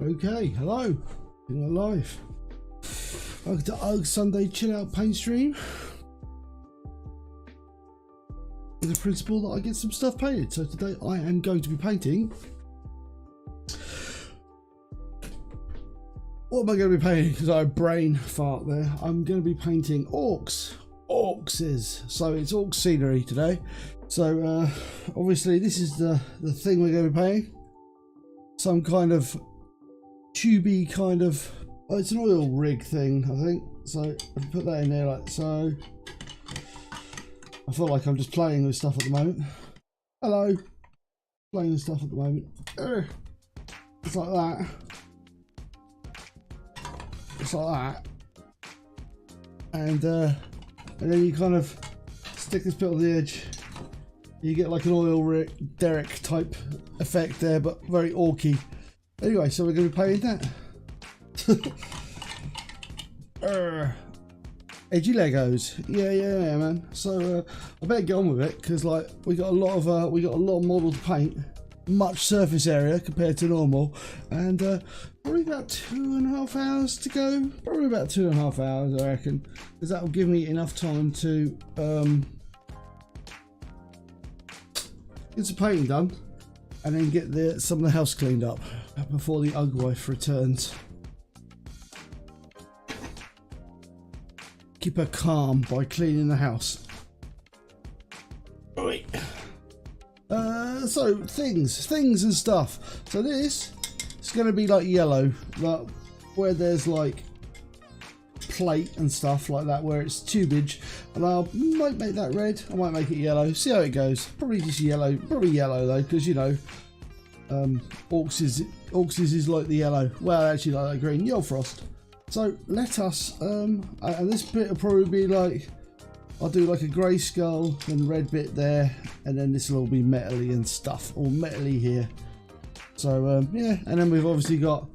Okay, hello. Being live. Welcome to Ork Sunday Chill Out Paint Stream. With the principle that I get some stuff painted. So today I am going to be painting. What am I going to be painting? Because I brain fart there. I'm going to be painting orcs. Orcs. So it's orc scenery today. So obviously this is the thing we're going to be painting. Some kind of tubey kind of, it's an oil rig thing, I think. So I can put that in there like so. I feel like I'm just playing with stuff at the moment. Hello. Playing with stuff at the moment. It's like that. It's like that. And then you kind of stick this bit on the edge. You get like an oil rig, derrick type effect there, but very orky. Anyway, so we're going to be playing that. Edgy Legos, yeah, man. So I better get on with it because like we got a lot of model to paint, much surface area compared to normal, and probably about 2.5 hours to go. Probably about 2.5 hours, I reckon, because that will give me enough time to get some painting done, and then get some of the house cleaned up before the Ugg wife returns. Keep her calm by cleaning the house. Right. So things and stuff. So this is going to be like yellow, like where there's like plate and stuff like that, where it's tubage, and I might make that red. I might make it yellow. See how it goes. Probably just yellow. Probably yellow though, because you know, Orcs is like the yellow. Well, actually like that green. Yellow frost. So let us, and this bit will probably be like, I'll do like a grey skull, then red bit there, and then this will all be metally and stuff, all metally here. So yeah, and then we've obviously got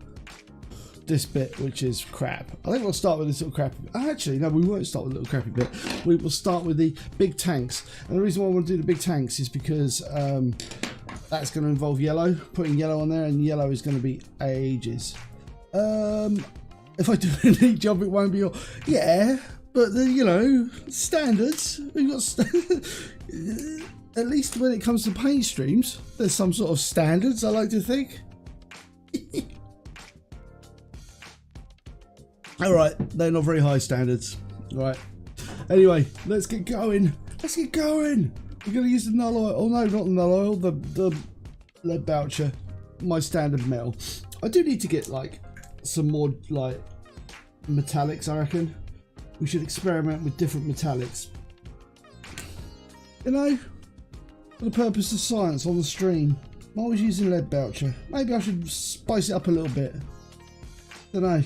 this bit, which is crap. I think we'll start with this little crappy bit. Actually, no, we won't start with the little crappy bit. We will start with the big tanks. And the reason why I want to do the big tanks is because that's going to involve yellow, putting yellow on there, and yellow is going to be ages. If I do a neat job, it won't be all, yeah, but the, you know, standards, we've got at least when it comes to paint streams, there's some sort of standards, I like to think. Alright, they're not very high standards. Right. Anyway, let's get going. Let's get going. We're going to use the null oil. Oh no, not the null oil, the lead voucher. My standard metal. I do need to get like some more like metallics, I reckon. We should experiment with different metallics. You know, for the purpose of science on the stream. I'm always using lead voucher. Maybe I should spice it up a little bit. Don't know.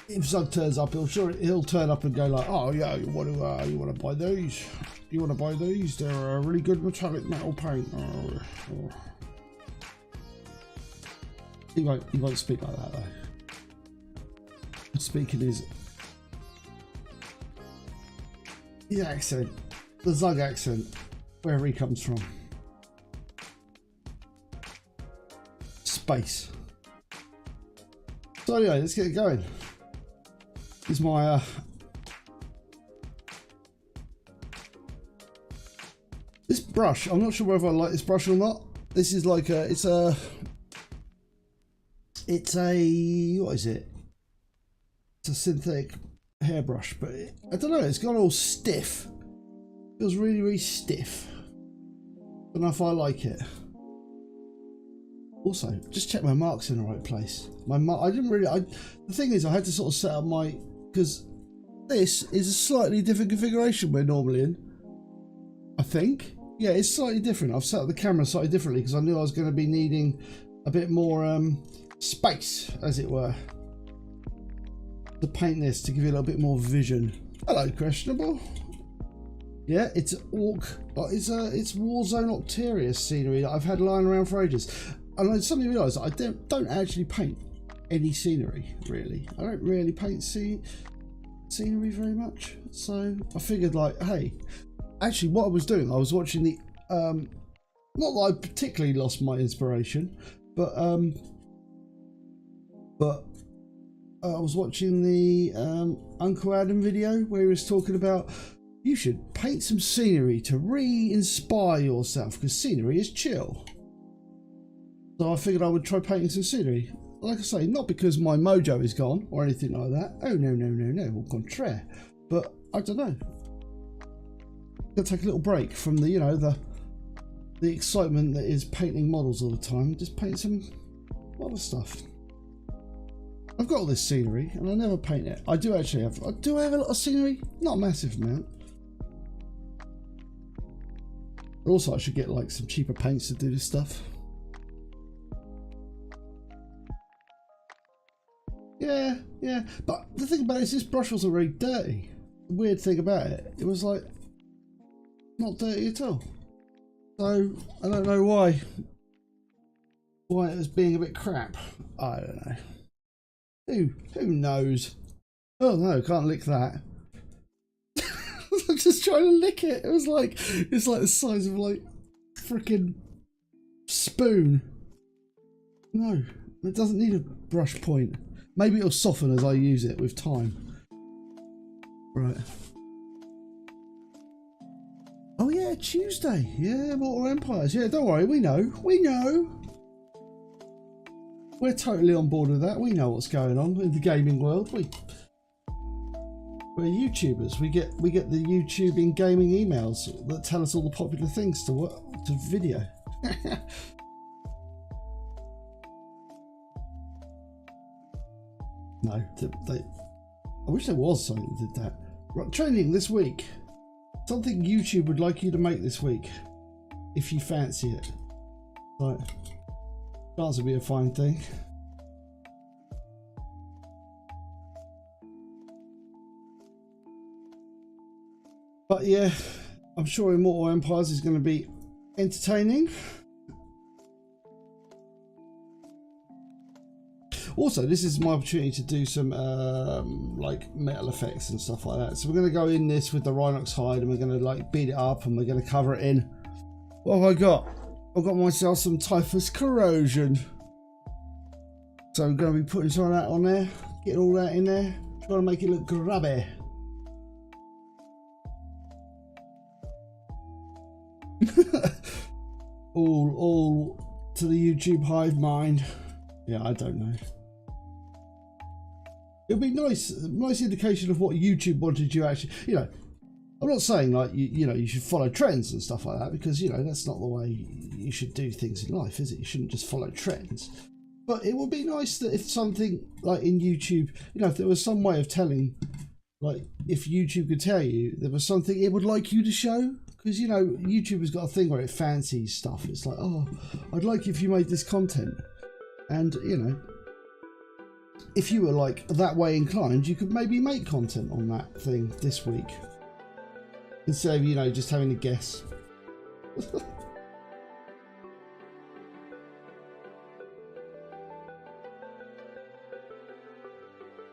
If Zug turns up, he'll turn up and go like, oh yeah, you want to buy these? You want to buy these? They're a really good metallic metal paint. He won't speak like that though. Speaking is the accent, the Zug accent, wherever he comes from. Space. So anyway, let's get it going. This is my this brush. I'm not sure whether I like this brush or not. This is like it's a what is it? It's a synthetic hairbrush, but I don't know. It's gone all stiff. It feels really, really stiff. Don't know if I like it. Also, just check my marks in the right place. The thing is, I had to sort of set up my, because this is a slightly different configuration we're normally in. I think. Yeah, it's slightly different. I've set up the camera slightly differently because I knew I was going to be needing a bit more space, as it were, to paint this, to give you a little bit more vision. Hello, questionable. Yeah, it's orc. It's Warzone Octarius scenery that I've had lying around for ages. And I suddenly realised I don't actually paint any scenery, really. I don't really paint scenery very much. So I figured like, hey, actually what I was doing, I was watching the Not that I particularly lost my inspiration, but I was watching the Uncle Adam video where he was talking about you should paint some scenery to re-inspire yourself because scenery is chill. So I figured I would try painting some scenery. Like I say, not because my mojo is gone or anything like that. Oh no, au contraire. But I don't know. I'm gonna take a little break from the, you know, the excitement that is painting models all the time and just paint some other stuff. I've got all this scenery and I never paint it. I do actually have. Do I have a lot of scenery? Not a massive amount. Also, I should get like some cheaper paints to do this stuff. Yeah. But the thing about it is this brush wasn't very dirty. The weird thing about it, it was like not dirty at all. So I don't know why it was being a bit crap. I don't know. Who knows? Oh no, can't lick that. I'm just trying to lick it. It was like, it's like the size of like freaking spoon. No, it doesn't need a brush point. Maybe it'll soften as I use it with time. Right. Oh yeah, Tuesday. Yeah, Mortal Empires. Yeah, don't worry, we know. We're totally on board with that. We know what's going on in the gaming world. We're YouTubers. We get the YouTubing gaming emails that tell us all the popular things to video. No, I wish there was something that did that. Right, training this week. Something YouTube would like you to make this week, if you fancy it. Right, chance would be a fine thing. But yeah, I'm sure Immortal Empires is going to be entertaining. Also, this is my opportunity to do some like metal effects and stuff like that. So we're going to go in this with the Rhinox hide and we're going to like beat it up and we're going to cover it in. What have I got? I've got myself some Typhus Corrosion. So I'm going to be putting some of that on there, getting all that in there, trying to make it look grabby. all to the YouTube hive mind. Yeah, I don't know. It'll be nice indication of what YouTube wanted you actually, you know. I'm not saying like you know you should follow trends and stuff like that, because you know that's not the way you should do things in life, is it? You shouldn't just follow trends. But it would be nice that if something like in YouTube, you know, if there was some way of telling, like if YouTube could tell you there was something it would like you to show. Because, you know, YouTube has got a thing where it fancies stuff. It's like, oh, I'd like if you made this content. And, you know, if you were, like, that way inclined, you could maybe make content on that thing this week. Instead of, you know, just having to guess.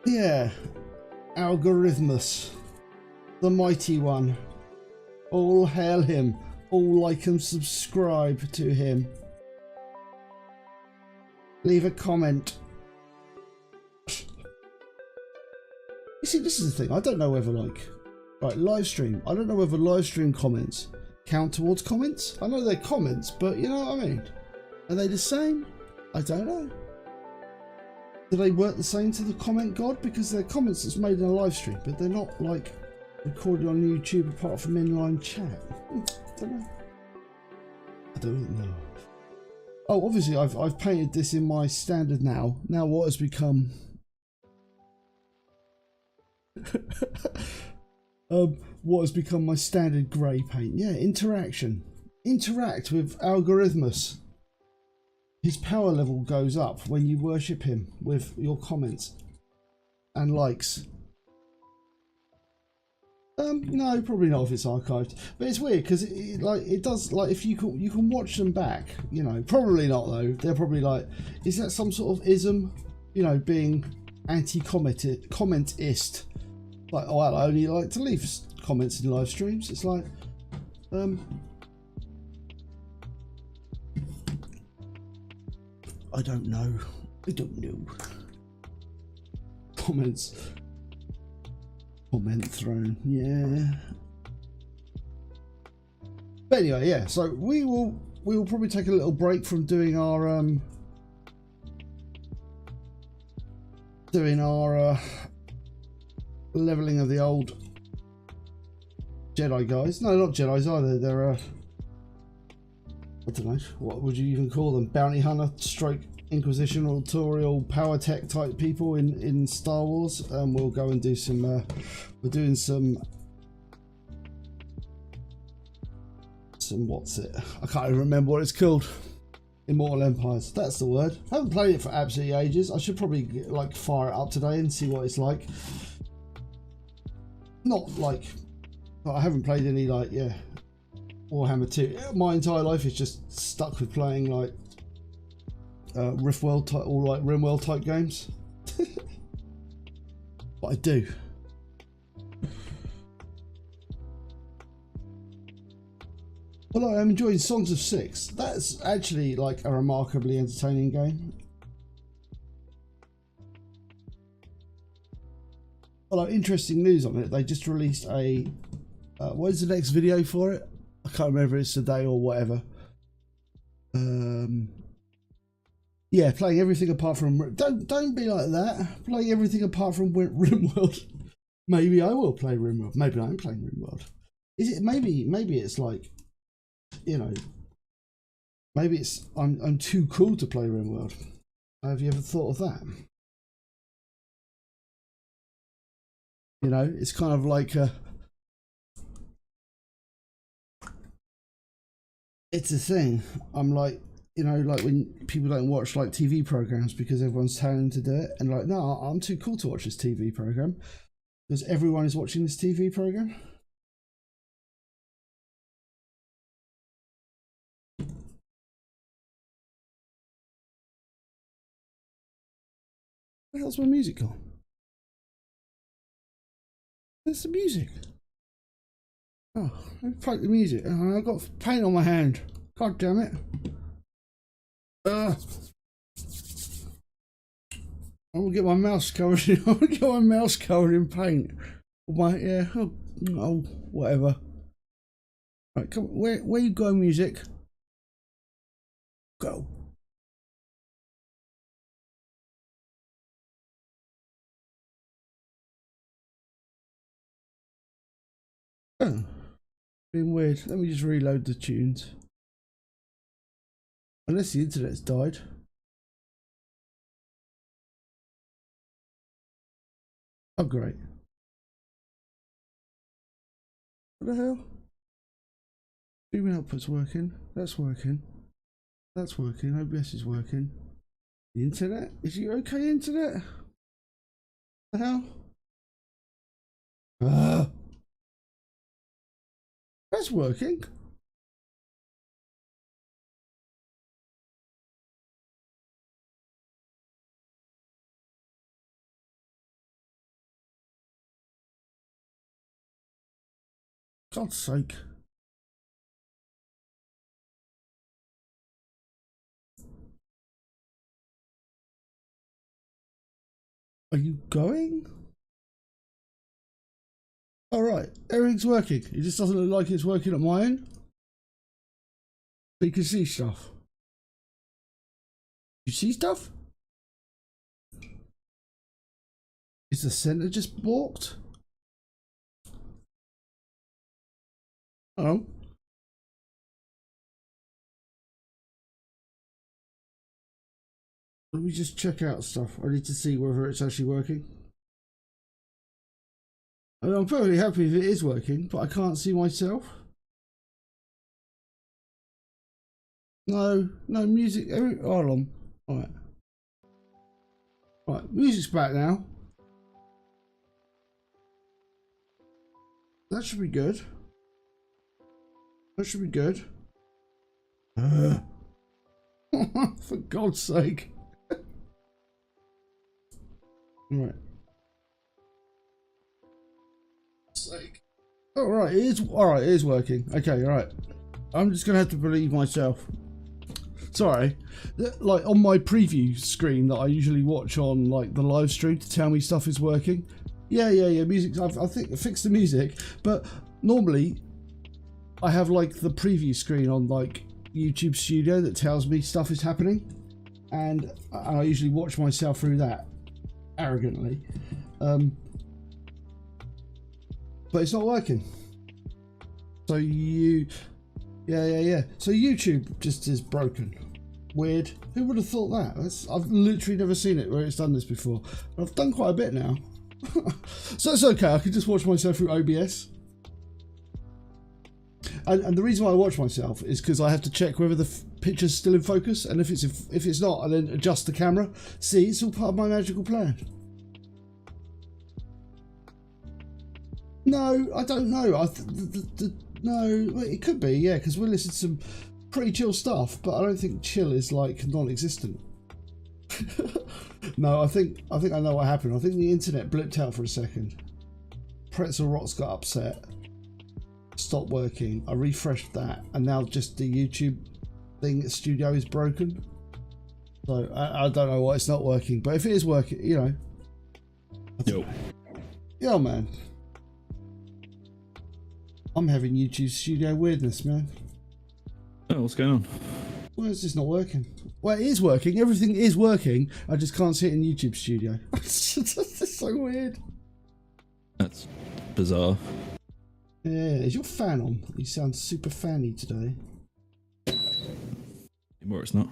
Yeah. Algorithmus. The mighty one. All hail him, all like and subscribe to him. Leave a comment. You see, this is the thing, I don't know whether like, right, live stream, I don't know whether live stream comments count towards comments. I know they're comments, but you know what I mean? Are they the same? I don't know. Do they work the same to the comment god? Because they're comments that's made in a live stream, but they're not like recorded on YouTube apart from inline chat. I don't know. Oh, obviously I've painted this in my standard now what has become what has become my standard grey paint. Yeah, interaction. Interact with Algorithmus. His power level goes up when you worship him with your comments and likes. No, probably not if it's archived. But it's weird because it does, like, if you can watch them back, you know. Probably not though. They're probably like, is that some sort of ism? You know, being anti-commentist. Like, oh, I only like to leave comments in live streams. It's like, I don't know. I don't know. Comments. Comment thrown. Yeah. But anyway, yeah. So we will probably take a little break from doing our leveling of the old Jedi guys. No, not Jedis either. They're I don't know, what would you even call them? Bounty hunter, stroke Inquisition, autorial power tech type people in Star Wars. We'll go and do some. We're doing some what's it? I can't even remember what it's called. Immortal Empires. That's the word. I haven't played it for absolutely ages. I should probably like fire it up today and see what it's like. Not like I haven't played any like Warhammer 2. My entire life is just stuck with playing like Riftworld type or like Rimworld type games. But I do. Well, I'm enjoying Songs of Six. That's actually like a remarkably entertaining game. Well, interesting news on it. They just released a when's the next video for it? I can't remember if it's today or whatever. Yeah, playing everything apart from don't be like that. Playing everything apart from RimWorld. Maybe I will play RimWorld. Maybe I'm playing RimWorld. Is it maybe it's like, you know, maybe it's I'm too cool to play RimWorld. Have you ever thought of that? You know, it's kind of like it's a thing. I'm like, you know, like when people don't watch like TV programs because everyone's telling them to do it, and like, no, I'm too cool to watch this TV program because everyone is watching this TV program. Where the hell's my music gone? Where's the music? Oh, let me play the music. Oh, I've got paint on my hand. God damn it. I'm gonna get my mouse covered in, I'm gonna get my mouse covered in paint. Oh, whatever. Right, come on, where you go, music? Go. Oh, being weird. Let me just reload the tunes. Unless the internet's died. Oh, great. What the hell? Streaming output's working. That's working. That's working. OBS is working. The internet? Is you okay, internet? What the hell? That's working. God's sake. Are you going? Alright, everything's working. It just doesn't look like it's working at my end. But you can see stuff. You see stuff? Is the center just balked? Oh. Let me just check out stuff. I need to see whether it's actually working. I mean, I'm perfectly happy if it is working, but I can't see myself. No music. Hold on. Alright. Right, music's back now. That should be good. That should be good. For God's sake. Right. Alright, it is working. Okay, alright. I'm just gonna have to believe myself. Sorry. Like on my preview screen that I usually watch on like the live stream to tell me stuff is working. Yeah. Music. I think I fixed the music, but normally I have like the preview screen on like YouTube Studio that tells me stuff is happening, and I usually watch myself through that arrogantly. But it's not working. So yeah. So YouTube just is broken. Weird. Who would have thought that? I've literally never seen it where it's done this before. I've done quite a bit now. So it's okay. I can just watch myself through OBS. And the reason why I watch myself is because I have to check whether the picture's still in focus, and if it's not, I then adjust the camera. See, it's all part of my magical plan. No, I don't know. No, it could be, yeah, because we listened to some pretty chill stuff, but I don't think chill is like non-existent. No, I think I know what happened. I think the internet blipped out for a second. Pretzel Rocks got upset, stopped working. I refreshed that, and now just the YouTube thing studio is broken. So I don't know why it's not working, but if it is working, you know. Yo. Yeah, man. I'm having YouTube studio weirdness, man. Oh, what's going on? Why is this not working? Well, it is working. Everything is working. I just can't see it in YouTube studio. It's so weird. That's bizarre. Yeah, is your fan on? You sound super fanny today. Anymore, it's not.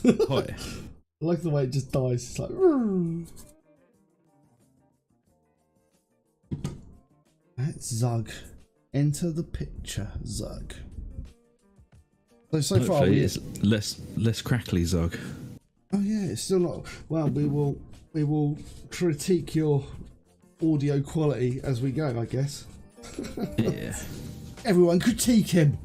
Hi. I like the way it just dies. It's like... That's Zug. Enter the picture, Zug. So far it's less crackly, Zug. Oh yeah, it's still not. Well, we will critique your audio quality as we go, I guess. Yeah. Everyone critique him.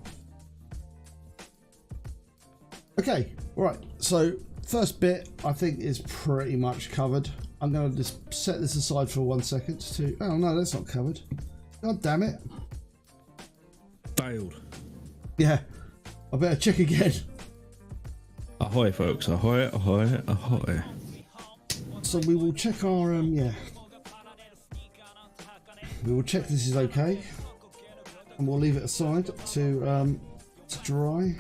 Okay, right. So first bit I think is pretty much covered. I'm going to just set this aside for 1 second to. Oh no, that's not covered. God damn it. Failed. Yeah, I better check again. Ahoy, folks. Ahoy, ahoy, ahoy. So we will check our, yeah. We will check this is okay. And we'll leave it aside to dry.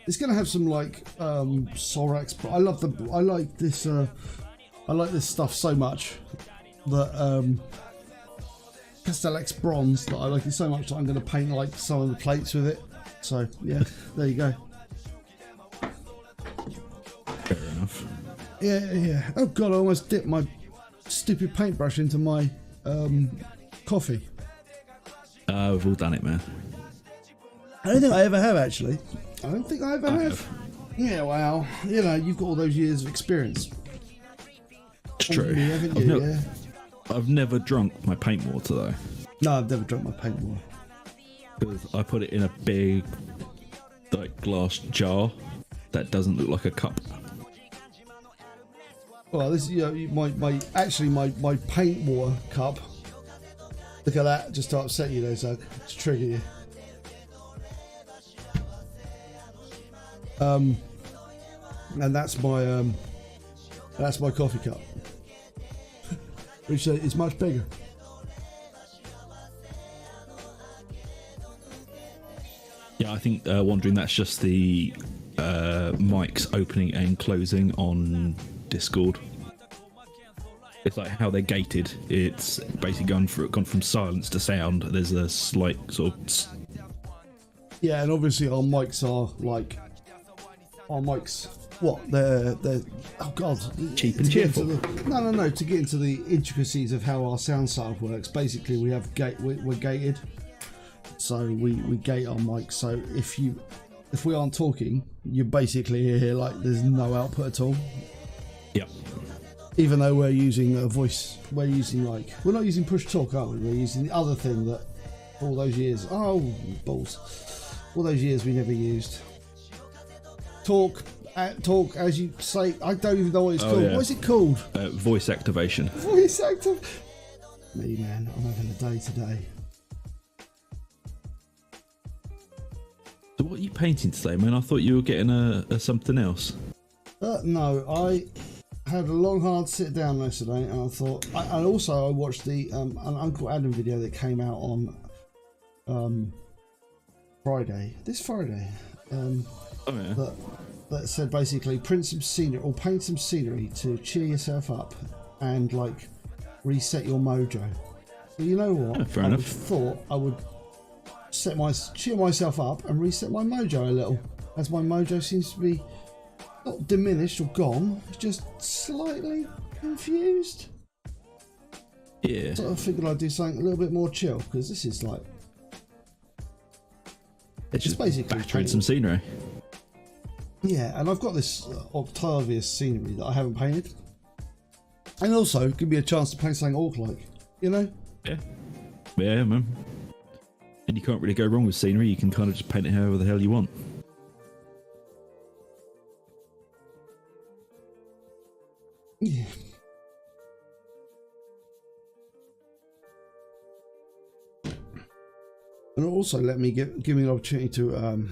It's going to have some like Sorax, but I like this stuff so much that Castellax bronze that I like it so much that I'm going to paint like some of the plates with it. So yeah, there you go. Fair enough. Yeah. Oh god, I almost dipped my stupid paintbrush into my coffee. We've all done it, man. I don't think I ever have, actually. I don't think I ever have. Yeah, well, you know, you've got all those years of experience. It's true. Haven't you? I've never drunk my paint water though. No, I've never drunk my paint water. Because I put it in a big, like, glass jar that doesn't look like a cup. Well, this, you know, my paint water cup. Look at that, just to upset you, though, Zug, to trigger you. And that's my coffee cup, which is much bigger. Yeah, I think wondering that's just the mics opening and closing on Discord. It's like how they're gated. It's basically gone from silence to sound. There's a slight sort of... Yeah, and obviously our mics are like... Our mics... What? They're oh god. Cheap and cheerful. No. To get into the intricacies of how our sound setup works, basically we have we're gated. So we gate our mics. So if we aren't talking, you basically hear like there's no output at all. Yep. Even though we're using a voice, we're not using push talk, are we? We're using the other thing that all those years, all those years we never used. Talk as you say. I don't even know what it's called. Yeah. What is it called? Voice activation. Voice active. Me, man, I'm having a day today. So what are you painting today, man? I thought you were getting a something else. No, I had a long, hard sit down yesterday, and I thought. And also, I watched the an Uncle Adam video that came out on Friday. This Friday. Oh yeah. That said basically print some scenery or paint some scenery to cheer yourself up and like reset your mojo. So you know what? Yeah, fair enough. Thought I would cheer myself up and reset my mojo a little, as my mojo seems to be not diminished or gone, just slightly confused. Yeah. So I figured I'd do something a little bit more chill, because this is like it's just basically battering some scenery. Yeah, and I've got this Octavius scenery that I haven't painted, and also give me a chance to paint something orc-like, you know? Yeah, man. And you can't really go wrong with scenery. You can kind of just paint it however the hell you want. Yeah. And also let me give me an opportunity to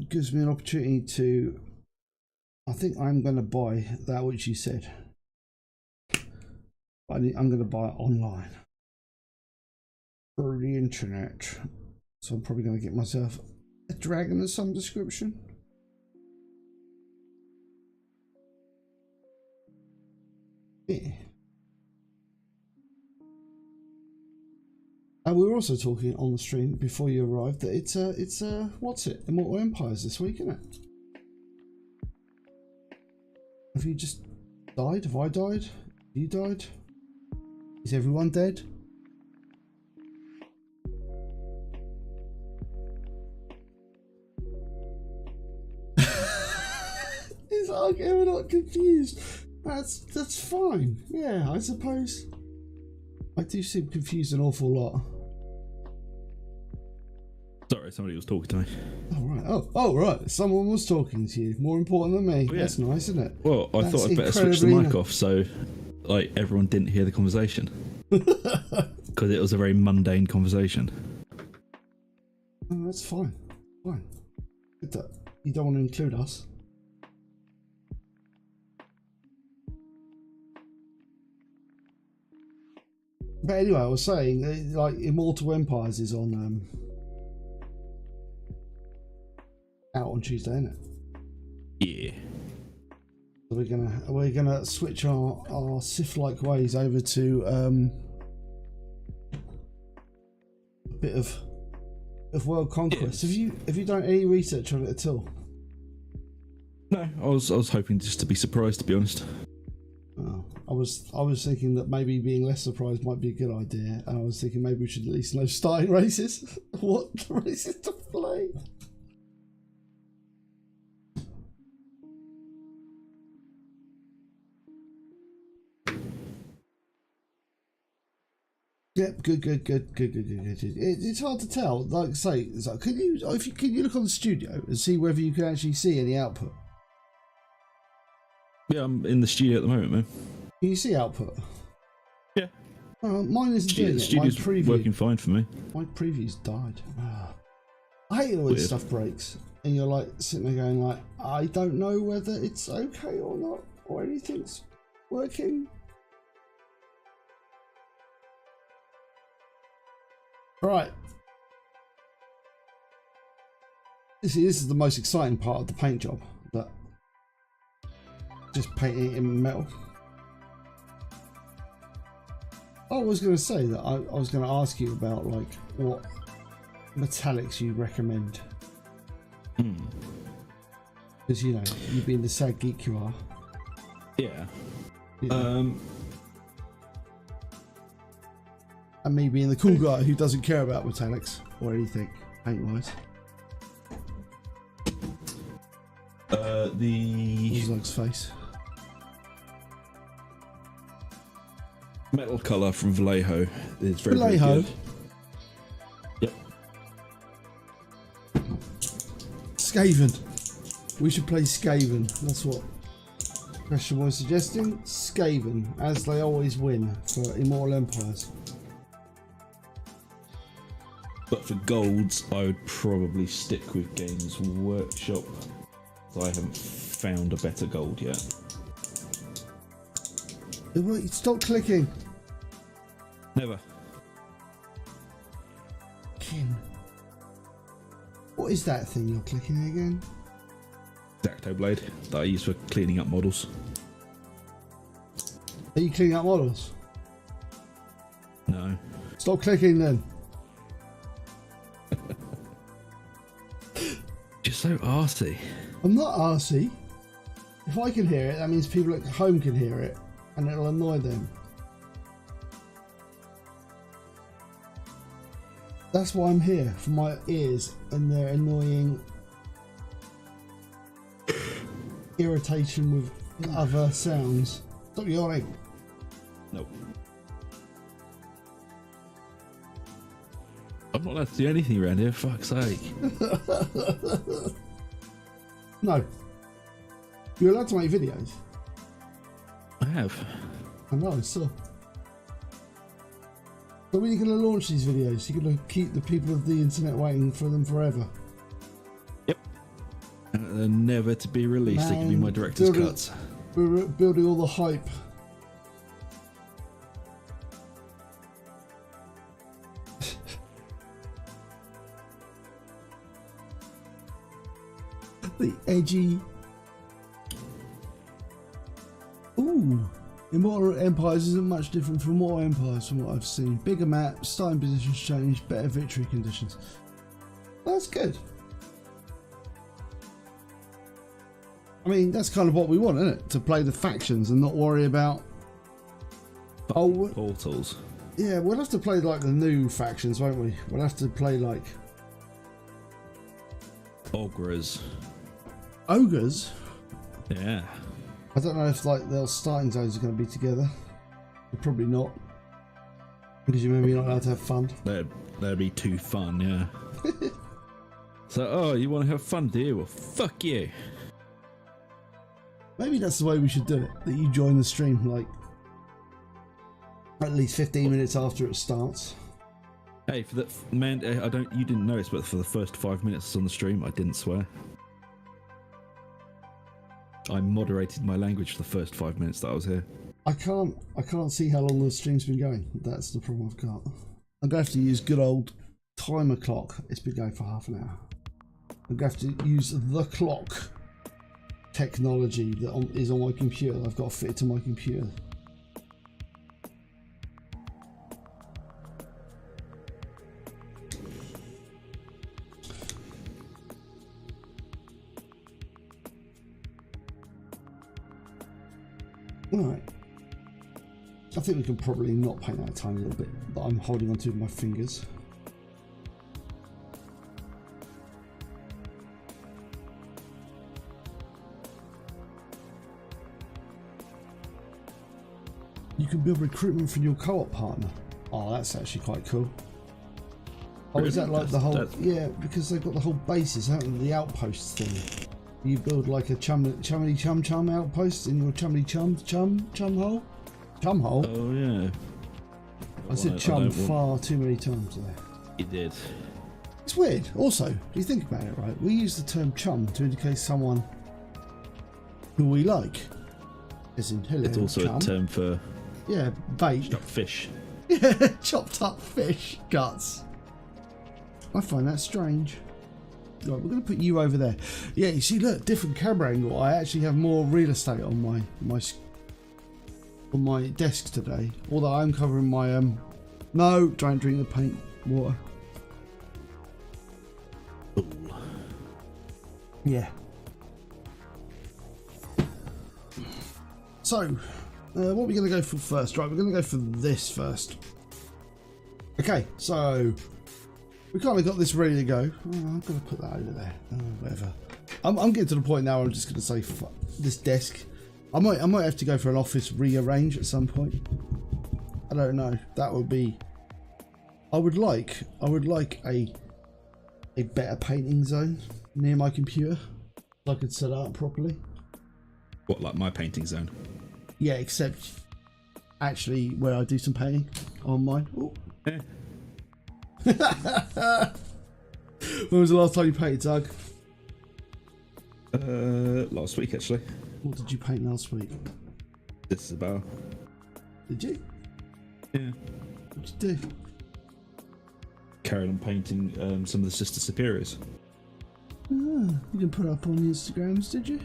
gives me an opportunity to, I think I'm going to buy that which you said. I'm going to buy it online through the internet, so I'm probably going to get myself a dragon of some description. Yeah. And we were also talking on the stream before you arrived that it's what's it? Immortal Empires this week, isn't it? Have you just died? Have I died? Have you died? Is everyone dead? It's like we're not confused. That's fine. Yeah, I suppose. I do seem confused an awful lot. Sorry, somebody was talking to me. Oh right. Oh right. Someone was talking to you. More important than me. Oh, yeah. That's nice, isn't it? Well, I thought I'd better switch the mic off so like everyone didn't hear the conversation. Because it was a very mundane conversation. Oh, that's fine. Fine. You don't want to include us. But anyway, I was saying, like, Immortal Empires is on out on Tuesday, isn't it? Yeah. So we're gonna switch our Sith-like ways over to a bit of world conquest. Yes. Have you done any research on it at all? No, I was hoping just to be surprised, to be honest. Oh, I was thinking that maybe being less surprised might be a good idea, and I was thinking maybe we should at least know starting races. What races to play? Yep, good. It's hard to tell. Like I say, can you look on the studio and see whether you can actually see any output? Yeah, I'm in the studio at the moment, man. Can you see output? Yeah. Mine isn't doing it. Studio's working fine for me. My preview's died. I hate it when stuff breaks and you're like sitting there going like, I don't know whether it's okay or not, or anything's working. Right. See, this is the most exciting part of the paint job. That just painting it in metal. I was going to say that I was going to ask you about like what metallics you recommend. Because you know, you being the sad geek you are. Yeah. And me being the cool guy who doesn't care about metallics or anything paint-wise. The Looks face. metal colour from Vallejo is very, Vallejo. very good. Yep. Skaven. We should play Skaven. That's what Christian was suggesting. Skaven, as they always win for Immortal Empires. But for golds, I would probably stick with Games Workshop. I haven't found a better gold yet. Stop clicking. Never. What is that thing you're clicking again? Dacto blade that I use for cleaning up models. Are you cleaning up models? No. Stop clicking then. Just so arsey. I'm not arsey. If I can hear it, that means people at home can hear it, and it'll annoy them. That's why I'm here, for my ears and their annoying irritation with other sounds. Stop yawning. Nope. I'm not allowed to do anything around here, fuck's sake. No. You're allowed to make videos. I have. I know, I saw. So when are you going to launch these videos? You're going to keep the people of the internet waiting for them forever? Yep. And they're never to be released. They can be my director's cuts. We're building all the hype. The edgy. Ooh. Immortal Empires isn't much different from Mortal Empires from what I've seen. Bigger map, starting positions changed, better victory conditions. That's good. I mean, that's kind of what we want, isn't it? To play the factions and not worry about... portals. Yeah, we'll have to play like the new factions, won't we? We'll have to play like... Ogres. Ogres? Yeah. I don't know if like their starting zones are going to be together. Probably not, because you're maybe not allowed to have fun. That'd be too fun, yeah. So, oh, you want to have fun, do you? Well, fuck you. Maybe that's the way we should do it. That you join the stream like at least 15 minutes after it starts. Hey, for that man, you didn't notice, but for the first 5 minutes on the stream, I didn't swear. I moderated my language for the first 5 minutes that I was here. I can't see how long the stream's been going. That's the problem I've got. I'm gonna have to use good old timer clock. It's been going for half an hour. I'm gonna have to use the clock technology that is on my computer. I've got to fit it to my computer. Alright. I think we can probably not paint that a tiny little bit that I'm holding onto with my fingers. You can build recruitment from your co-op partner. Oh, that's actually quite cool. Oh, is that like the whole... Yeah, because they've got the whole basis, haven't they? The outposts thing. You build like a chummy chum outpost in your chummy chum hole? Chum hole? Oh, yeah. I said chum far too many times there. You did. It's weird. Also, do you think about it, right? We use the term chum to indicate someone who we like. As in, hello, it's also chum. a term for... Yeah, bait. Fish. Yeah, chopped up fish guts. I find that strange. Right, we're going to put you over there. Yeah, you see, look, different camera angle. I actually have more real estate on my desk today. Although I'm covering my No, don't drink the paint water. Ooh. Yeah. So, what are we going to go for first? Right, we're going to go for this first. Okay, so we kind of got this ready to go. Oh, I'm going to put that over there. Oh, whatever. I'm getting to the point now where I'm just going to say fuck this desk. I might have to go for an office rearrange at some point. I don't know. That would be. I would like a better painting zone near my computer. So I could set it up properly. What, like my painting zone? Yeah, except actually where I do some painting on mine. Ooh. Yeah. When was the last time you painted, Doug? Last week actually. What did you paint last week? This is about. Did you? Yeah. What'd you do? Carried on painting some of the Sister Superiors. Ah, you didn't put it up on the Instagrams, did you?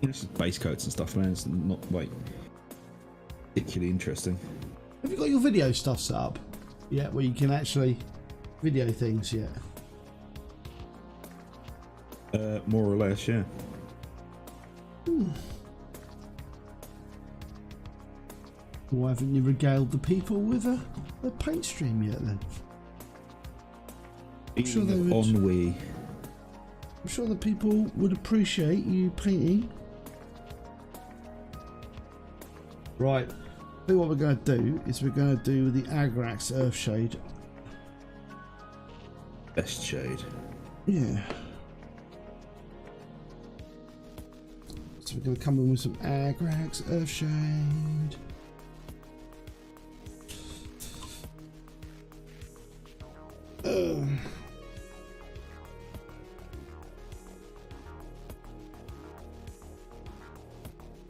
It's just base coats and stuff, man. It's not like particularly interesting. Have you got your video stuff set up yet, where you can actually video things yet? More or less, yeah. Why haven't you regaled the people with a paint stream yet then? I'm sure they would. Ennui. I'm sure the people would appreciate you painting. Right. I think what we're going to do is we're going to do the Agrax Earthshade. Best shade. Yeah. So we're going to come in with some Agrax Earthshade.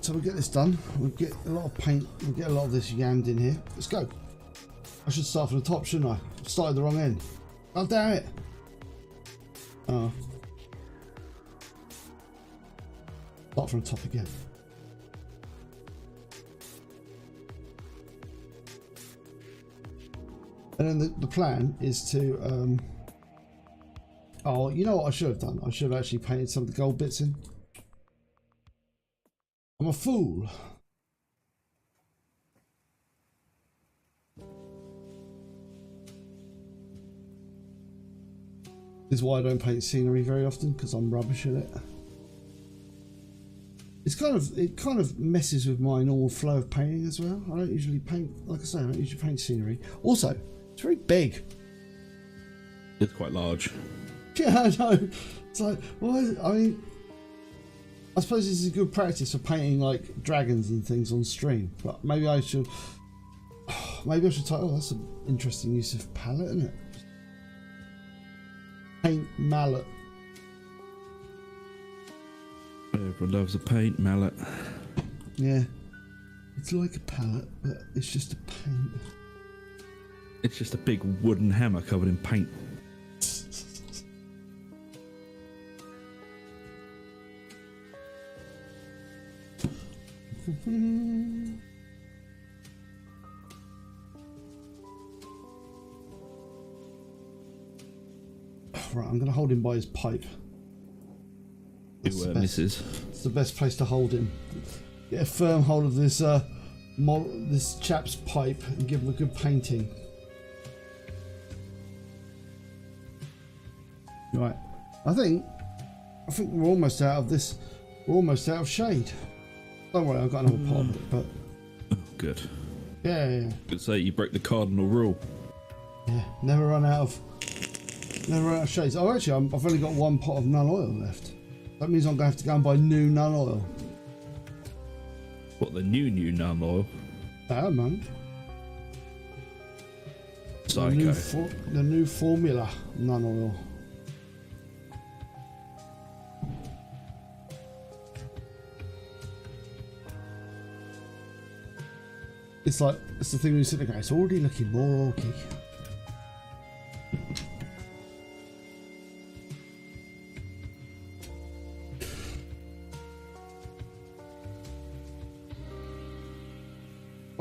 So we'll get this done. We'll get a lot of paint. We'll get a lot of this yammed in here. Let's go. I should start from the top, shouldn't I? I started the wrong end. Oh, damn it. Oh. Start from the top again. And then the plan is to, oh, you know what I should have done? I should have actually painted some of the gold bits in. I'm a fool. This is why I don't paint scenery very often, because I'm rubbish at it. It kind of messes with my normal flow of painting as well. I don't usually paint, like I say, I don't usually paint scenery. Also, it's very big. It's quite large. Yeah, I know. It's like, why? I mean, I suppose this is good practice for painting like dragons and things on stream. But maybe I should type. Oh, that's an interesting use of palette, isn't it? Paint mallet. Everyone loves a paint mallet. Yeah, it's like a palette, but it's just a paint. It's just a big wooden hammer covered in paint. Right, I'm going to hold him by his pipe. Misses. It's the best place to hold him. Get a firm hold of this this chap's pipe and give him a good painting. Right, I think we're almost out of this. We're almost out of shade. Don't worry, I've got another pot of it, but Oh, good. yeah. Good say you broke the cardinal rule. Yeah, never run out of shades. Oh, actually, I've only got one pot of nun oil left. That means I'm going to have to go and buy new nun oil. What, the new nun oil? Yeah, man. Psycho. The new formula nun oil. It's like, it's the thing when you sit there going, it's already looking more orky.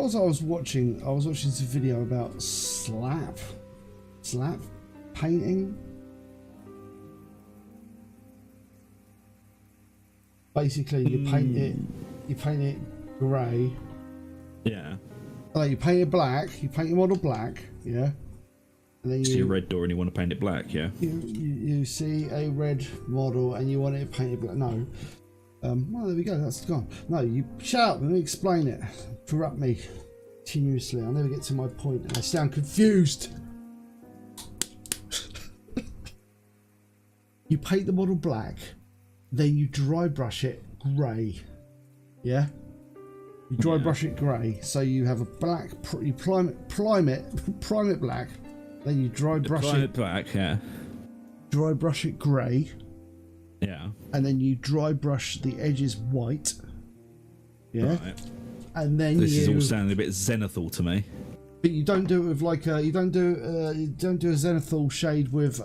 I was watching this video about slap painting. Basically, you paint it grey. Yeah. Like you paint it black. You paint your model black. Yeah. And then See a red door and you want to paint it black, yeah? You see a red model and you want it painted black. No. Well, there we go. That's gone. No, you shut up. Let me explain it. Corrupt me continuously. I'll never get to my point, and I sound confused. You paint the model black, then you dry brush it grey. Yeah. You dry brush it grey, so you have a black. You prime it black, Then you dry brush Apply it. it back, yeah. Dry brush it grey. Yeah. And then you dry brush the edges white. Yeah. Right. And then This is all sounding a bit zenithal to me. But you don't do it with like you don't do a zenithal shade with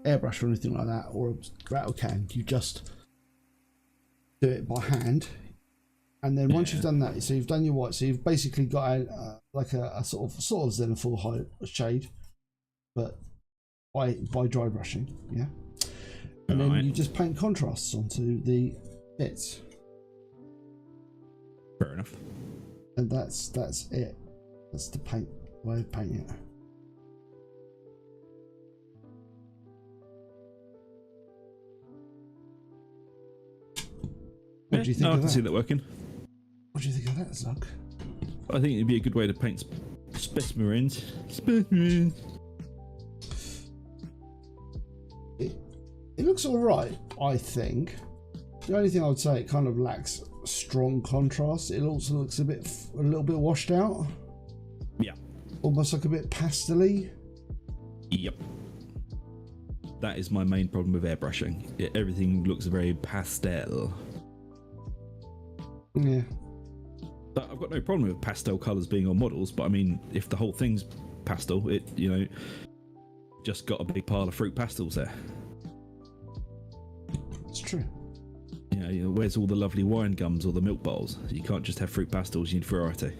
airbrush or anything like that, or a rattle can. You just do it by hand. And then once you've done that, so you've done your white, so you've basically got like a sort of zenithal height shade, but by dry brushing, yeah. And then you just paint contrasts onto the bits. Fair enough. And that's it. That's the way of painting it. What do you think I of can that? see that working. What do you think of that, Zug? I think it'd be a good way to paint specimens. Specimens. It looks all right, I think. The only thing I would say, it kind of lacks strong contrast. It also looks a little bit washed out. Yeah. Almost like a bit pastel-y. Yep. That is my main problem with airbrushing. Everything looks very pastel. Yeah. But I've got no problem with pastel colours being on models, but I mean, if the whole thing's pastel, it, you know, just got a big pile of fruit pastels there. It's true. You know, where's all the lovely wine gums or the milk bowls? You can't just have fruit pastels, you need variety.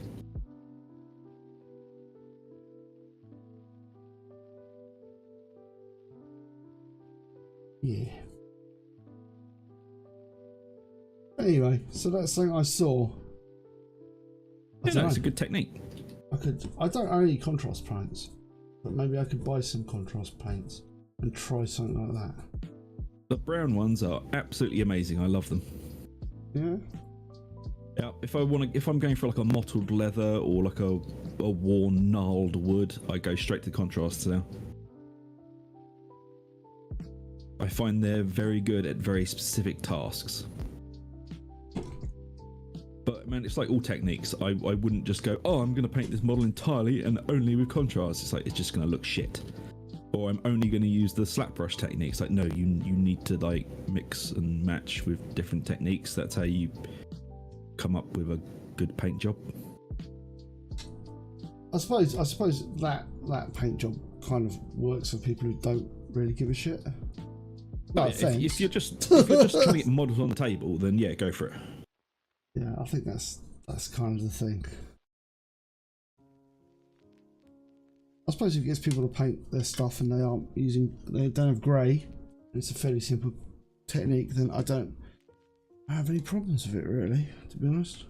Yeah. Anyway, so that's something I saw. Yeah, no, it's a good technique. I don't own any contrast paints, but maybe I could buy some contrast paints and try something like that. The brown ones are absolutely amazing. I love them. Yeah. Yeah, if I'm going for like a mottled leather or like a worn gnarled wood, I go straight to contrasts now. I find they're very good at very specific tasks. But man, it's like all techniques. I wouldn't just go, oh, I'm going to paint this model entirely and only with contrast. It's like, it's just going to look shit. Or I'm only going to use the slap brush techniques. Like, no, you need to like mix and match with different techniques. That's how you come up with a good paint job. I suppose that paint job kind of works for people who don't really give a shit. No offense. If you're just trying to get models on the table, then yeah, go for it. Yeah, I think that's kind of the thing. I suppose if it gets people to paint their stuff and they don't have grey, and it's a fairly simple technique, then I don't have any problems with it really, to be honest.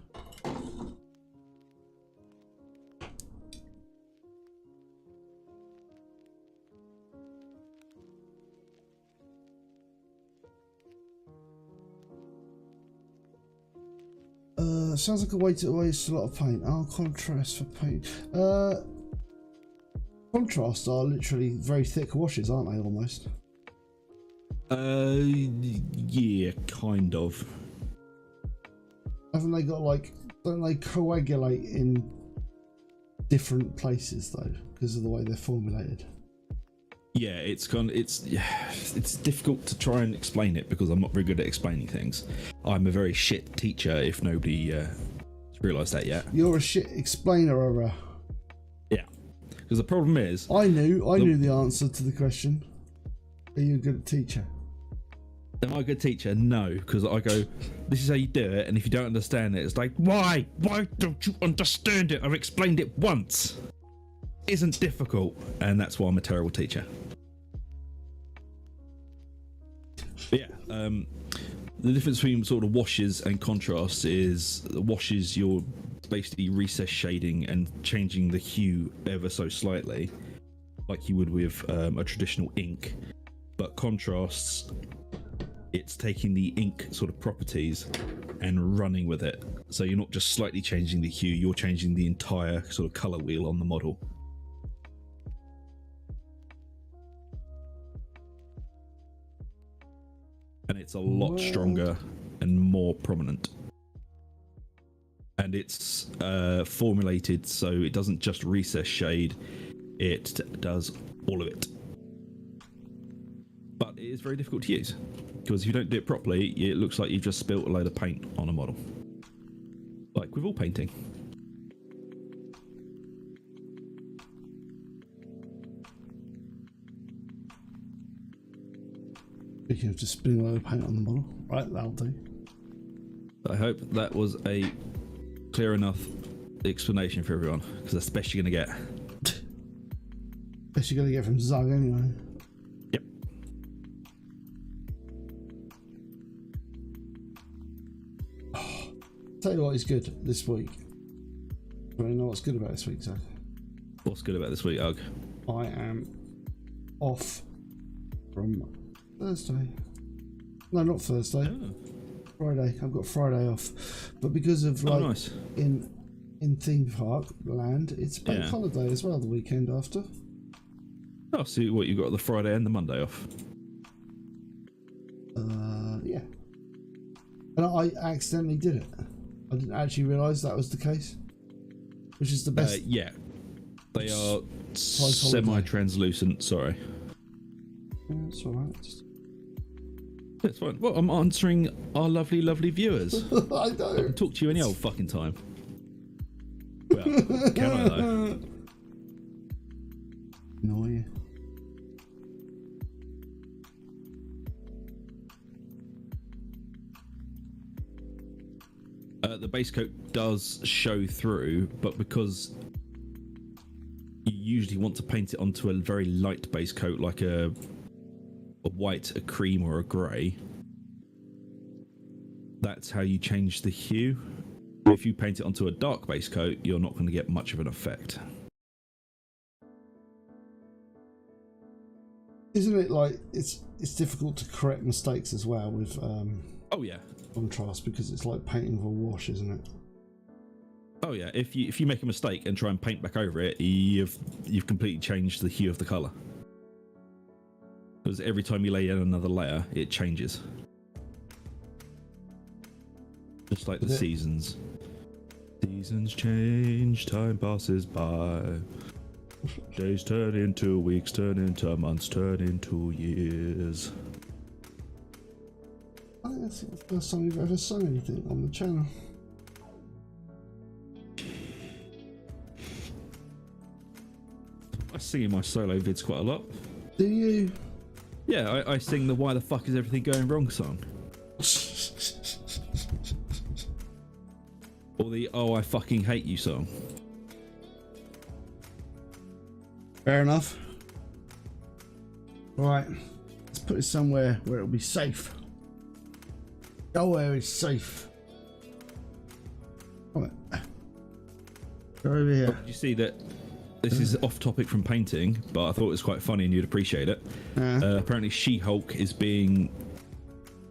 Sounds like a way to waste a lot of paint. Oh, contrast for paint. Contrasts are literally very thick washes, aren't they, almost? Yeah, kind of. Haven't they got like, don't they coagulate in different places though, because of the way they're formulated? Yeah, it's difficult to try and explain it because I'm not very good at explaining things. I'm a very shit teacher if nobody realised that yet. You're a shit explainer. Yeah, because the problem is... I knew the answer to the question. Are you a good teacher? Am I a good teacher? No, because I go, this is how you do it, and if you don't understand it, it's like, why? Why don't you understand it? I've explained it once. It isn't difficult, and that's why I'm a terrible teacher. But yeah, the difference between sort of washes and contrasts is washes, you're basically recess shading and changing the hue ever so slightly, like you would with a traditional ink. But contrasts, it's taking the ink sort of properties and running with it. So you're not just slightly changing the hue, you're changing the entire sort of color wheel on the model. And it's a lot stronger and more prominent. And it's formulated so it doesn't just recess shade, it does all of it. But it is very difficult to use, because if you don't do it properly, it looks like you've just spilt a load of paint on a model. Like with all painting. Speaking of just spilling a load of paint on the model. Right, that'll do. I hope that was a clear enough explanation for everyone, because that's the best you're going to get. Best you're going to get from Zug anyway. Yep. Tell you what is good this week. I don't know what's good about this week, Zug. What's good about this week, Ugg? I am off from Thursday. No, not Thursday. Oh. Friday. I've got Friday off, but because of like nice. in theme park land, it's bank holiday as well. The weekend after. Oh, so what, you got the Friday and the Monday off? Yeah. And I accidentally did it. I didn't actually realise that was the case, which is the best. Yeah, they are semi-translucent. Sorry. Yeah, it's alright. Just... That's fine. Well, I'm answering our lovely, lovely viewers. I know. I can talk to you any old fucking time. Well, can I though? No, yeah. The base coat does show through, but because you usually want to paint it onto a very light base coat, like a white, a cream, or a grey, that's how you change the hue. If you paint it onto a dark base coat, you're not going to get much of an effect. Isn't it like it's difficult to correct mistakes as well with oh yeah, contrast, because it's like painting with a wash, isn't it? oh yeah. If you make a mistake and try and paint back over it, you've completely changed the hue of the colour. Because every time you lay in another layer, it changes. Just like the seasons. Seasons change, time passes by. Days turn into weeks, turn into months, turn into years. I think that's the first time you've ever sung anything on the channel. I sing in my solo vids quite a lot. Do you? Yeah, I sing the "Why the fuck is everything going wrong" song. Or the "Oh, I fucking hate you" song. Fair enough. Right, let's put it somewhere where it'll be safe. Go where it's safe. Come on. Go over here. Did you see that? This is off topic from painting, but I thought it was quite funny and you'd appreciate it. Apparently She-Hulk is being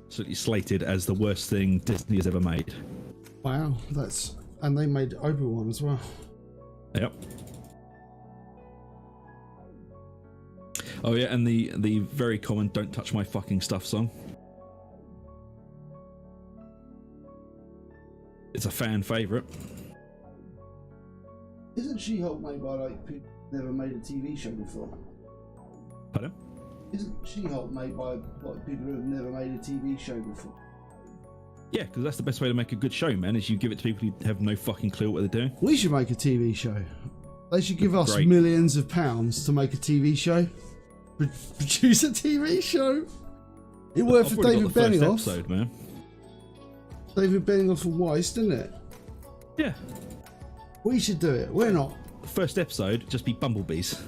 absolutely slated as the worst thing Disney has ever made. Wow, that's... And they made Obi-Wan as well. Yep. Oh yeah, and the very common "Don't touch my fucking stuff" song. It's a fan favourite. Isn't She-Hulk made by like people who've never made a TV show before? Pardon? Isn't She-Hulk made by like people who have never made a TV show before? Yeah, because that's the best way to make a good show, man, is you give it to people who have no fucking clue what they're doing. We should make a TV show. They should give us Great. millions of pounds to make a TV show. Produce a TV show. It worked for David Benioff. Episode, man. David Benioff for Weiss, didn't it? Yeah. We should do it. We're not. The first episode just be bumblebees.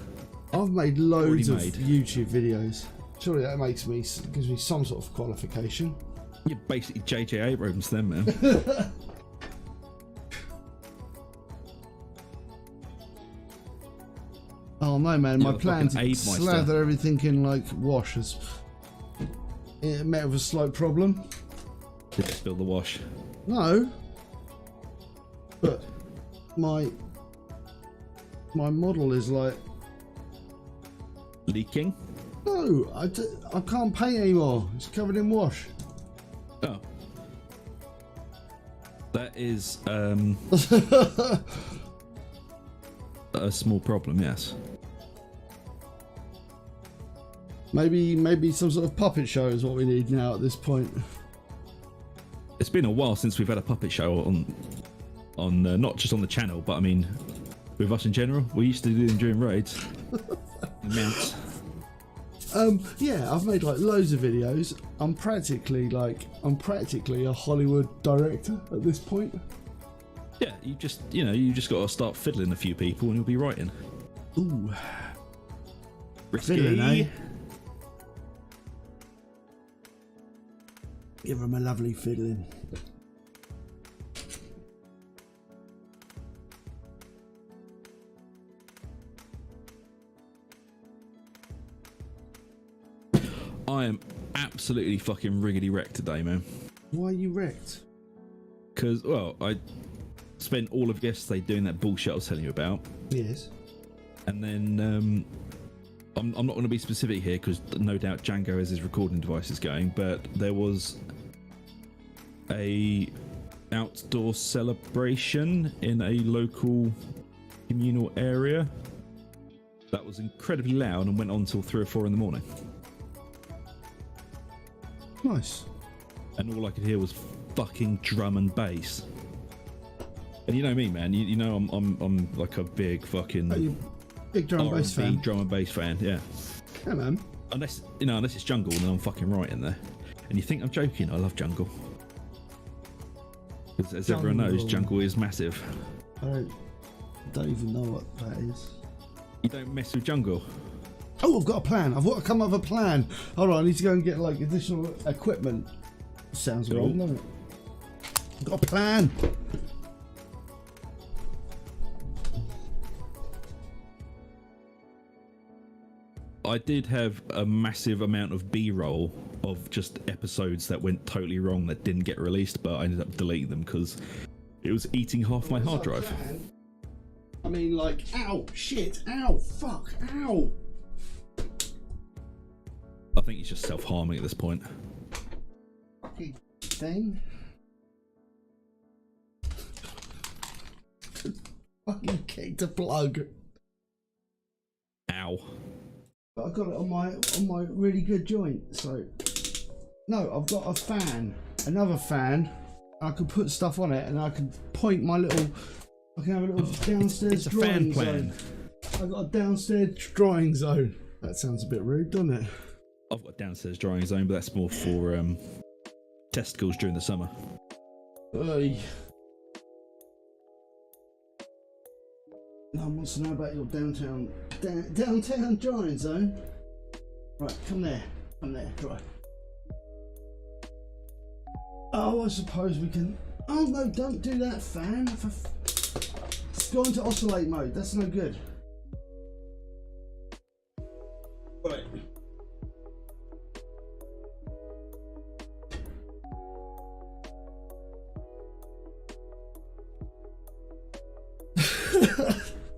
I've made loads of Already made. YouTube videos. Surely that gives me some sort of qualification. You're basically J.J. Abrams then, man. Oh no, man! My You're plan fucking to slather everything in like wash has it met with a slight problem. Did you spill the wash? No, but my model is like Leaking? no. I can't paint anymore. It's covered in wash. Oh. That is a small problem, yes. Maybe some sort of puppet show is what we need now at this point. It's been a while since we've had a puppet show on not just on the channel, but I mean, with us in general. We used to do them during raids. The mounts. Yeah, I've made like loads of videos. I'm practically a Hollywood director at this point. Yeah, you just got to start fiddling a few people and you'll be writing. Ooh, Risky. fiddling, eh? Give him a lovely fiddling. I am absolutely fucking riggedy wrecked today, man. Why are you wrecked? Because, well, I spent all of yesterday doing that bullshit I was telling you about. Yes. And then, I'm not going to be specific here because no doubt Django has his recording devices going, but there was a outdoor celebration in a local communal area that was incredibly loud and went on till 3 or 4 in the morning. Nice. And all I could hear was fucking drum and bass. And you know me, man. You know I'm like a big fucking big drum and bass fan. Drum and bass fan, yeah. Yeah, man. Unless it's jungle, then I'm fucking right in there. And you think I'm joking? I love jungle. Because as everyone knows, jungle is massive. I don't even know what that is. You don't mess with jungle. Oh, I've got a plan. I've got to come up with a plan. Hold on, I need to go and get like additional equipment. Sounds wrong, doesn't it? I've got a plan. I did have a massive amount of B-roll of just episodes that went totally wrong that didn't get released, but I ended up deleting them because it was eating half my hard drive. I mean, like, ow, shit, ow, fuck, ow. I think he's just self-harming at this point. Fucking thing. Fucking kicked a plug. Ow. But I got it on my really good joint. So no, I've got a fan, another fan. I could put stuff on it, and I can point my little. I can have a little downstairs it's a drawing fan plan. zone. I've got a downstairs drawing zone. That sounds a bit rude, doesn't it? I've got a downstairs drawing zone, but that's more for testicles during the summer. Hey. No one wants to know about your downtown drawing zone. Right, come there, right. Oh, I suppose we can. Oh no, don't do that, fan. It's gone into oscillate mode. That's no good. Right.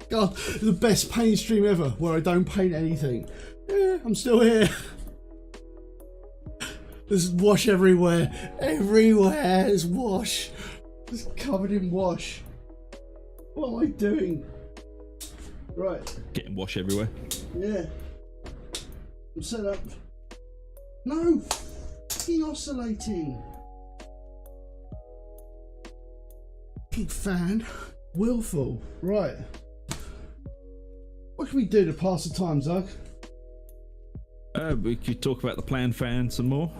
God, the best paint stream ever, where I don't paint anything. Yeah, I'm still here. There's wash everywhere. Everywhere there's wash. It's covered in wash. What am I doing? Right. Getting wash everywhere. Yeah. I'm set up. No! Fucking oscillating. Big fan. Willful. Right. What can we do to pass the time, Zug? We could talk about the plan fan some more.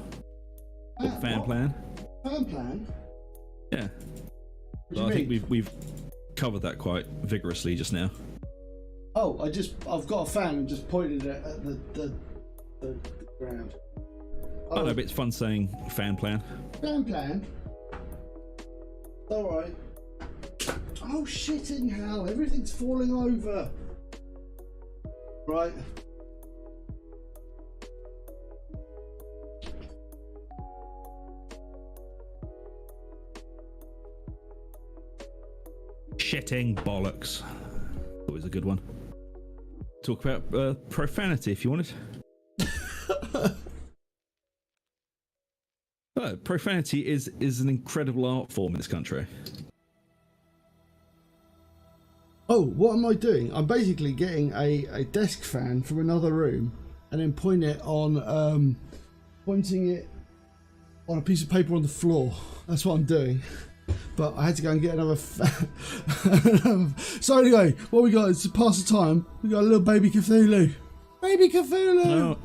Or fan what? plan. Fan plan? Yeah. What do you I mean? think we've covered that quite vigorously just now. Oh, I've got a fan and just pointed it at the ground. Oh no, but it's fun saying fan plan. Fan plan? Alright. Oh shitting hell, everything's falling over. Right. Shitting bollocks. Always a good one. Talk about profanity if you wanted. Profanity is an incredible art form in this country. Oh, what am I doing? I'm basically getting a desk fan from another room and then pointing it on a piece of paper on the floor. That's what I'm doing. But I had to go and get another. So anyway, what we got is to pass the time. We got a little baby Cthulhu. Baby Cthulhu. No.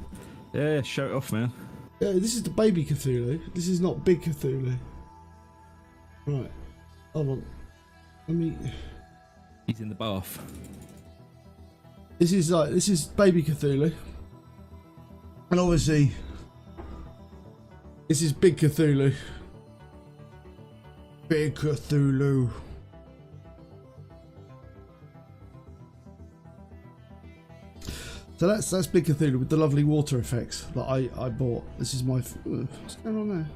Yeah, show it off, man. Yeah, this is the baby Cthulhu. This is not big Cthulhu. Right. Hold on. Let me. He's in the bath. This is baby Cthulhu, and obviously this is big Cthulhu. Big Cthulhu. So that's big Cthulhu with the lovely water effects that I bought. This is my. What's going on there?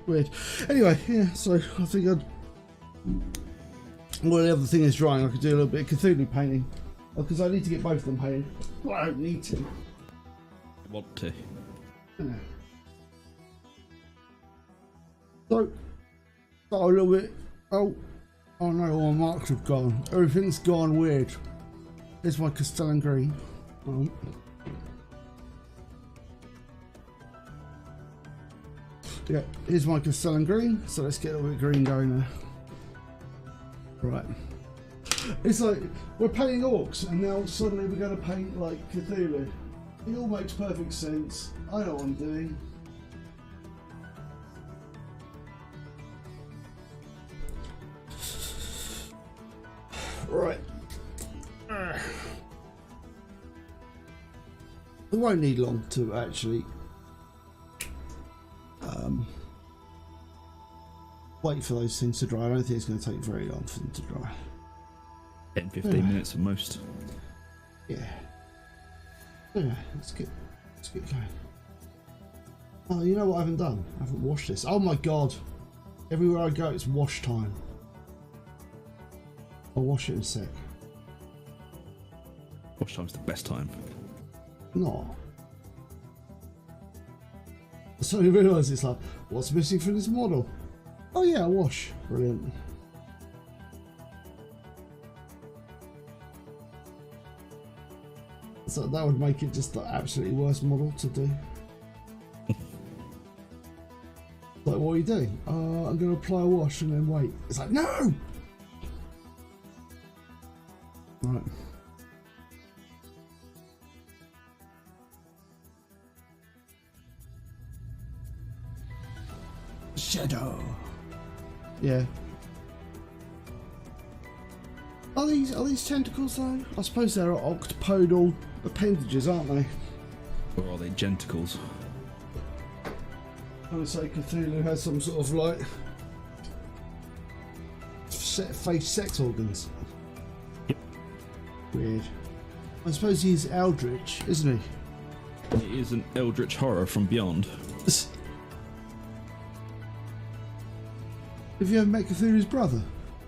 Weird. Anyway, yeah. So I think well, the other thing is drying. I could do a little bit of Cthulhu painting because I need to get both of them painted. Well, I don't need to. Want to. Yeah. So a little bit. Oh no! All my marks have gone. Everything's gone weird. Here's my Castellan green. Oh. Yeah, here's my Castellan green. So let's get a little bit of green going there. Right. It's like we're painting orcs, and now suddenly we're going to paint like Cthulhu. It all makes perfect sense. I know what I'm doing. Right. We won't need long to actually wait for those things to dry. I don't think it's going to take very long for them to dry. 10-15 minutes at most. Yeah. Yeah, let's get going. Oh, you know what I haven't done? I haven't washed this. Oh my god. Everywhere I go it's wash time. I'll wash it in a sec. Wash time's the best time. No. I suddenly realised it's like, what's missing from this model? Oh yeah, wash. Brilliant. So that would make it just the absolutely worst model to do. Like, what are you doing? I'm going to apply a wash and then wait. It's like, no! Right. Shadow. Yeah. Are these tentacles though? I suppose they're octopodal appendages, aren't they? Or are they genticles? I would say Cthulhu has some sort of like face sex organs. Yep. Weird. I suppose he's eldritch, isn't he? It is an eldritch horror from beyond. Have you ever met Cthulhu's brother?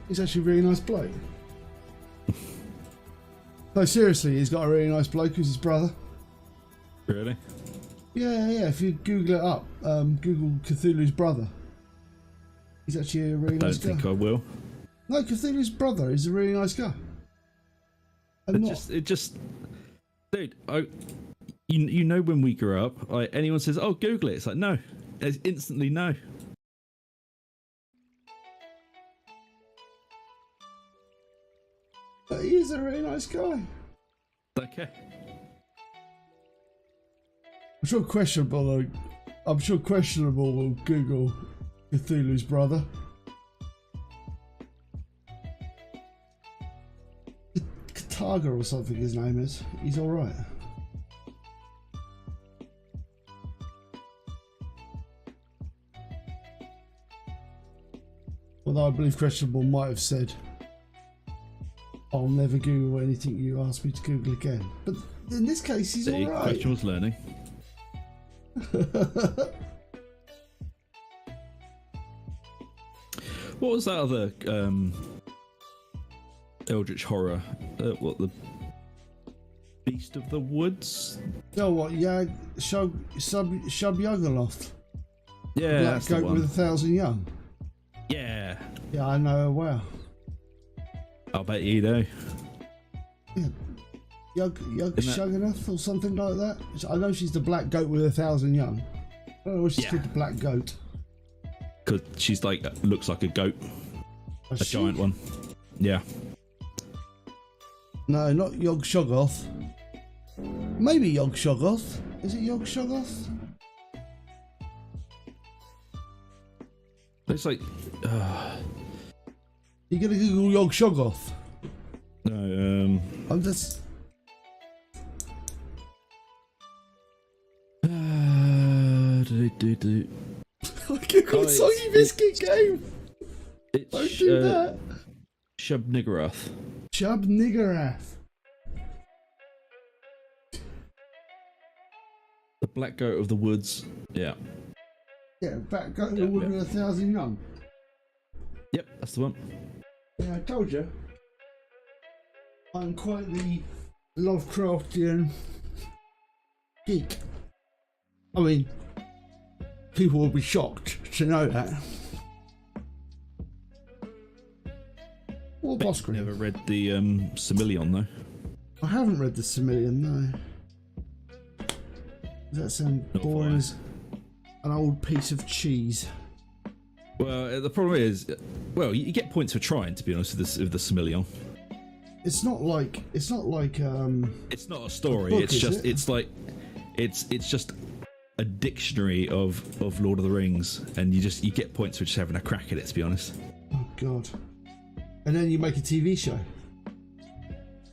He's actually a really nice bloke. No, seriously, he's got a really nice bloke who's his brother. Really? Yeah. If you Google it up, Google Cthulhu's brother. He's actually a really nice guy. I don't think I will. No, Cthulhu's brother is a really nice guy. It just, dude. You know when we grew up, anyone says, "Oh, Google it," it's like no, it's instantly no. But he is a really nice guy. Okay. I'm sure questionable will Google Cthulhu's brother. Kataga or something his name is. He's alright. Although I believe questionable might have said, I'll never Google anything you ask me to Google again. But in this case, he's alright. Questionable's learning. What was that other eldritch horror? What, the Beast of the Woods? Oh, what? Yeah, Shub-Yugoloth. Yeah, Black that's the goat one. with 1,000 young. Yeah. Yeah, I know her well. I bet you do. Yeah. Yug Shuganoth or something like that. I know she's the black goat with 1,000 young. I don't know why she's called the black goat. Because she's like, looks like a goat. A giant one. Yeah. No, not Yog Shoggoth. Maybe Yog Shoggoth. Is it Yog Shoggoth? It's like... You gonna Google Yog Shoggoth? No, I'm just... I Googled Soggy Biscuit game! Don't do that! Shub Niggurath. Chub Niggurath. The black goat of the woods. Yeah. Yeah, black goat with 1,000 young. Yep, that's the one. Yeah, I told you. I'm quite the Lovecraftian geek. I mean, people will be shocked to know that. What boss grenade? Never read the Similion though. I haven't read the Similion, no. Does that sound boring as an old piece of cheese? Well, the problem is, well, you get points for trying. To be honest, with the Similion. It's not like it's not a story. book, It's just it? it's like it's just a dictionary of Lord of the Rings, and you get points for just having a crack at it. To be honest. Oh God! And then you make a TV show.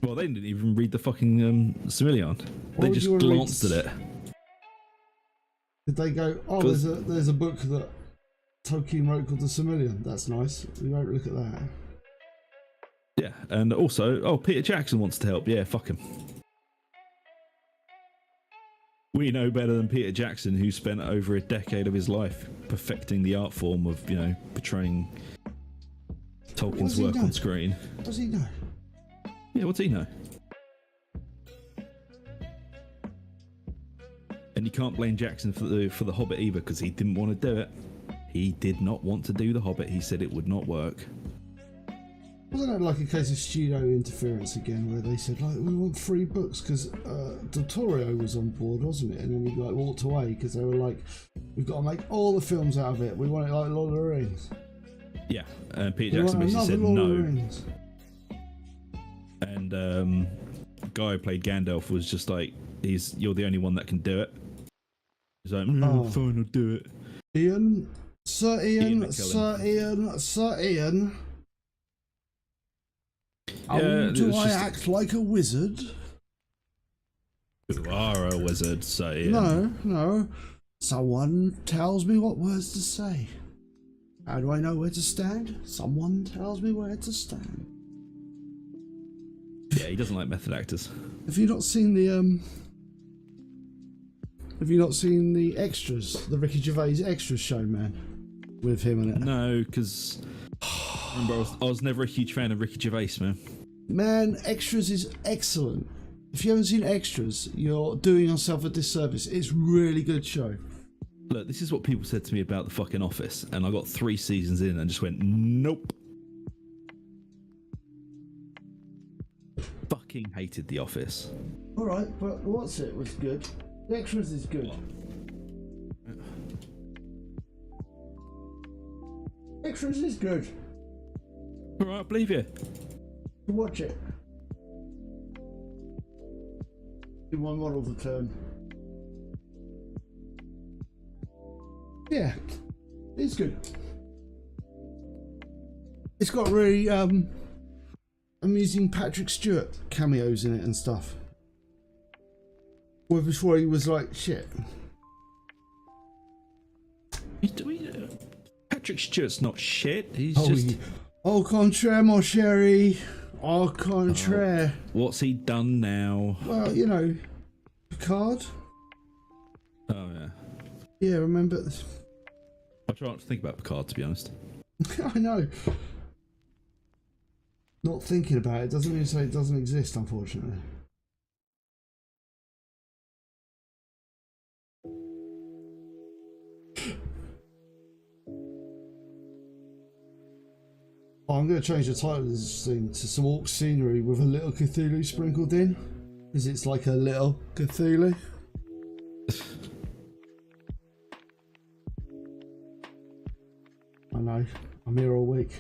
Well, they didn't even read the fucking Similion. They just glanced at it. Did they go, oh, there's a book that Tolkien wrote called The Similion? That's nice. We won't look at that. Yeah, and also, Peter Jackson wants to help. Yeah, fuck him. We know better than Peter Jackson, who spent over a decade of his life perfecting the art form of, portraying Tolkien's work on screen. What does he know? Yeah, what's he know? And you can't blame Jackson for the Hobbit either, because he didn't want to do it. He did not want to do the Hobbit. He said it would not work. Wasn't that like a case of studio interference again, where they said, like, we want 3 books, because Del Toro was on board, wasn't it? And then he walked away because they were like, we've got to make all the films out of it. We want it like Lord of the Rings. Yeah, and Peter Jackson basically said no. And the guy who played Gandalf was just like, you're the only one that can do it. He's like, fine, I'll do it. Sir Ian. Do I act like a wizard? You are a wizard, Sir Ian. No. Someone tells me what words to say. How do I know where to stand? Someone tells me where to stand. Yeah, he doesn't like method actors. Have you not seen the extras, the Ricky Gervais extras show, man, with him in it? No, because remember, I was never a huge fan of Ricky Gervais, man. Man, extras is excellent. If you haven't seen extras, you're doing yourself a disservice. It's a really good show. Look, this is what people said to me about the fucking Office, and I got 3 seasons in and just went, nope. Fucking hated The Office. Alright, but what's it was good. The extras is good. Extras is good. Alright, I believe you. Watch it. Do one model to turn. Yeah, it's good. It's got really amusing Patrick Stewart cameos in it and stuff. Where before he was like shit. Patrick Stewart's not shit. He's Au contraire, mon chéri. Au contraire. What's he done now? Well, Picard. Oh yeah. Yeah, remember this. I try not to think about Picard, to be honest. I know. Not thinking about it doesn't mean to say it doesn't exist, unfortunately. Oh, I'm going to change the title of this thing to some orc scenery with a little Cthulhu sprinkled in, because it's like a little Cthulhu. I know, I'm here all week.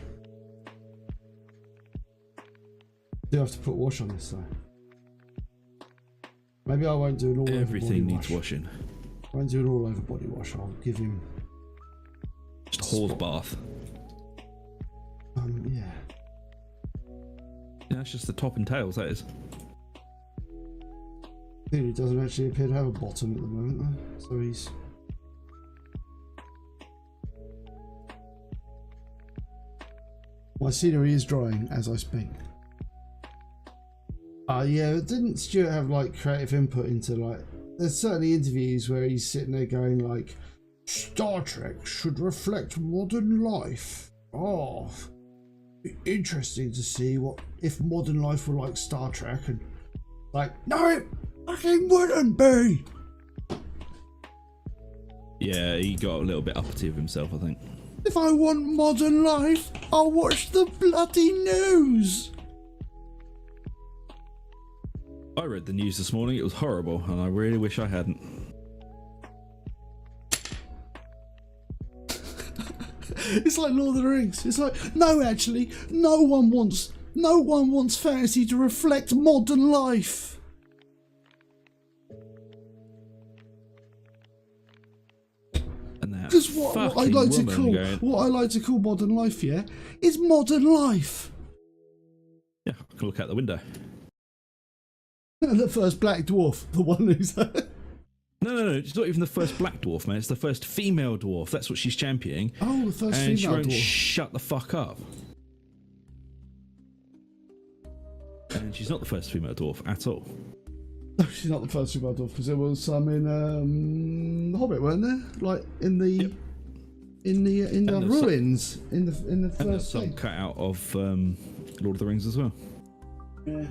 Do have to put wash on this though. Maybe I won't do an all over body wash. Everything needs washing. I won't do an all over body wash. I'll give him just a horse bath. Yeah. Yeah, that's just the top and tails, that is. He doesn't actually appear to have a bottom at the moment though, so he's... My scenery is drying as I speak. Yeah, didn't Stuart have like creative input into like... There's certainly interviews where he's sitting there going like, Star Trek should reflect modern life. Oh, be interesting to see what if modern life were like Star Trek, and like, no, it fucking wouldn't be. Yeah, he got a little bit uppity of himself, I think. If I want modern life, I'll watch the bloody news. I read the news this morning, it was horrible, and I really wish I hadn't. It's like Lord of the Rings. It's like, no, actually, no one wants fantasy to reflect modern life. Because what I like to call modern life, yeah, is modern life. Yeah, I can look out the window. The first black dwarf, the one who's... No, it's not even the first black dwarf, man. It's the first female dwarf. That's what she's championing. Oh, the first and female she won't dwarf. Shut the fuck up. And she's not the first female dwarf at all. No, she's not the first female dwarf, because there was some in The Hobbit, weren't there? Like in the yep. in the ruins in the first some thing. cut out of Lord of the Rings as well. Yeah.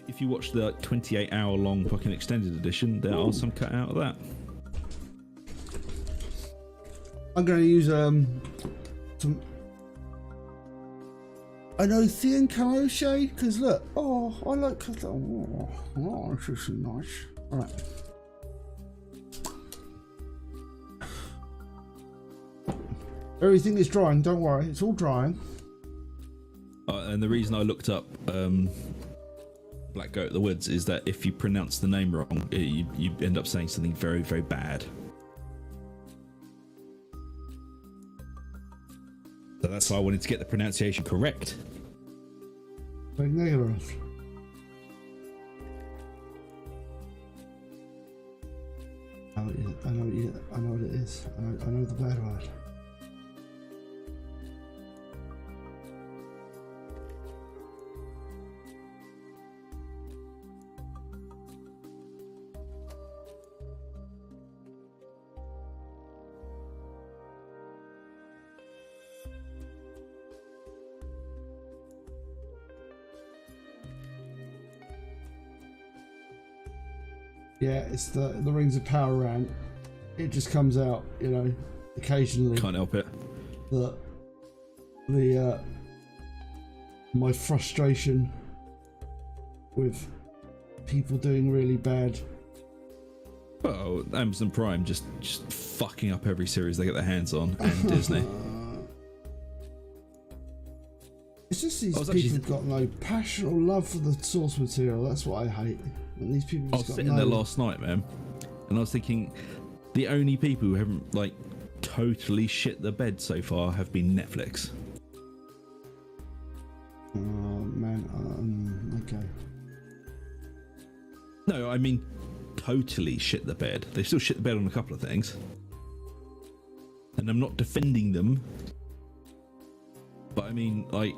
If you watch the 28-hour long fucking extended edition, there are some cut out of that. I'm going to use some Othnian camo shade, because look, oh, I like that. Oh, this is nice. All right. Everything is drying. Don't worry, it's all drying. And the reason I looked up Black Goat of the Woods is that if you pronounce the name wrong, you end up saying something very, very bad. So that's why I wanted to get the pronunciation correct. Like negative. I know what it is. I know the bad word. Yeah, it's the Rings of Power rant. It just comes out, you know, occasionally. Can't help it. The my frustration with people doing really bad. Well, Amazon Prime just fucking up every series they get their hands on, and Disney. It's just these people have got no passion or love for the source material. That's what I hate. And these people I was sitting there last night, man, and I was thinking the only people who haven't like totally shit the bed so far have been Netflix. Oh man, okay. No, I mean totally shit the bed. They still shit the bed on a couple of things, and I'm not defending them, but I mean, like,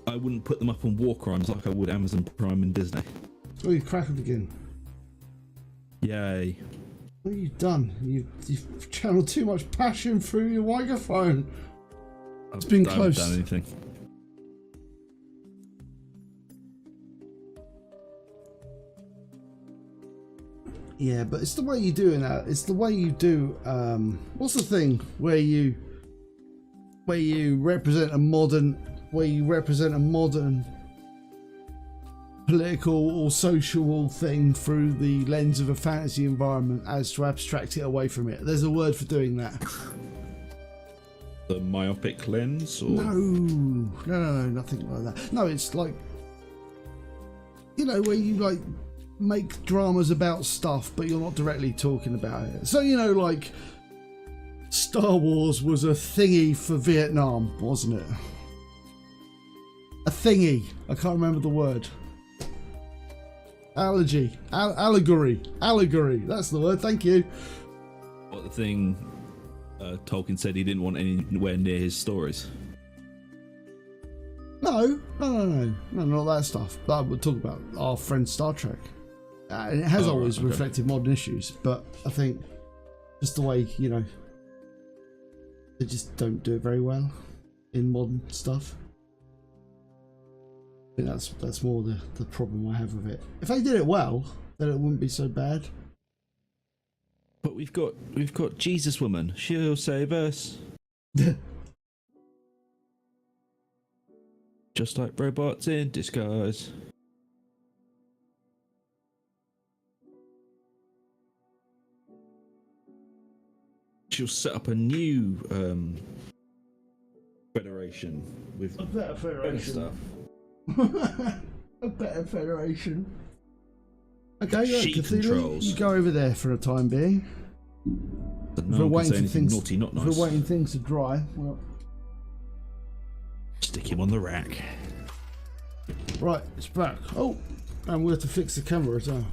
I wouldn't put them up on war crimes like I would Amazon Prime and Disney. Oh, you crackled again. Yay. What have you done? You've channeled too much passion through your microphone. It's been close. I haven't done anything. Yeah, but it's the way you do it now. It's the way you do. What's the thing where you where you represent a modern political or social thing through the lens of a fantasy environment as to abstract it away from it. There's a word for doing that. The myopic lens? Or? No, nothing like that. No, it's like, you know, where you like make dramas about stuff, but you're not directly talking about it. So, you know, like Star Wars was a thingy for Vietnam, wasn't it? A thingy. I can't remember the word. Allegory. That's the word. Thank you. What the thing Tolkien said he didn't want anywhere near his stories. No, not that stuff. But we'll talk about our friend Star Trek. And it has always reflected modern issues, but I think just the way, you know, they just don't do it very well in modern stuff. I think that's more the problem I have with it. If they did it well, then it wouldn't be so bad. But we've got Jesus Woman. She'll save us. Just like robots in disguise. She'll set up a new federation with a better federation stuff. A better federation. Okay, She controls. you go over there for a time being. But no one can say anything naughty, not nice. If we're waiting things to dry, well, stick him on the rack. Right, it's back. Oh, and we have to fix the camera as well.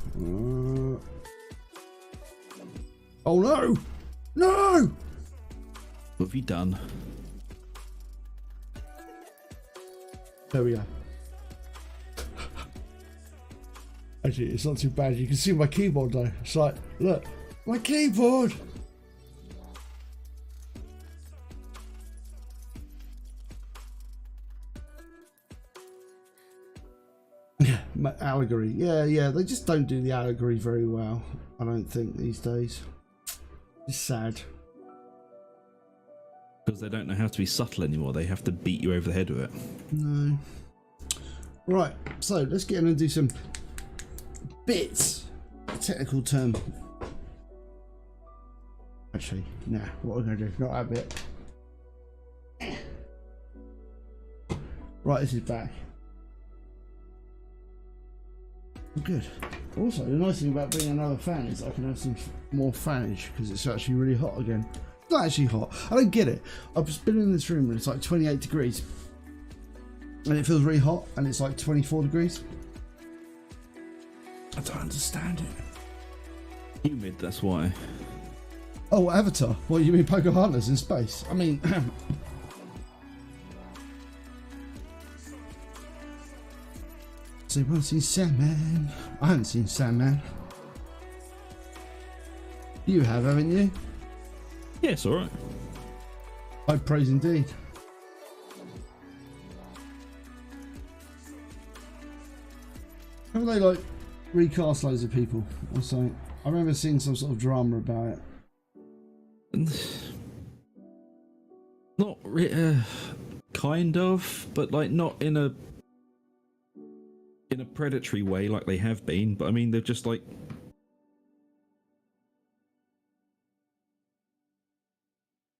Oh no! No! What have you done? There we go. Actually, it's not too bad. You can see my keyboard though. It's like, look, my keyboard! Allegory. Yeah, they just don't do the allegory very well, I don't think, these days. It's sad. Because they don't know how to be subtle anymore. They have to beat you over the head with it. No. Right, so let's get in and do some bits. A technical term. Actually, nah, what we're going to do, not that bit. Right, this is back. Good. Also, the nice thing about being another fan is I can have some more fanage because it's actually really hot again. It's not actually hot. I don't get it. I've just been in this room and it's like 28 degrees. And it feels really hot and it's like 24 degrees. I don't understand it. Humid, that's why. Oh, Avatar? What, you mean Pocahontas in space? I mean... So you haven't seen Sandman? I haven't seen Sandman. You have, haven't you? Yeah, it's alright. I praise indeed. Haven't they like recast loads of people or something? I remember seeing some sort of drama about it. Not kind of, but like not in a predatory way like they have been, but I mean they're just like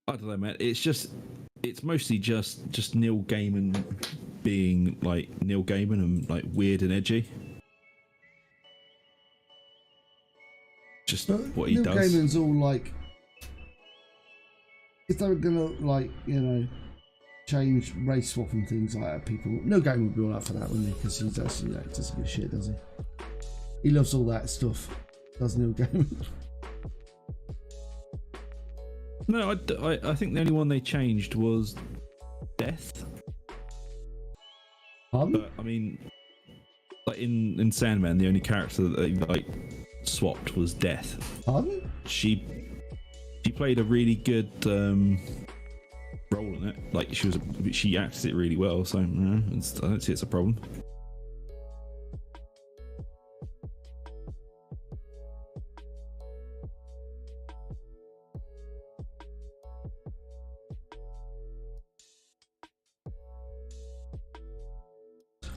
I don't know, man. It's mostly just Neil Gaiman being like Neil Gaiman and like weird and edgy. Just but what he does. Neil Gaiman's all like, if they were gonna like, you know, change race swap and things like that, people, Neil Gaiman would be all up for that, wouldn't he? Because he does, you know, doesn't give a shit, does he? He loves all that stuff, does Neil Gaiman? No, I think the only one they changed was Death. Pardon? But I mean, like in Sandman, the only character that they like swapped was Death. Pardon? She played a really good role in it. Like she acted it really well. So no, I don't see it's a problem.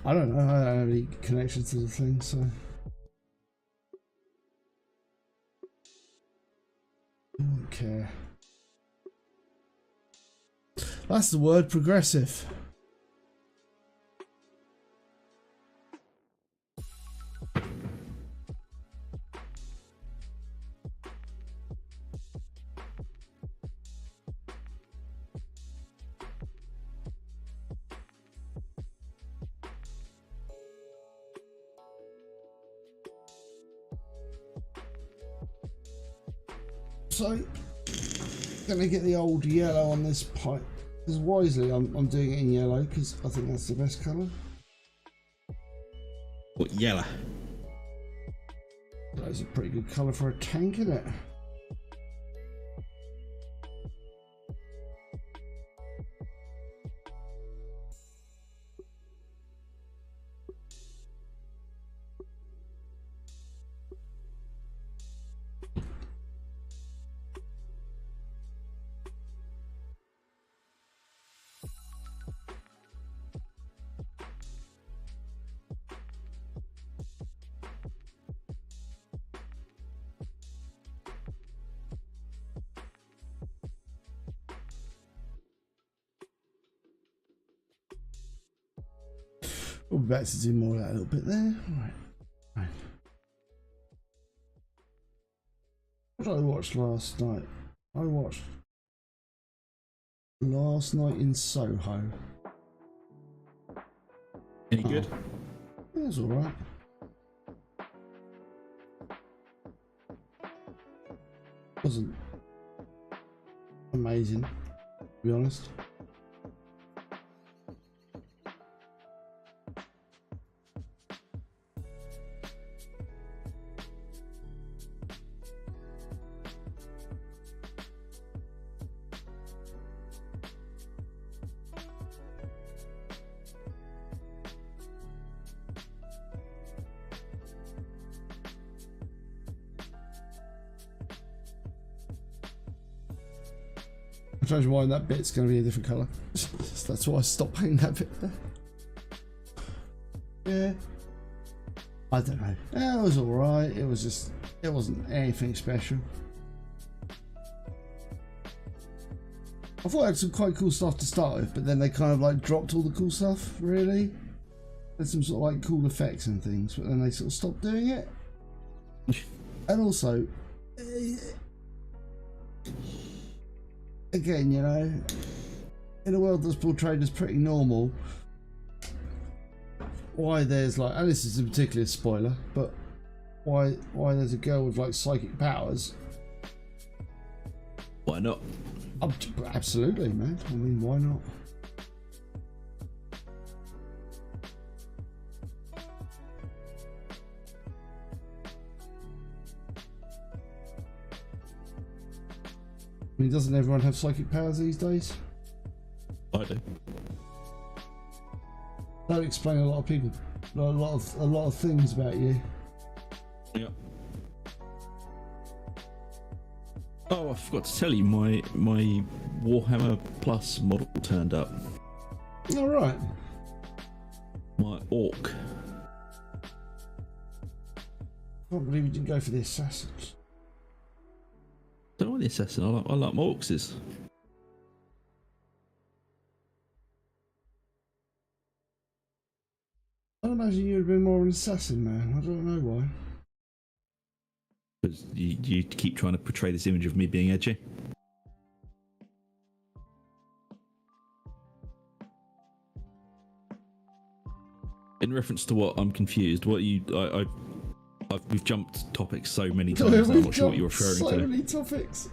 I don't know. I don't have any connection to the thing, so. I don't care. That's the word, progressive. So, gonna get the old yellow on this pipe. Because wisely, I'm doing it in yellow because I think that's the best colour. What, yellow? That's a pretty good colour for a tank, isn't it? We'll be back to do more of that a little bit there. Right. What did I watch last night? I watched Last Night in Soho. Any good? Yeah, it was alright. Wasn't amazing, to be honest. I'm trying to mind that bit's going to be a different colour. That's why I stopped painting that bit there. Yeah. I don't know. Yeah, it was alright. It was just, it wasn't anything special. I thought I had some quite cool stuff to start with, but then they kind of like dropped all the cool stuff, really. There's some sort of like cool effects and things, but then they sort of stopped doing it. And also, again, you know, in a world that's portrayed as pretty normal, why there's like, and this is in particular a spoiler, but why there's a girl with like psychic powers? Why not? Absolutely, man. I mean, why not? I mean, doesn't everyone have psychic powers these days? I do. That would explain a lot of people, a lot of things about you. Yeah. Oh, I forgot to tell you, my Warhammer Plus model turned up. All right. My Ork. Can't believe you didn't go for the assassins. Don't want the assassin. I like my Orcs. I imagine you'd have been more of an assassin, man. I don't know why. Because you keep trying to portray this image of me being edgy. In reference to what? I'm confused. What you? We've jumped topics so many times. I'm not sure what you're referring to. So many topics.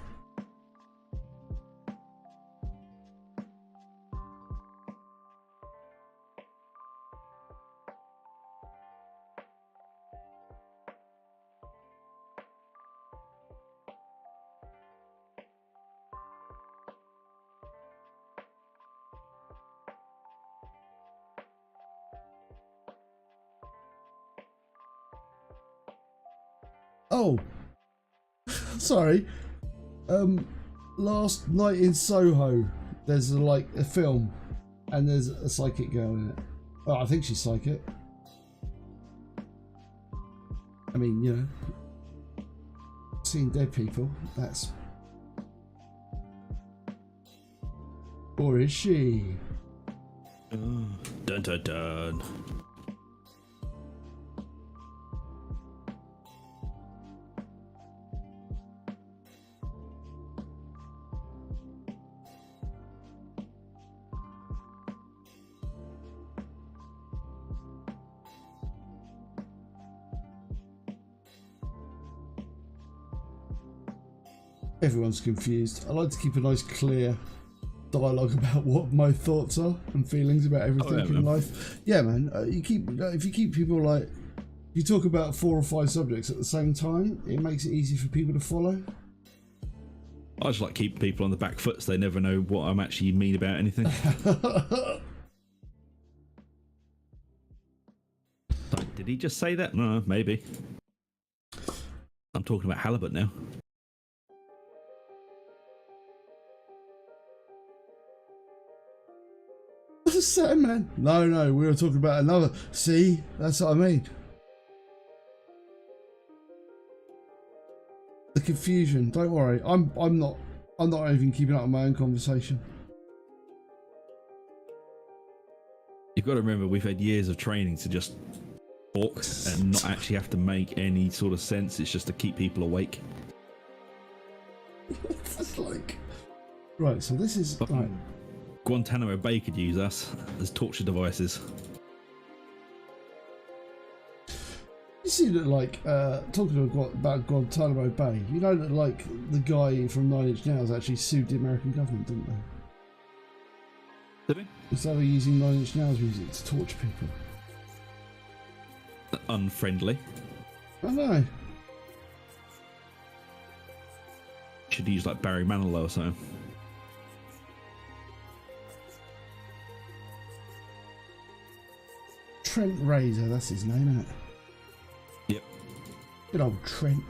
Oh, sorry. Last Night in Soho. There's like a film, and there's a psychic girl in it. Oh, I think she's psychic. I mean, you know, seeing dead people, that's... Or is she? Dun dun dun. Everyone's confused. I like to keep a nice clear dialogue about what my thoughts are and feelings about everything in life. Yeah, man. If you keep people like, if you talk about 4 or 5 subjects at the same time, it makes it easy for people to follow. I just like keep people on the back foot so they never know what I'm actually mean about anything. Like, did he just say that? No, maybe. I'm talking about halibut now. Same, man. No, we were talking about another. See, that's what I mean. The confusion. Don't worry. I'm not even keeping up with my own conversation. You've got to remember, we've had years of training to just talk and not actually have to make any sort of sense. It's just to keep people awake. It's like, right. So this is right. Guantanamo Bay could use us as torture devices. You see that, like, talking about Guantanamo Bay, you know that, like, the guy from 9 Inch Nails actually sued the American government, didn't they? Did he? Because they were using 9 Inch Nails music to torture people. Unfriendly. I know. Should use like Barry Manilow or something. Trent Razor, that's his name, isn't it? Yep. Good old Trent.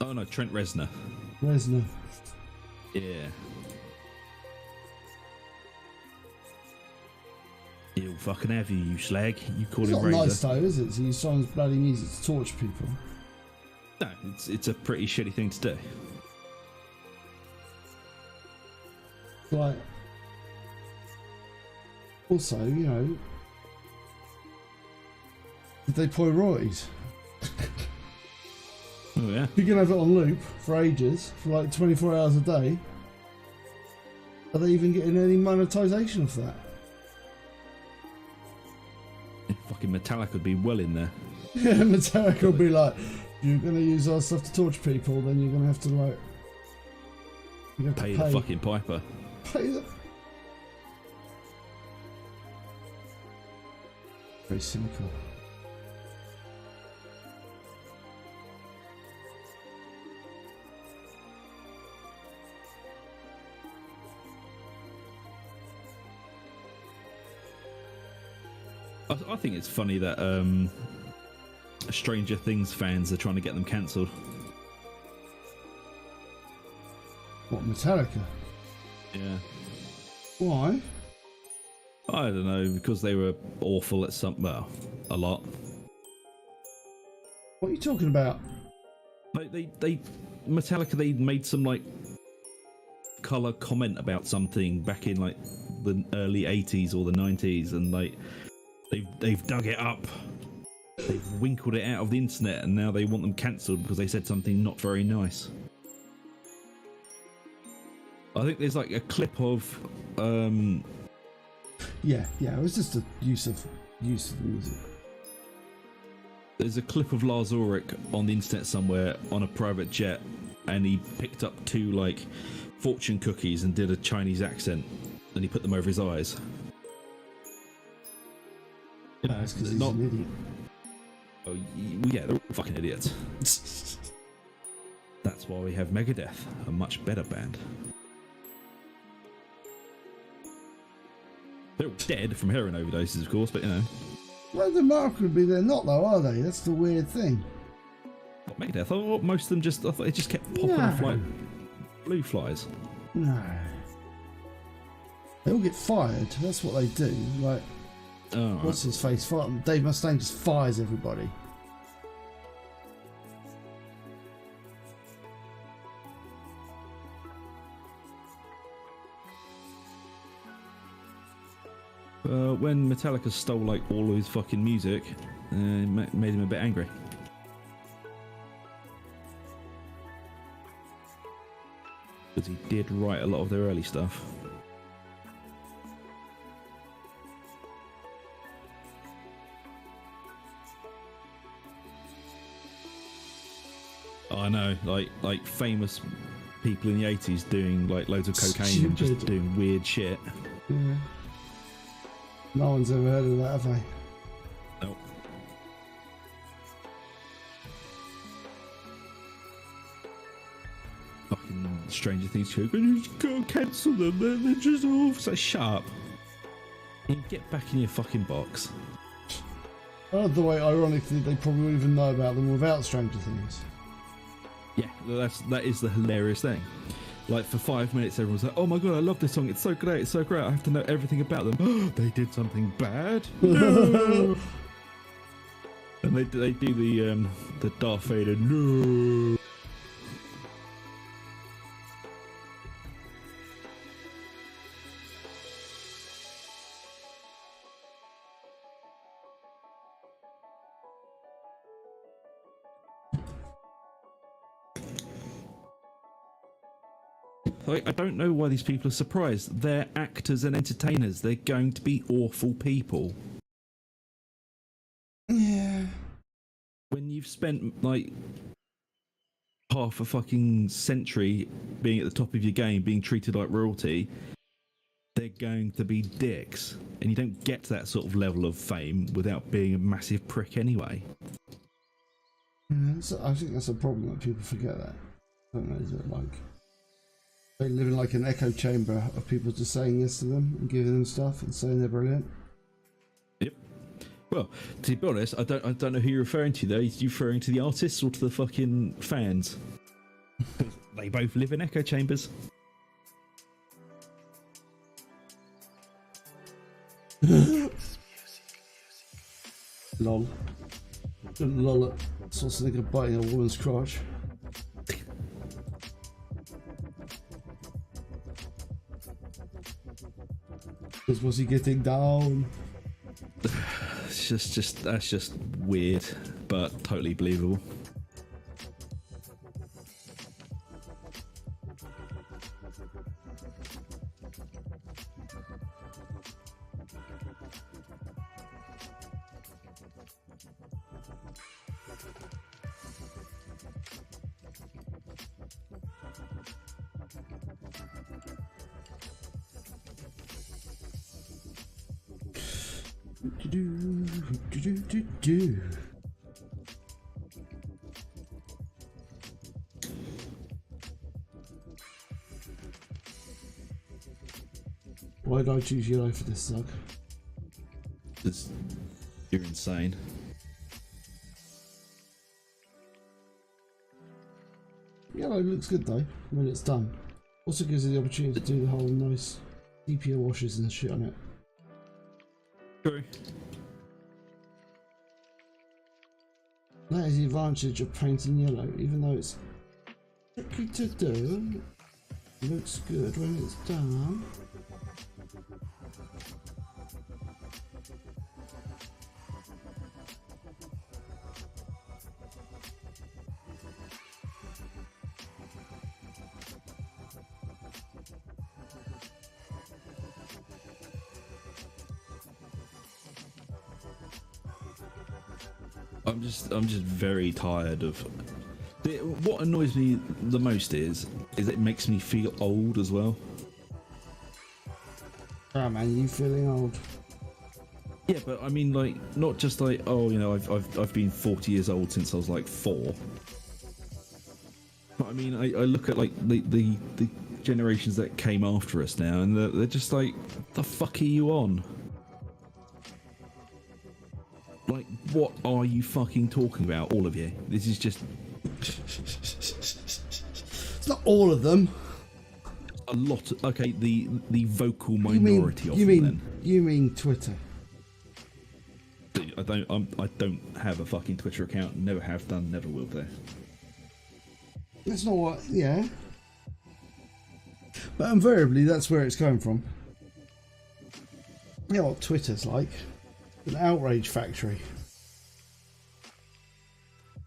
Oh no, Trent Reznor. Reznor. Yeah. He'll fucking have you, you slag. You call It's him not Razor. nice though, is it? So you sign bloody music to torture people. No, it's a pretty shitty thing to do. Like, also, you know, did they pay royalties? Oh yeah. You're gonna have it on loop for ages, for like 24 hours a day. Are they even getting any monetization of that? Fucking Metallica would be well in there. Yeah, Metallica will be like, if you're gonna use our stuff to torture people, then you're gonna have to like, you have Pay to the fucking piper. Pay the... Very cynical. I think it's funny that Stranger Things fans are trying to get them cancelled. What, Metallica? Yeah. Why? I don't know, because they were awful at a lot. What are you talking about? Like Metallica, they made some like colour comment about something back in like the early 80s or the 90s, and like they've dug it up, they've winkled it out of the internet, and now they want them cancelled because they said something not very nice. I think there's like a clip of Yeah, it was just a use of the music. There's a clip of Lars Ulrich on the internet somewhere on a private jet, and he picked up 2 like fortune cookies and did a Chinese accent, and he put them over his eyes. You know, it's because he's an idiot. Oh yeah, they're all fucking idiots. That's why we have Megadeth, a much better band. They're all dead from heroin overdoses, of course, but you know. Well, the mark would be they're not though, are they? That's the weird thing. What, Megadeth? I thought most of them I thought they just kept popping off like blue flies. No. They all get fired, that's what they do. Like, What's his face? Dave Mustaine just fires everybody. When Metallica stole like all of his fucking music, it made him a bit angry. Because he did write a lot of their early stuff. I know, like famous people in the 80s doing like loads of cocaine and just doing weird shit. Yeah. No one's ever heard of that, have they? Nope. Fucking Stranger Things joke. You can't cancel them, they're just off. So shut up. You get back in your fucking box. I love the way, ironically, they probably wouldn't even know about them without Stranger Things. Yeah, that is the hilarious thing. Like for 5 minutes, everyone's like, "Oh my god, I love this song! It's so great! It's so great! I have to know everything about them." Oh, they did something bad. No. And they do the Darth Vader no. Like, I don't know why these people are surprised. They're actors and entertainers. They're going to be awful people. Yeah. When you've spent like half a fucking century being at the top of your game, being treated like royalty, they're going to be dicks. And you don't get to that sort of level of fame without being a massive prick anyway. Yeah, so I think that's a problem that people forget that. I don't know, is it like they live in like an echo chamber of people just saying yes to them and giving them stuff and saying they're brilliant. Yep. Well, to be honest, I don't know who you're referring to though. Are you referring to the artists or to the fucking fans? They both live in echo chambers. Lol. Lol at Schwarzenegger biting a woman's crotch. Because was he getting down? It's just that's just weird, but totally believable. Why did I choose yellow for this Zug? Because you're insane. Yellow looks good though when it's done. Also gives you the opportunity to do the whole nice sepia washes and shit on it. True. That is the advantage of painting yellow, even though it's tricky to do. It looks good when it's done. I'm just very tired of. What annoys me the most is it makes me feel old as well. Ah man, you feeling old? Yeah, but I mean, like, not just like, oh, you know, I've been 40 years old since I was like 4. But I mean, I look at like the generations that came after us now, and they're just like, the fuck are you on? Like, what are you fucking talking about, all of you? This is just... It's not all of them. A lot of... Okay, the vocal minority of them, then. You mean Twitter? I don't have a fucking Twitter account. Never have done. Never will do. That's not what. Yeah. But invariably, that's where it's going from. You know what Twitter's like? An outrage factory.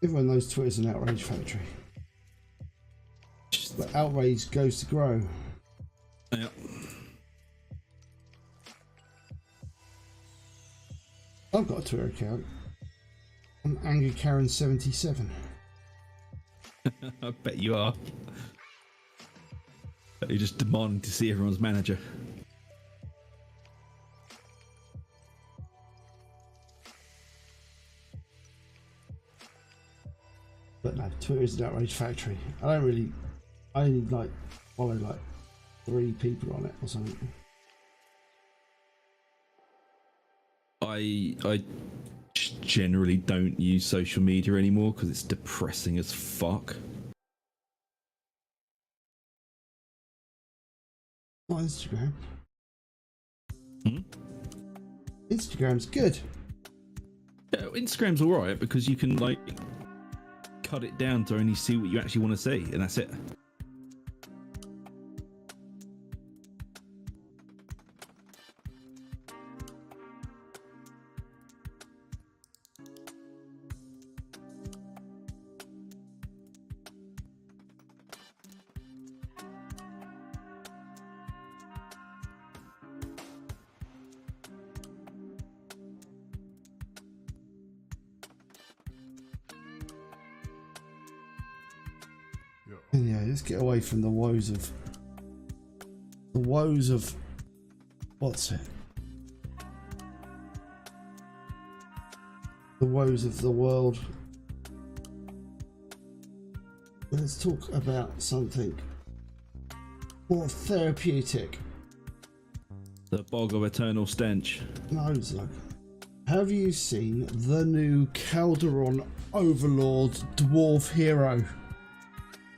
Everyone knows Twitter's an outrage factory. But outrage goes to grow. Yeah. I've got a Twitter account. I'm Angry Karen 77. I bet you are. You're just demanding to see everyone's manager. But no, Twitter is an outrage factory. I only like follow like 3 people on it or something. I generally don't use social media anymore because it's depressing as fuck. Not Instagram. Hmm? Instagram's good. Yeah, Instagram's alright because you can like cut it down to only see what you actually want to see, and that's it. And yeah, let's get away from the woes of what's it? The woes of the world. Let's talk about something more therapeutic. The bog of eternal stench. No, Zug. Have you seen the new Calderon Overlord Dwarf Hero?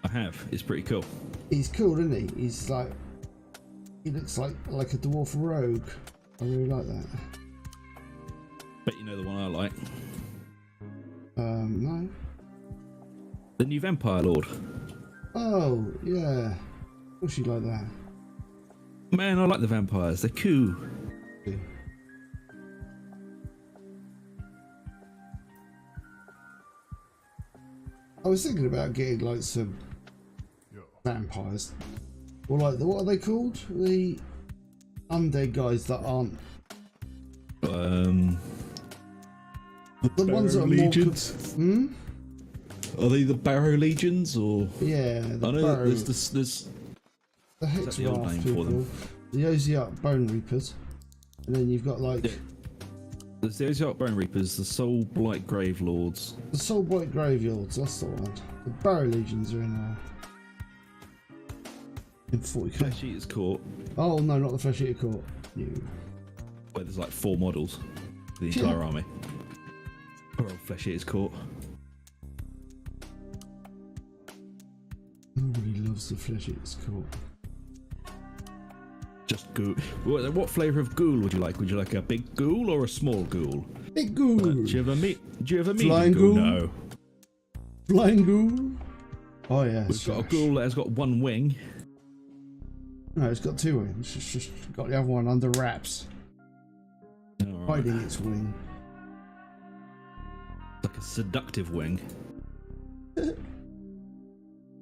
I have. It's pretty cool. He's cool, isn't he? He's like, he looks like a dwarf rogue. I really like that. Bet you know the one I like. No. The new Vampire Lord. Oh, yeah. Of course you like that. Man, I like the vampires. They're cool. Yeah. I was thinking about getting like some vampires, or like what are they called? The undead guys that aren't. The ones that are Legions. More. Are they the Barrow Legions or? Yeah, the I know Barrow, there's the Hex the old Raft name people, for them? the Osiark Bone Reapers, and then you've got like There's the Osiark Bone Reapers, the Soul Blight Grave Lords. the Soul Blight Graveyards. That's the one. The Barrow Legions are in 40k. Flesh Eater's Court, Oh no, not the Flesh Eater Court. You. where there's like 4 models for the entire army. Poor old Flesh Eater's Court. Nobody loves the Flesh Eater's Court. Just ghoul. What flavour of ghoul would you like? Would you like a big ghoul or a small ghoul? Big ghoul. Do you ever meet? Flying ghoul? ghoul? No. Flying ghoul. Oh yeah. We've got a ghoul that has got 1 wing. No, it's got 2 wings. It's just got the other one under wraps, Alright. hiding its wing. Like a seductive wing.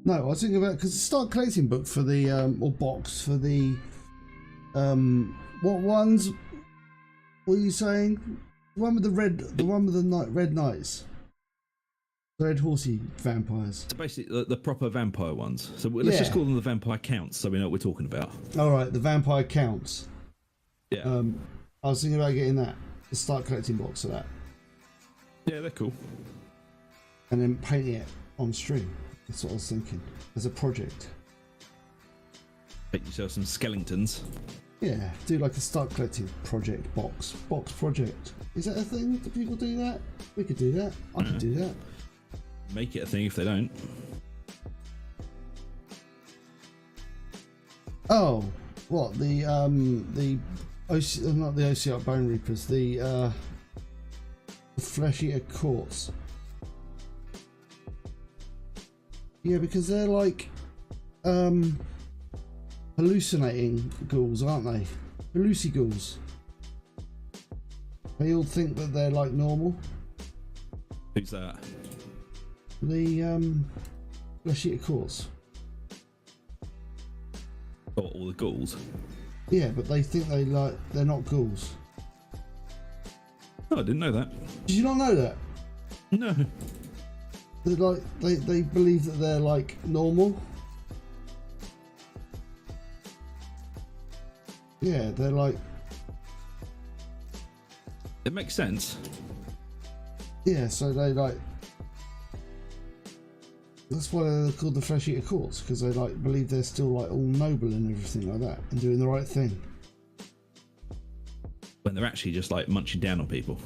No, I was thinking about because start collecting book for the or box for the what ones? What are you saying? The one with the red, the one with the red knights, the red horsey vampires. So basically, the proper vampire ones. So let's just call them the vampire counts, so we know what we're talking about. All right, the vampire counts. Yeah. I was thinking about getting that. The start collecting box of that, Yeah, they're cool. and then painting it on stream. That's what I was thinking as a project. Make yourself some skeletons. Yeah, do like a start collecting project box project. Is that a thing? Do people do that? We could do that. I could do that. Make it a thing if they don't. Oh, what the not the OCR Bone Reapers, the Flesh-eater courts. Yeah, because they're like hallucinating ghouls, aren't they? Halluci ghouls. They all think that they're like normal. Who's that? The flesh-eater courts. Oh, all the ghouls? Yeah, but they think they're not ghouls. Oh, I didn't know that. Did you not know that? No. They're like they believe that they're like normal. Yeah, they're like. It makes sense. Yeah, so they like. That's why they're called the flesh eater courts, because they like believe they're still like all noble and everything like that and doing the right thing. When they're actually just like munching down on people.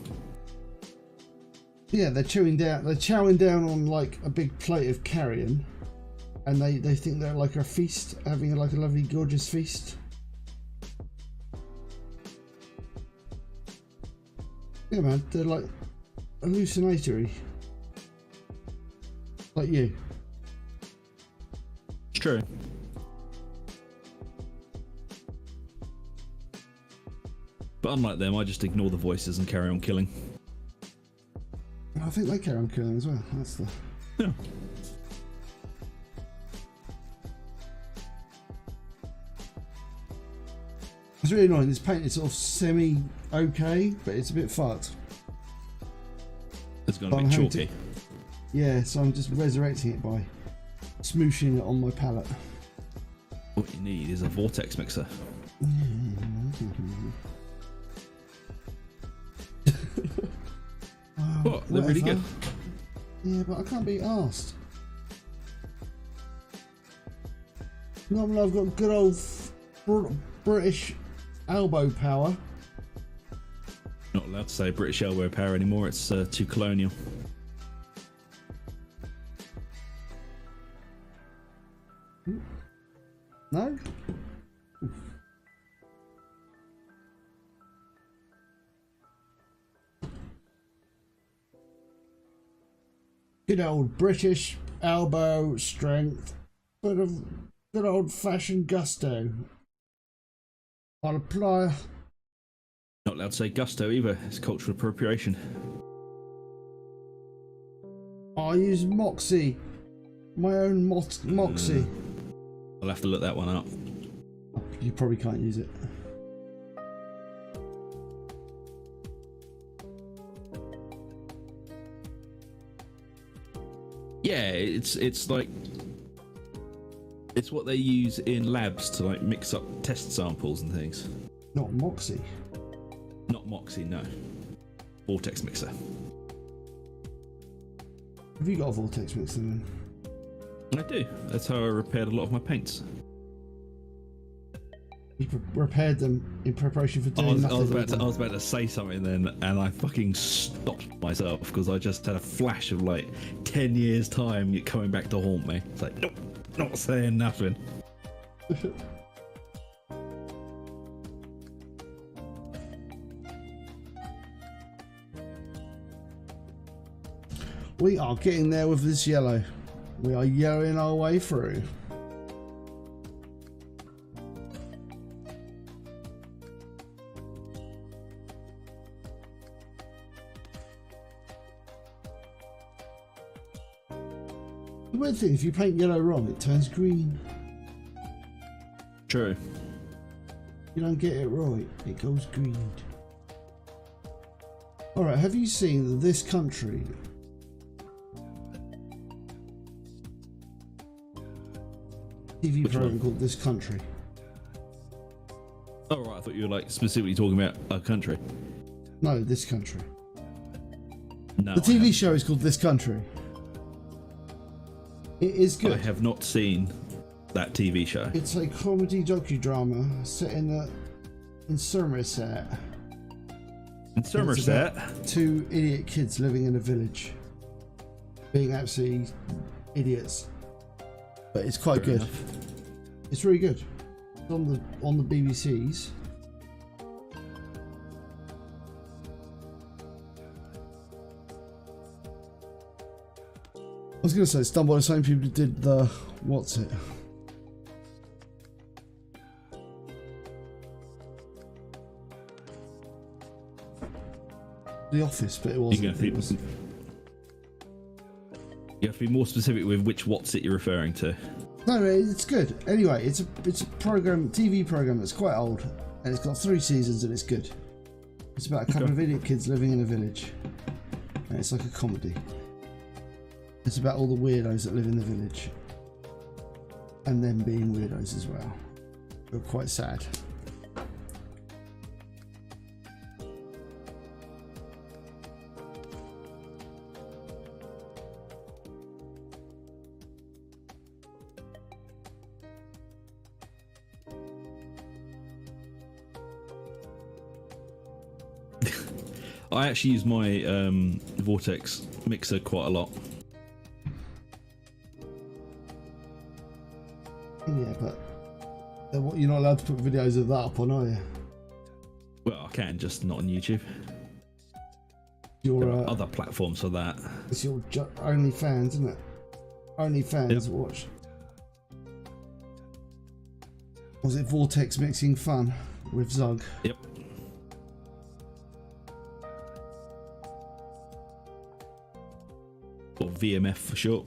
Yeah, they're chewing down. They're chowing down on like a big plate of carrion, and they think they're like a feast, having like a lovely, gorgeous feast. Yeah, man, they're like hallucinatory, like you. It's true. But unlike them, I just ignore the voices and carry on killing. I think they carry on killing as well. That's the. Yeah. It's really annoying. This paint is sort of semi-okay, but it's a bit fucked. It's gonna be chalky. Yeah, so I'm just resurrecting it by smooshing it on my palette. What you need is a vortex mixer. What? They're really good. Yeah, but I can't be asked. Normally I've got good old British elbow power. Not allowed to say British elbow power anymore. It's too colonial. No? Good old British elbow strength, bit of good old fashioned gusto. I'll apply. Not allowed to say gusto either. It's cultural appropriation. I use Moxie, my own Moxie. I'll have to look that one up. You probably can't use it. Yeah, it's like it's what they use in labs to like mix up test samples and things. Not Moxie. Not Moxie, no. Vortex mixer. Have you got a vortex mixer then? I do. That's how I repaired a lot of my paints. You repaired them in preparation for doing nothing. I was about to say something then, and I fucking stopped myself because I just had a flash of like 10 years' time coming back to haunt me. It's like, nope, not saying nothing. We are getting there with this yellow. We are yellowing our way through. The weird thing, if you paint yellow wrong, it turns green. True. You don't get it right, it goes green. Alright, have you seen This Country? TV program called This Country. Oh right, I thought you were like specifically talking about a country. No, This Country. No, the TV show is called This Country. It is good. I have not seen that TV show. It's a comedy docudrama set in Somerset. In Somerset? Two idiot kids living in a village, being absolutely idiots. But it's quite good. Enough. It's really good. It's on the BBC's. was going to say it's done by the same people who did the what's it? The Office, but it wasn't. You have to be more specific with which what's it you're referring to. No, it's good. Anyway, it's a program, TV program that's quite old, and it's got 3 seasons, and it's good. It's about a couple of idiot kids living in a village, and it's like a comedy. It's about all the weirdos that live in the village, and them being weirdos as well. They're quite sad. I actually use my Vortex mixer quite a lot. Yeah, but you're not allowed to put videos of that up on, are you? Well, I can, just not on YouTube. Your there are other platforms for that. It's your OnlyFans, isn't it? OnlyFans, yep. Watch. Was it Vortex Mixing Fun with Zug? Yep. Or VMF for short.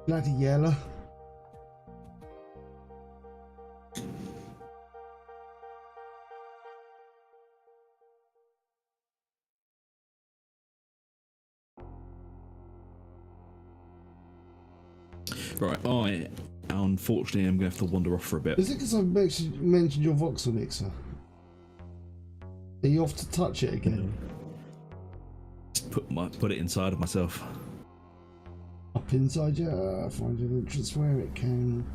Bloody yellow. Right, I unfortunately am going to have to wander off for a bit. Is it because I mentioned your Voxel mixer? Are you off to touch it again? Just put it inside of myself. Up inside you, find an entrance where it can.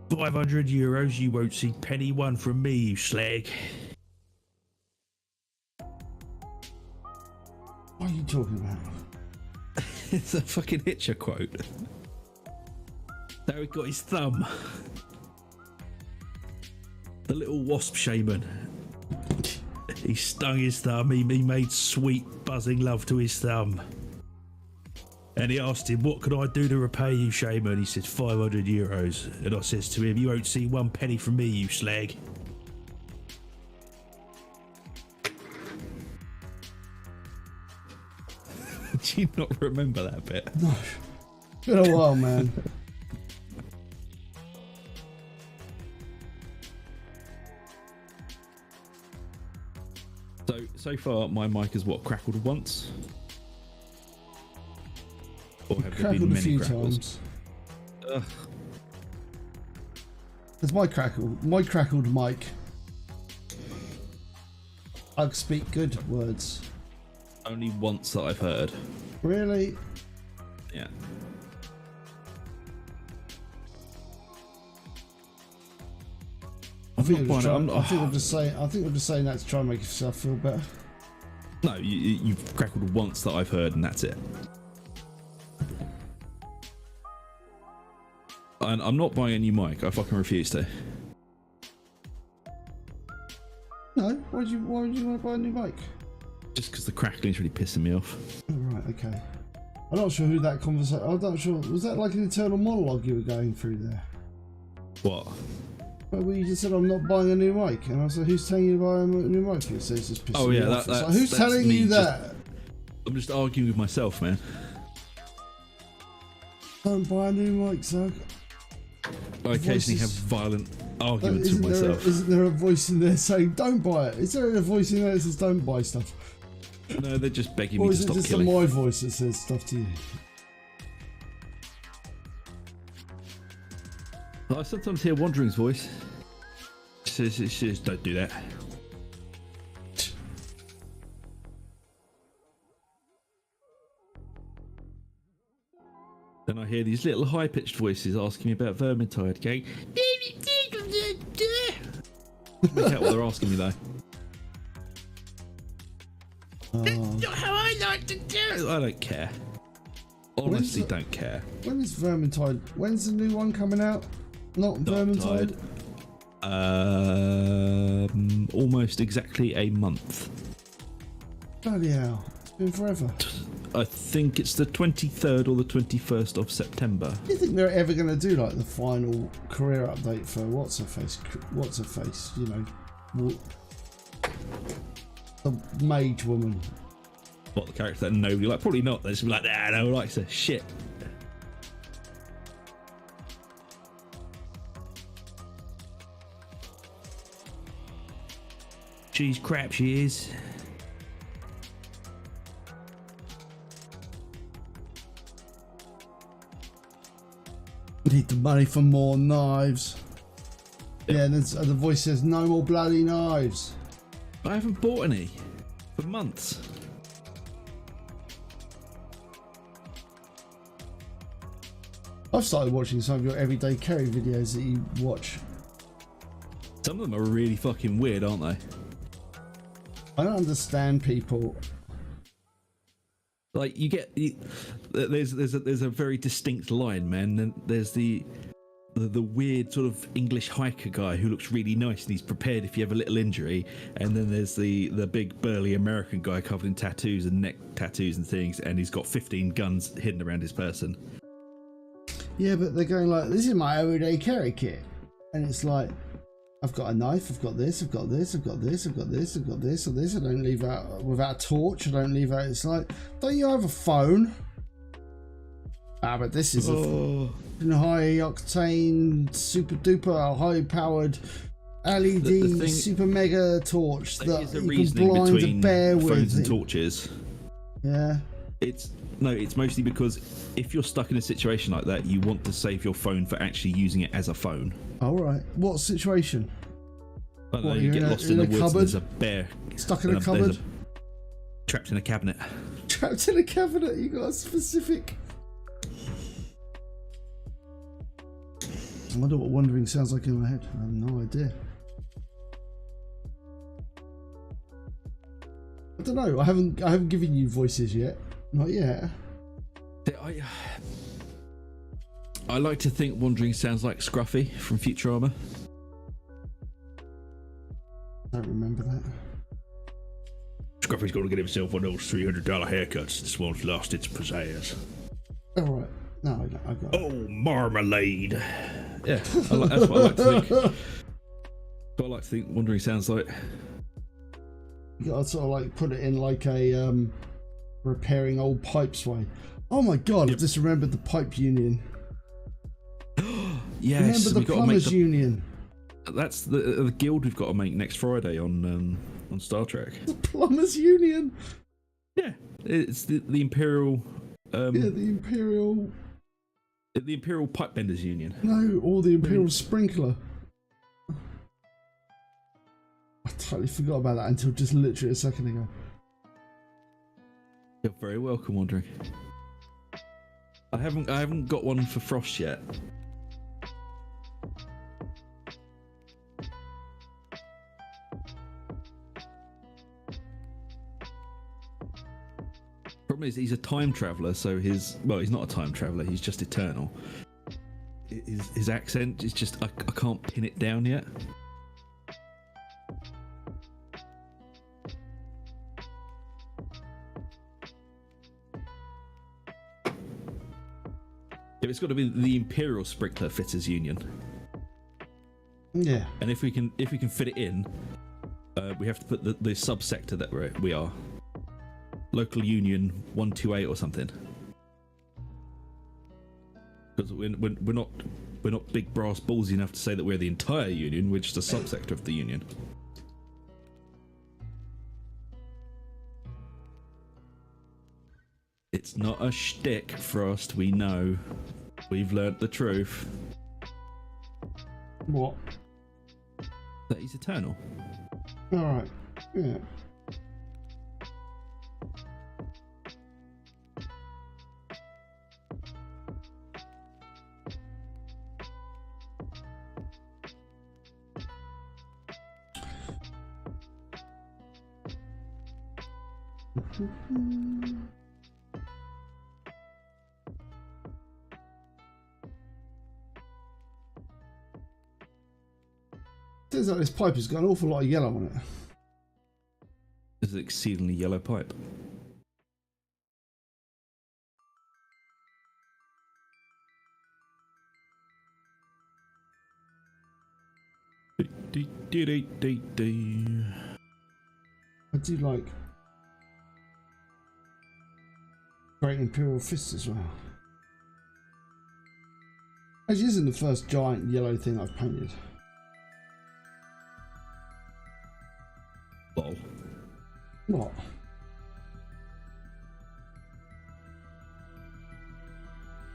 €500, you won't see penny one from me, you slag. What are you talking about? It's a fucking Hitcher quote. There he got his thumb. The little wasp shaman. He stung his thumb. He made sweet buzzing love to his thumb. And he asked him, what can I do to repay you, shaman? He said, €500. And I says to him, you won't see one penny from me, you slag. Do you not remember that bit? No. Been a while, man. So far, my mic has crackled once? Or have there been many crackles? Ugh. It's my crackled mic. I speak good words. Only once that I've heard. Really? Yeah. I think I'm just saying that to try and make yourself feel better. No, you've crackled once that I've heard, and that's it. And I'm not buying a new mic. I fucking refuse to. No, why would you want to buy a new mic? Just because the crackling's really pissing me off. Oh, right, okay. I'm not sure who that conversation. I'm not sure. Was that like an internal monologue you were going through there? What? Well, you just said I'm not buying a new mic, and I said, "Who's telling you to buy a new mic?" You said it's just pissing me off. Like, who's telling you that? I'm just arguing with myself, man. Don't buy a new mic, Zug. I occasionally have violent arguments with myself. Isn't there a voice in there saying, don't buy it? Is there a voice in there that says, don't buy stuff? No, they're just begging me to stop killing. Or is it just my voice that says stuff to you? I sometimes hear Wandering's voice. It says, don't do that. Then I hear these little high-pitched voices asking me about Vermintide, going, make out what they're asking me though. That's not how I like to do it. I don't care. Honestly, don't care. When is Vermintide? When's the new one coming out? Not Vermintide. Almost exactly a month. Bloody hell. It's been forever. I think it's the 23rd or the 21st of September. Do you think they're ever going to do like the final career update for what's her face? You know, the mage woman. What, the character that nobody like? Probably not. They're just be like, nah, no one likes her. Shit. She's crap, she is. Need the money for more knives. Yeah, and the voice says, no more bloody knives. I haven't bought any for months. I've started watching some of your everyday carry videos that you watch. Some of them are really fucking weird, aren't they? I don't understand people. Like there's a very distinct line, man. And there's the weird sort of English hiker guy who looks really nice and he's prepared if you have a little injury. And then there's the big burly American guy covered in tattoos and neck tattoos and things, and he's got 15 guns hidden around his person. Yeah, but they're going like, this is my everyday carry kit, and it's like, I've got a knife, I've got this, I've got this, I've got this, I've got this, I've got this, and this. I don't leave out without a torch. I don't leave out. It's like, don't you have a phone? Ah, but this is a high octane, super duper, high powered LED super mega torch that you can blind a bear with. Phones and torches. Yeah. It's mostly because if you're stuck in a situation like that, you want to save your phone for actually using it as a phone. All right. What situation? I don't know, you get lost in the woods and there's a bear stuck in a cupboard, trapped in a cabinet. Trapped in a cabinet. You got a specific. I wonder what wandering sounds like in my head. I have no idea. I don't know. I haven't given you voices yet. Not yet. I like to think wandering sounds like Scruffy from Futurama. I don't remember that. Scruffy's got to get himself one of those $300 haircuts. This one's lost its pizzazz. All right. No, I got it. Oh, marmalade. Yeah, that's what I like to think. That's what I like to think wandering sounds like. You gotta sort of like put it in like a repairing old pipes way. Oh my god, I've just remembered the pipe union. Yes, remember the plumbers union. That's the guild we've got to make next Friday on Star Trek. The plumbers union. Yeah, it's the Imperial. The Imperial Pipe Benders Union. No, or the Imperial Sprinkler. I totally forgot about that until just literally a second ago. You're very welcome, wandering. I haven't got one for Frost yet. Problem is, he's a time traveller, so he's not a time traveller. He's just eternal. His accent is just I can't pin it down yet. It's got to be the Imperial Sprinkler Fitters Union. Yeah. And if we can fit it in, we have to put the subsector that we are. Local Union 128 or something. Because we're not big brass ballsy enough to say that we're the entire union. We're just a subsector of the union. It's not a shtick, Frost. We know. We've learnt the truth. What? That he's eternal. Alright. Yeah. Turns out this pipe has got an awful lot of yellow on it. It's an exceedingly yellow pipe. I do like Great Imperial Fist as well. This isn't the first giant yellow thing I've painted. Lol. What?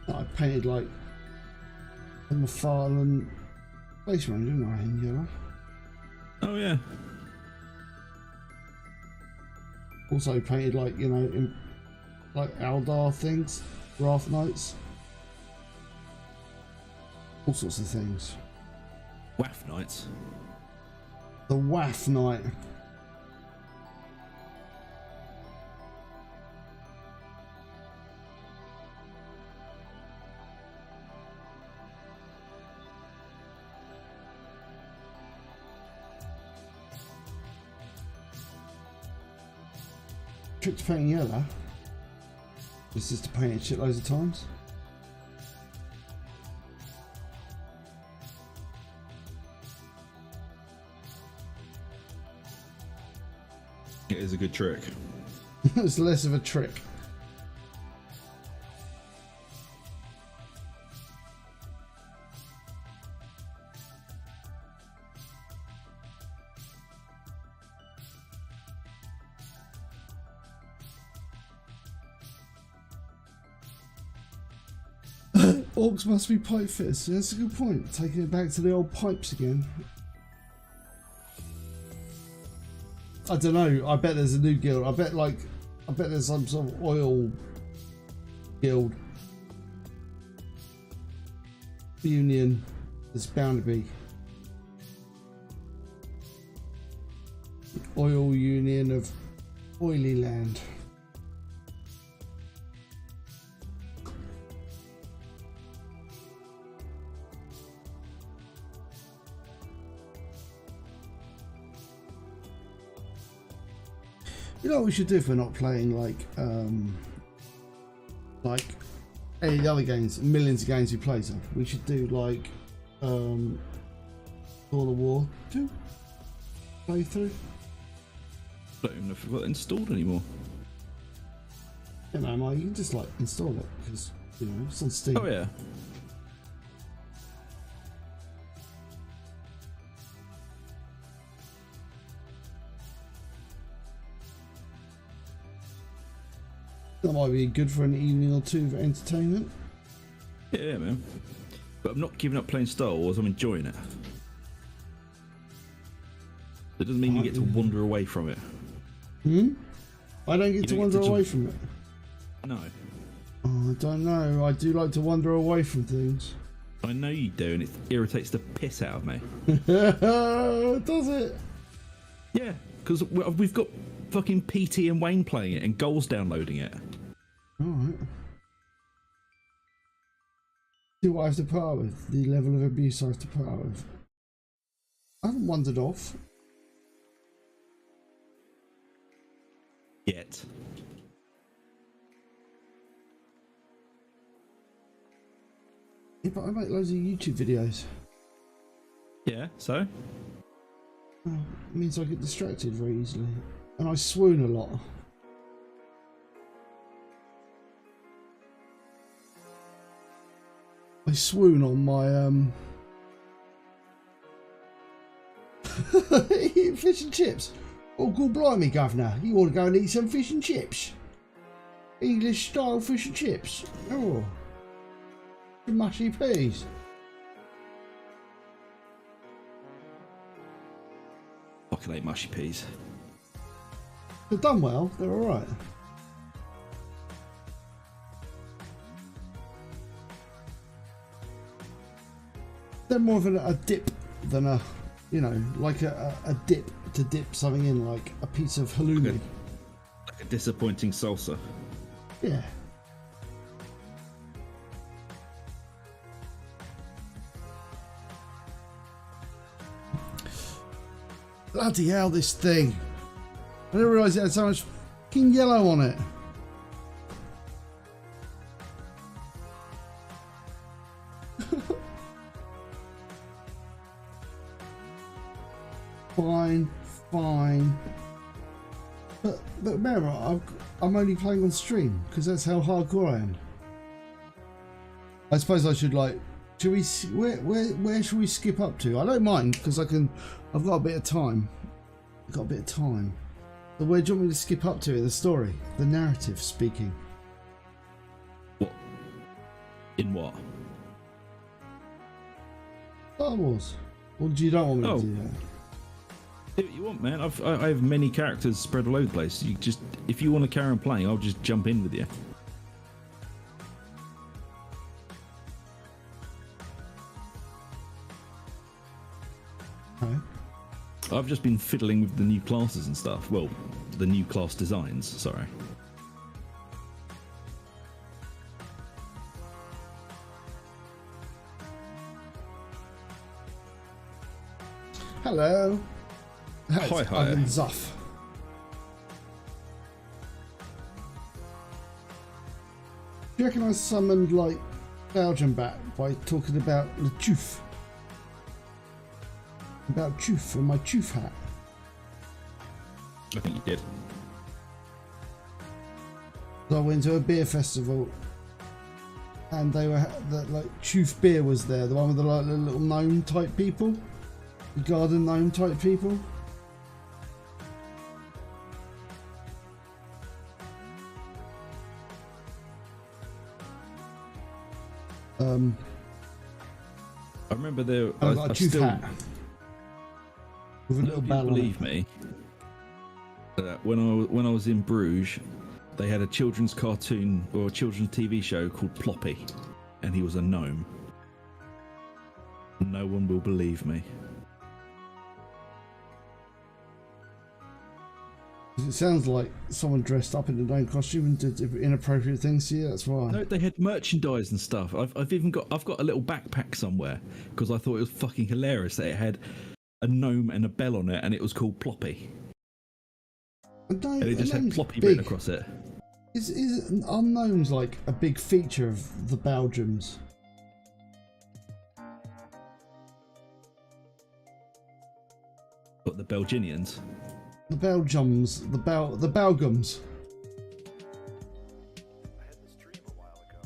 I painted like a McFarlane Space Marine, didn't I, in yellow? Oh yeah. Also painted like, you know, in like Eldar things, Wrath Knights, all sorts of things. Waff Knights. The Waff Knight. Trick to painting yellow. This is to paint it shitloads of times. It is a good trick. It's less of a trick. Orcs must be pipe fitters. That's a good point. Taking it back to the old pipes again. I don't know. I bet there's a new guild. I bet there's some sort of oil guild union. There's bound to be. Oil Union of Oily Land. You know what we should do if we're not playing like any of the other games, millions of games we play, so we should do like Dawn of War 2 playthrough. I don't even know if we've got it installed anymore. You know, Mike, you can just like install it because you know it's on Steam. Oh yeah. That might be good for an evening or two of entertainment. Yeah, man. But I'm not giving up playing Star Wars, I'm enjoying it. That doesn't mean you get to wander away from it. I don't get to wander away from it. No. Oh, I don't know. I do like to wander away from things. I know you do, and it irritates the piss out of me. Does it? Yeah, because we've got fucking PT and Wayne playing it and Goals downloading it. Alright. See what I have to put up with. The level of abuse I have to put up with. I haven't wandered off. Yet. Yeah, but I make loads of YouTube videos. Yeah, so? Oh, it means I get distracted very easily. And I swoon a lot. I swoon on my eating fish and chips. Oh, good blimey, governor. You want to go and eat some fish and chips? English style fish and chips. Oh, mushy peas. Fucking hate mushy peas. They're done well. They're all right. They're more of a dip than a, you know, like a dip to dip something in, like a piece of halloumi. Like a disappointing salsa. Yeah. Bloody hell, this thing. I didn't realise it had so much fucking yellow on it. Fine. But remember, I'm only playing on stream because that's how hardcore I am. I suppose I should like. Should we? Where should we skip up to? I don't mind because I can. I've got a bit of time. So where do you want me to skip up to in the story? The narrative speaking. What? In what? Star Wars. Or do you don't want me to do that? Do what you want, man. I have many characters spread all over the place. You just, if you want to carry on playing, I'll just jump in with you. Okay. I've just been fiddling with the new classes and stuff. Well, the new class designs, sorry. Hello. Hi. I'm Zuff. Do you reckon I summoned like Belgium back by talking about the Choof? About Choof and my Choof hat. I think you did. So I went to a beer festival and they were like Choof beer was there, the one with the like the little gnome type people, the garden gnome type people. I remember there. I got a Choof still, hat with a little bell on believe it. me. When I was in Bruges, they had a children's cartoon or a children's TV show called Ploppy, and he was a gnome. No one will believe me. It sounds like someone dressed up in a gnome costume and did inappropriate things to you. That's why. No, they had merchandise and stuff. I've even got a little backpack somewhere because I thought it was fucking hilarious that it had a gnome and a bell on it, and it was called Ploppy. And it just had Ploppy written across it. Are gnomes like a big feature of the Belgiums? But the Belginians. The Belgiums, the Belgums. I had this dream a while ago.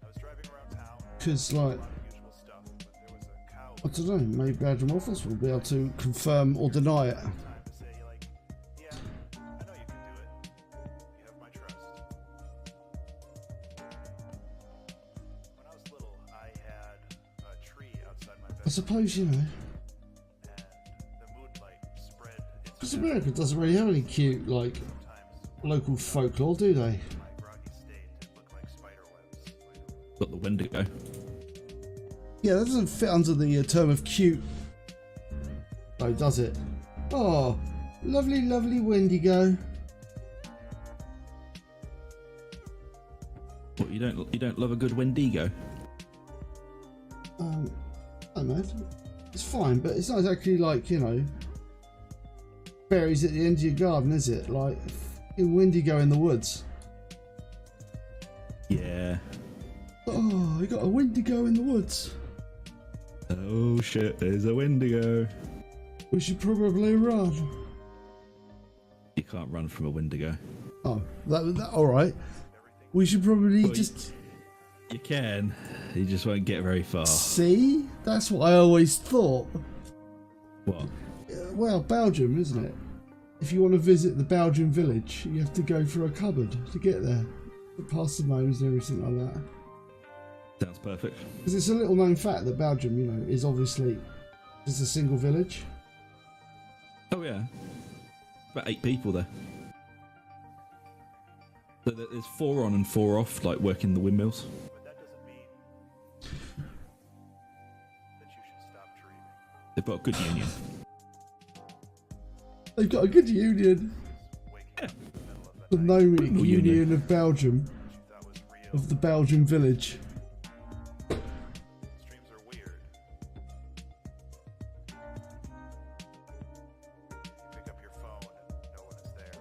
I was driving around town. Because like, Unusual stuff, but there was a cow. I don't know, maybe Belgium office will be able to confirm or deny it. Time to say like, yeah, I know you can do it. You have my trust. When I was little, I had a tree outside my I bedroom, suppose, you know, and the moonlight spread its because America doesn't really have any cute like sometimes local folklore, do they? my groggy state it looked like spider webs. Got the Wendigo. Yeah, that doesn't fit under the term of cute. Oh, does it? Oh, lovely, lovely Wendigo. What, you don't love a good Wendigo? I don't know. It's fine, but it's not exactly like, you know, berries at the end of your garden, is it? Like a Wendigo in the woods. Yeah. Oh, I got a Wendigo in the woods. Oh shit, there's a Wendigo. We should probably run. You can't run from a Wendigo. Oh, that all right. We should probably Well, just You can. You just won't get very far. see. That's what I always thought. What? Well, Belgium, isn't it? If you want to visit the Belgian village, you have to go through a cupboard to get there. Past the gnomes and everything like that. Sounds perfect. Because it's a little known fact that Belgium, you know, is obviously just a single village. Oh yeah. About 8 people there. So there's 4 on and 4 off, like working the windmills. But that doesn't mean that you should stop dreaming. They've got a good union. They've got a good union. Waking Yeah. up The Gnomic Union. Union of Belgium, Which you thought was real. of the Belgian village. Streams are weird. You pick up your phone and no one is there.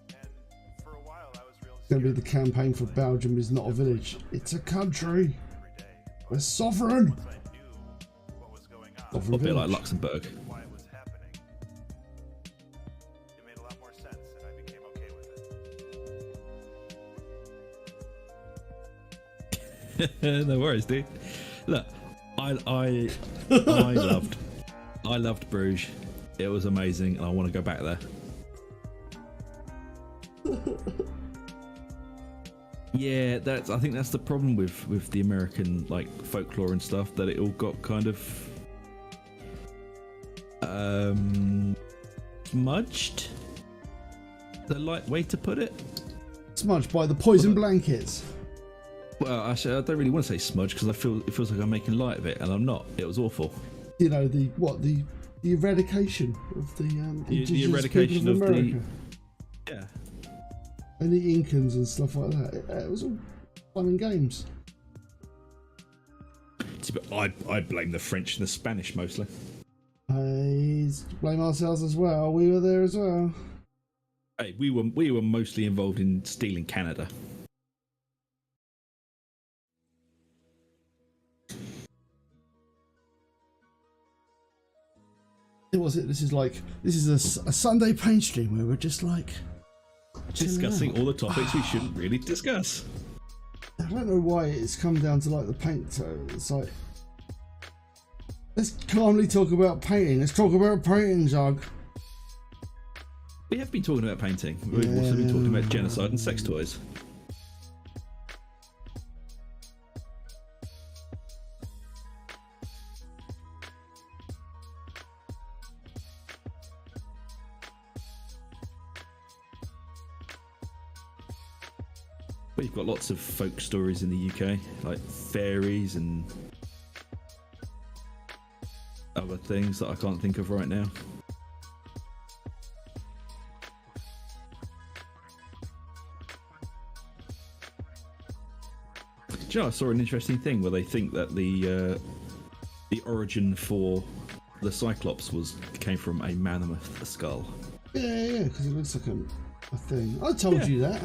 And for a while I was real It's going to be scared the campaign for Belgium is not a village. It's a country. every day. We're sovereign. Once I knew what was going on, A Sovereign bit like village. Luxembourg. why it was happening, it made a lot more sense and I became okay with it. No worries, dude. Look, I loved Bruges. It was amazing, and I want to go back there. Yeah, I think that's the problem with the American like folklore and stuff, that it all got kind of smudged. The light way to put it. Smudged by the poison blankets. Well, actually, I don't really want to say smudge because it feels like I'm making light of it, and I'm not. It was awful. You know, the eradication of the indigenous eradication people of of the- America. Yeah. And the Incans and stuff like that. It was all fun and games. I blame the French and the Spanish mostly. I blame ourselves as well. We were there as well. Hey, we were mostly involved in stealing Canada. This is a Sunday paint stream where we're just like chilling Discussing out. all the topics we shouldn't really discuss. I don't know why it's come down to like the paint. So it's like, let's calmly talk about painting. Let's talk about painting, Zog. We have been talking about painting. We've also been talking about genocide and sex toys. We've got lots of folk stories in the UK, like fairies and other things that I can't think of right now. Do you know, I saw an interesting thing where they think that the origin for the Cyclops came from a mammoth skull. Yeah, because it looks like a thing. I told you that.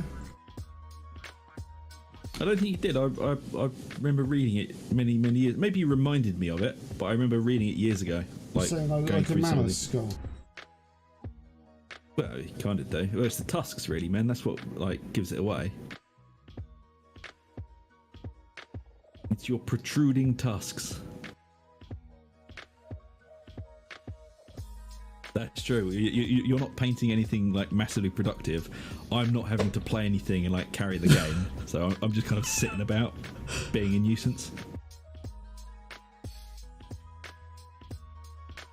I don't think you did. I remember reading it many years. Maybe you reminded me of it, but I remember reading it years ago. Saying I look going like a through some of mammoth the- skull. Well, you kind of do. Well, it's the tusks, really, man. That's what gives it away. It's your protruding tusks. That's true. You're not painting anything like massively productive. I'm not having to play anything and like carry the game, so I'm just kind of sitting about, being a nuisance.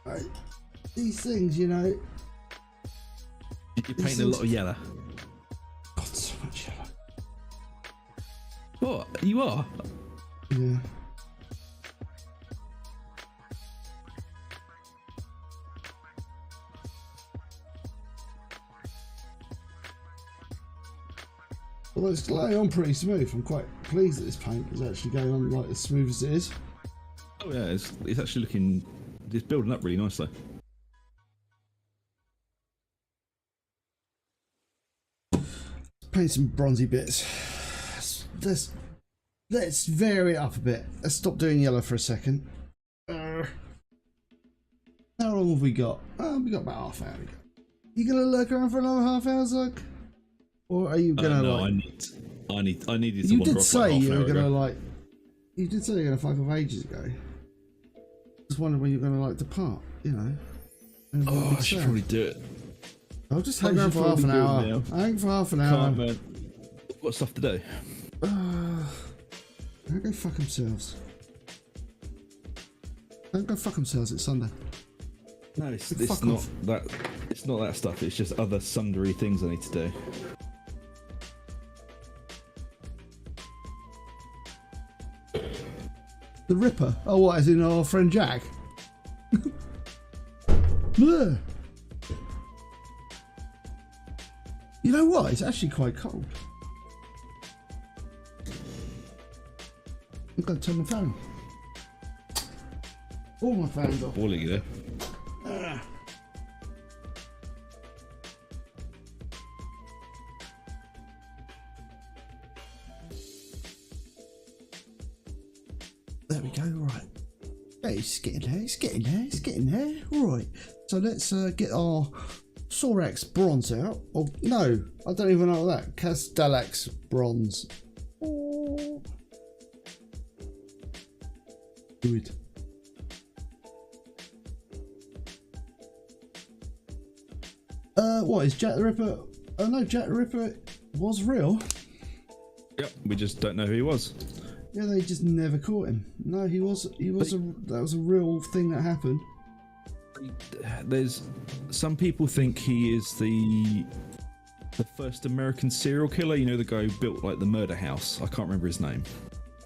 Right. These things, you know. You're painting a lot of yellow. God, so much yellow. What? You are? Yeah. Well, it's going on pretty smooth. I'm quite pleased that this paint is actually going on like as smooth as it is. Oh yeah, it's actually looking, it's building up really nicely. Paint some bronzy bits. Let's vary it up a bit. Let's stop doing yellow for a second. How long have we got? We got about half hour. You gonna lurk around for another half hour, Zug? Or are you gonna No, like? I needed to You wander did off say like half you an were hour gonna ago. like. You did say you were gonna fuck off ages ago. Just wondering when you're gonna like depart. You know. And Oh, be I should sad. probably do it. I'll just I hang around should for half an probably hour. do it now. Hang for half an hour. Can't, man. I've got stuff to do. Don't go fuck themselves. Don't go fuck themselves. It's Sunday. No, it's Fuck not off. that. It's not that stuff. It's just other sundry things I need to do. The Ripper. Oh, what? As in our friend Jack? Bleh. You know what? It's actually quite cold. I'm going to turn my fan. All my fans off. Boiling you there. There we go, right. Hey, it's getting there, it's getting there, it's getting there. Alright, so let's get our Sorax bronze out. Oh, no, I don't even know that. Castellax bronze. Oh. Good. What is Jack the Ripper? Oh no, Jack the Ripper was real. Yep, we just don't know who he was. Yeah, they just never caught him. No, that was a real thing that happened. There's some people think he is the first American serial killer. You know, the guy who built like the murder house. I can't remember his name.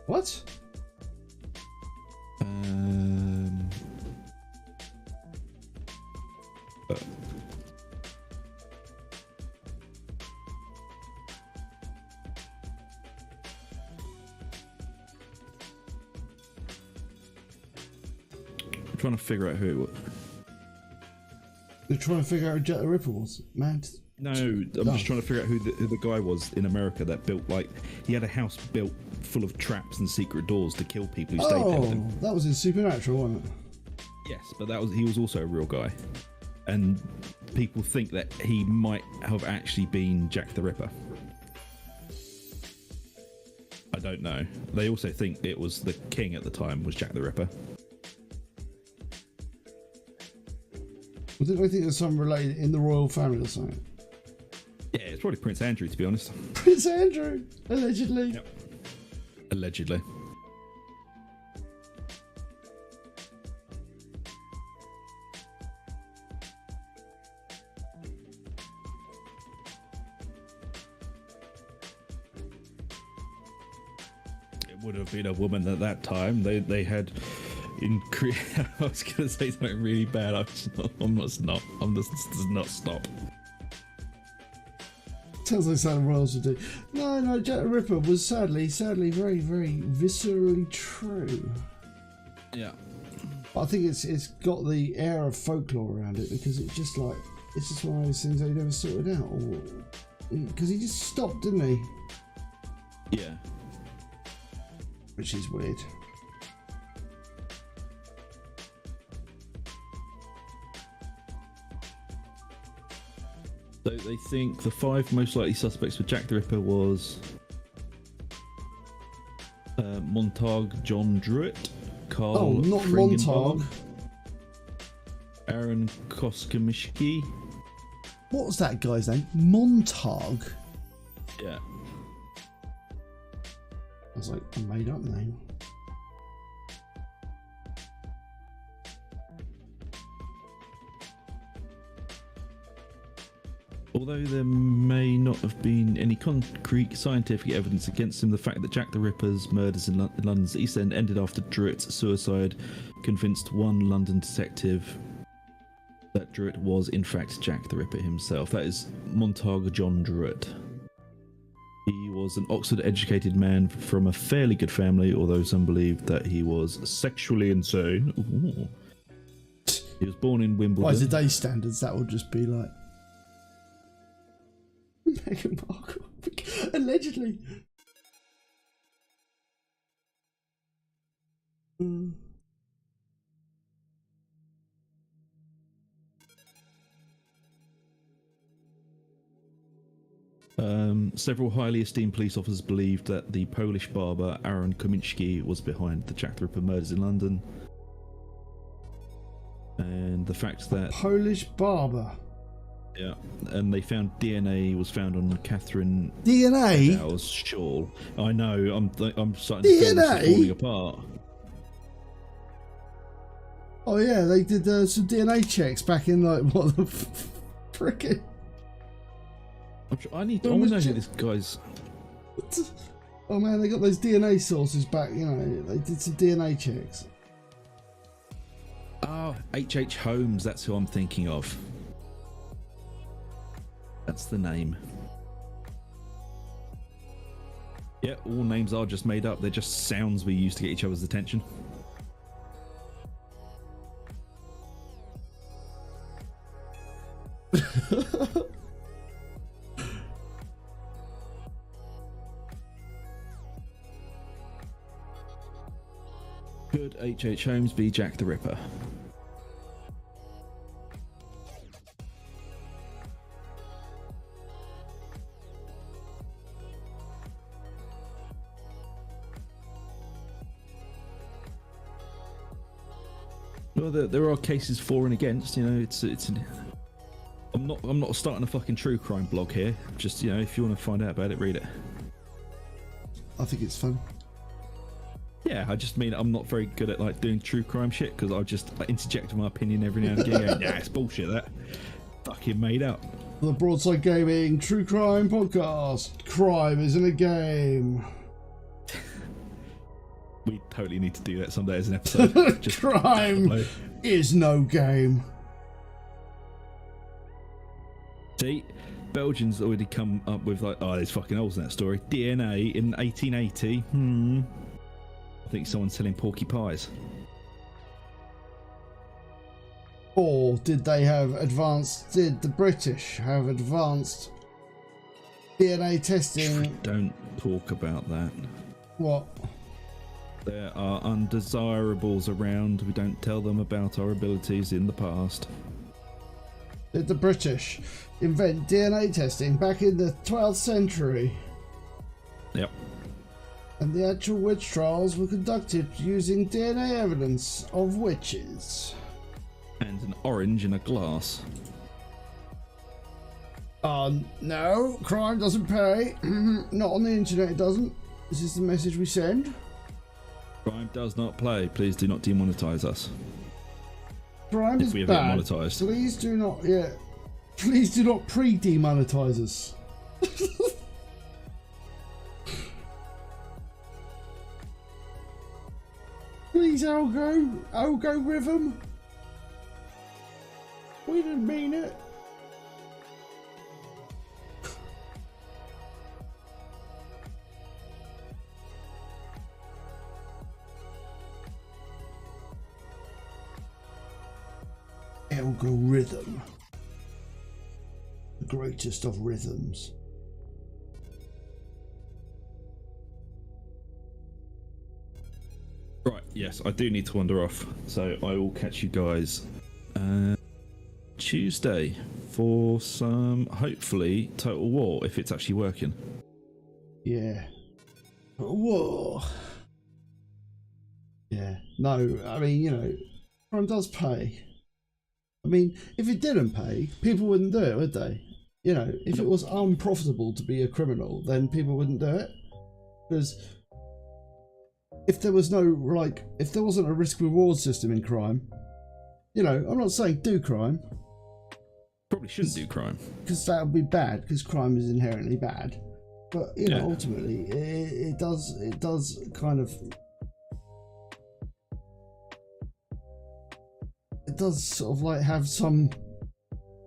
What? Trying to figure out who it was. They're trying to figure out who Jack the Ripper was, man. No, I'm just trying to figure out who the guy was in America that built, like, he had a house built full of traps and secret doors to kill people who stayed there with him. That was in Supernatural, wasn't it? Yes, but he was also a real guy, and people think that he might have actually been Jack the Ripper. I don't know. They also think it was the king at the time was Jack the Ripper. I think there's some related in the royal family or something. Yeah, it's probably Prince Andrew, to be honest. Prince Andrew, allegedly. Yep. Allegedly. It would have been a woman at that time. They had... I was going to say something really bad. I'm just not stop. Sounds like something royals would do. No, Jack the Ripper was sadly very, very viscerally true. Yeah. I think it's got the air of folklore around it because it's just one of those things they never sorted out. Because he just stopped, didn't he? Yeah. Which is weird. So they think the 5 most likely suspects for Jack the Ripper was Montag John Druitt, Carl Oh, not Fringenbaum, Montag. Aaron Koskomishki. What was that guy's name? Montag. Yeah. I was like, a made up name. Although there may not have been any concrete scientific evidence against him, the fact that Jack the Ripper's murders in London's East End ended after Druitt's suicide convinced one London detective that Druitt was in fact Jack the Ripper himself. That is Montag John Druitt. He was an Oxford-educated man from a fairly good family, although some believed that he was sexually insane. Ooh. He was born in Wimbledon. By today's standards, that would just be like Meghan Markle, allegedly. Several highly esteemed police officers believed that the Polish barber Aaron Kominski was behind the Jack the Ripper murders in London. And the fact that... Polish barber. Yeah, and they found DNA was found on Catherine DNA? Dow's shawl. I know, I'm starting to feel this is falling apart. Oh yeah, they did some DNA checks back in like, what the frickin'... I want to know who this guy's... Oh man, they got those DNA sources back, you know, they did some DNA checks. Oh, H.H. Holmes, that's who I'm thinking of. That's the name. Yeah, all names are just made up. They're just sounds we use to get each other's attention. Could H.H. Holmes be Jack the Ripper? Well, there are cases for and against. You know, I'm not starting a fucking true crime blog here. Just, you know, if you want to find out about it, read it. I think it's fun. Yeah, I just mean I'm not very good at like doing true crime shit because I just interject my opinion every now and again. Going, yeah, it's bullshit. That fucking made up. The Broadside Gaming True Crime Podcast. Crime isn't a game. We totally need to do that someday as an episode. Just crime is no game. See, Belgians already come up with like, oh, there's fucking holes in that story. DNA in 1880. I think someone's selling porky pies. Or did the British have advanced DNA testing? Don't talk about that. What? There are undesirables around. We don't tell them about our abilities in the past. Did the British invent DNA testing back in the 12th century? Yep. And the actual witch trials were conducted using DNA evidence of witches. And an orange in a glass. No, crime doesn't pay. Not on the internet, it doesn't. This is the message we send. Crime does not play. Please do not demonetize us. Crime is we ever bad. get monetized. Please do not, please do not pre-demonetize us. Please, algorithm. We didn't mean it. Algorithm. The greatest of rhythms. Right, yes, I do need to wander off. So I will catch you guys Tuesday for some, hopefully, Total War, if it's actually working. Yeah. Whoa. Yeah. No, I mean, you know, crime does pay. I mean, if it didn't pay, people wouldn't do it, would they? You know, if it was unprofitable to be a criminal, then people wouldn't do it. Because if there was no, like, if there wasn't a risk-reward system in crime, you know, I'm not saying do crime. Probably shouldn't do crime. Because that would be bad, because crime is inherently bad. But, you know, ultimately, it does kind of... It does sort of like have some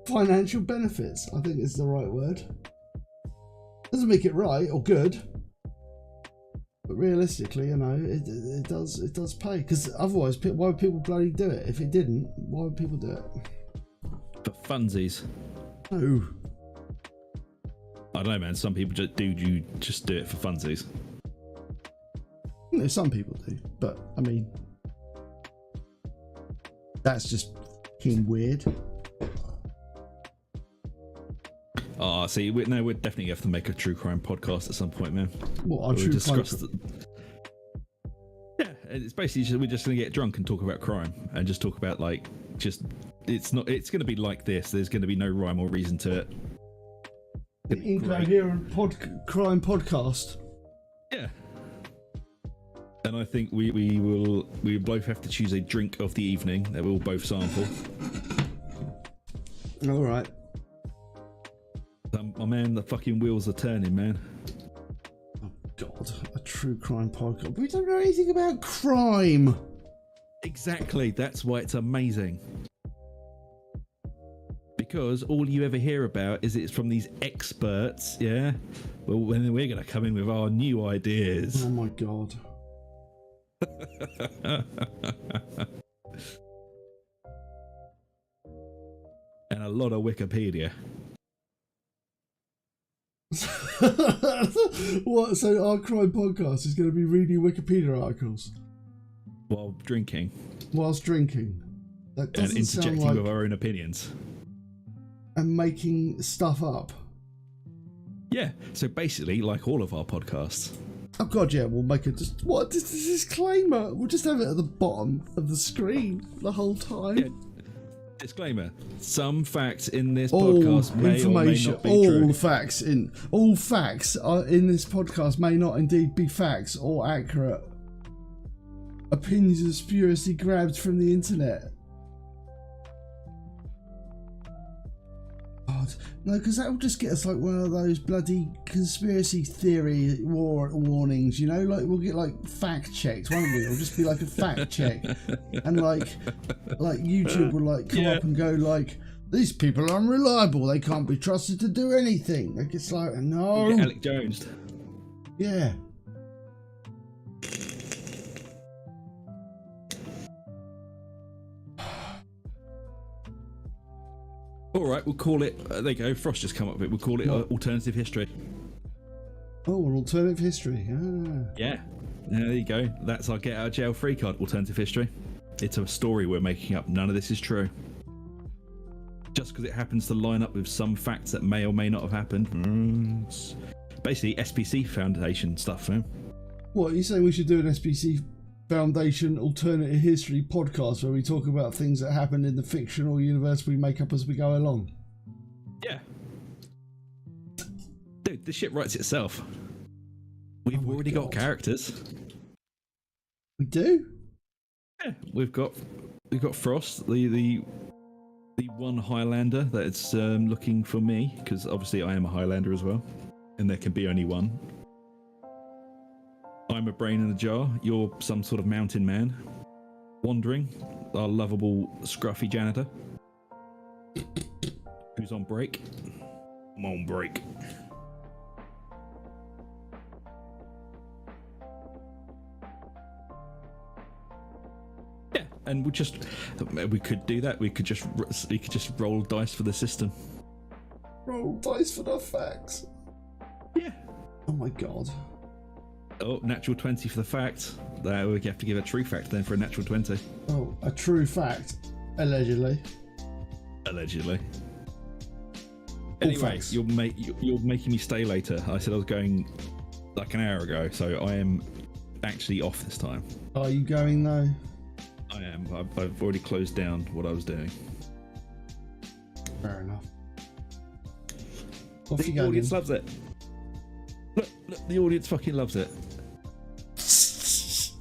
financial benefits, I think is the right word. Doesn't make it right or good, but realistically, you know, it does pay. Because otherwise, why would people bloody do it? If it didn't, why would people do it? For funsies. No. I don't know, man. Some people just do it for funsies. No, some people do, but I mean, that's just fucking weird. Oh, see, we're definitely going to have to make a true crime podcast at some point, man. What, true crime? Yeah, it's basically we're just going to get drunk and talk about crime and just talk about, like, it's going to be like this. There's going to be no rhyme or reason to it. An incoherent crime podcast. Yeah. And I think we both have to choose a drink of the evening that we'll both sample. All right. My man, the fucking wheels are turning, man. Oh God, a true crime podcast. We don't know anything about crime. Exactly. That's why it's amazing. because all you ever hear about is it's from these experts, yeah? Well, when we're going to come in with our new ideas. Oh my god. And a lot of Wikipedia. What? So our crime podcast is going to be reading Wikipedia articles While drinking. whilst drinking. That And doesn't sound interjecting like... with our own opinions. And making stuff up. Yeah, so basically, like all of our podcasts. Oh god, yeah, we'll make it just... What? This disclaimer. We'll just have it at the bottom of the screen the whole time. Yeah. Disclaimer: some facts in this All podcast may information, or may not be all true. facts are in this podcast may not indeed be facts or accurate. Opinions are spuriously grabbed from the internet. God, no, because that will just get us like one of those bloody conspiracy theory warnings, you know? Like we'll get like fact checked, won't we? It'll just be like a fact check, and like YouTube will like come up and go like, these people are unreliable. They can't be trusted to do anything. Like it's like no, Get Alec Jones. yeah. All right, we'll call it. There you go. Frost just come up with it. We'll call it alternative history. Oh, an alternative history. Ah. Yeah. There you go. That's our get out of jail free card. Alternative history. It's a story we're making up. None of this is true. Just because it happens to line up with some facts that may or may not have happened. It's basically SPC Foundation stuff, man. What, are you saying we should do an SBC Foundation alternative history podcast where we talk about things that happen in the fictional universe we make up as we go along? Yeah. Dude, this shit writes itself. We've already got characters. We do? Yeah, we've got Frost, the one Highlander that's looking for me, because obviously I am a Highlander as well, and there can be only one. I'm a brain in a jar. You're some sort of mountain man. Wandering, our lovable scruffy janitor, who's on break. I'm on break. Yeah, and we could do that. We could just roll dice for the system. Roll dice for the facts. Yeah. Oh my god. Oh, natural 20 for the fact. We have to give a true fact then for a natural 20. Oh, a true fact. Allegedly. Allegedly. Anyway, you're making me stay later. I said I was going like an hour ago, so I am actually off this time. Are you going though? I am. I've already closed down what I was doing. Fair enough. Off you The go, audience then. loves it. Look, the audience fucking loves it.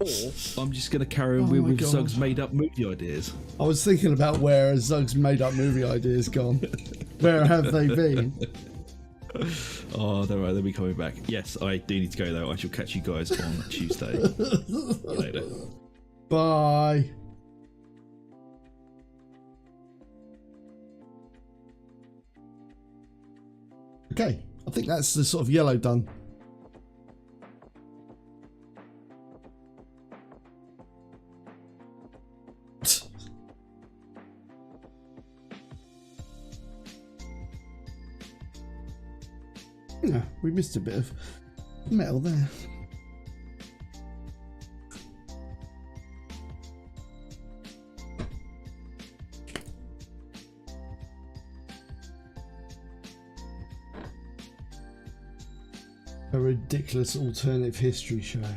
Or I'm just going to carry on with God. Zug's made-up movie ideas. I was thinking about where Zug's made-up movie ideas gone. Where have they been? Oh, don't worry, they'll be coming back. Yes, I do need to go though. I shall catch you guys on Tuesday. See you later. Bye. Okay, I think that's the sort of yellow done. Yeah, we missed a bit of metal there. A ridiculous alternative history show. I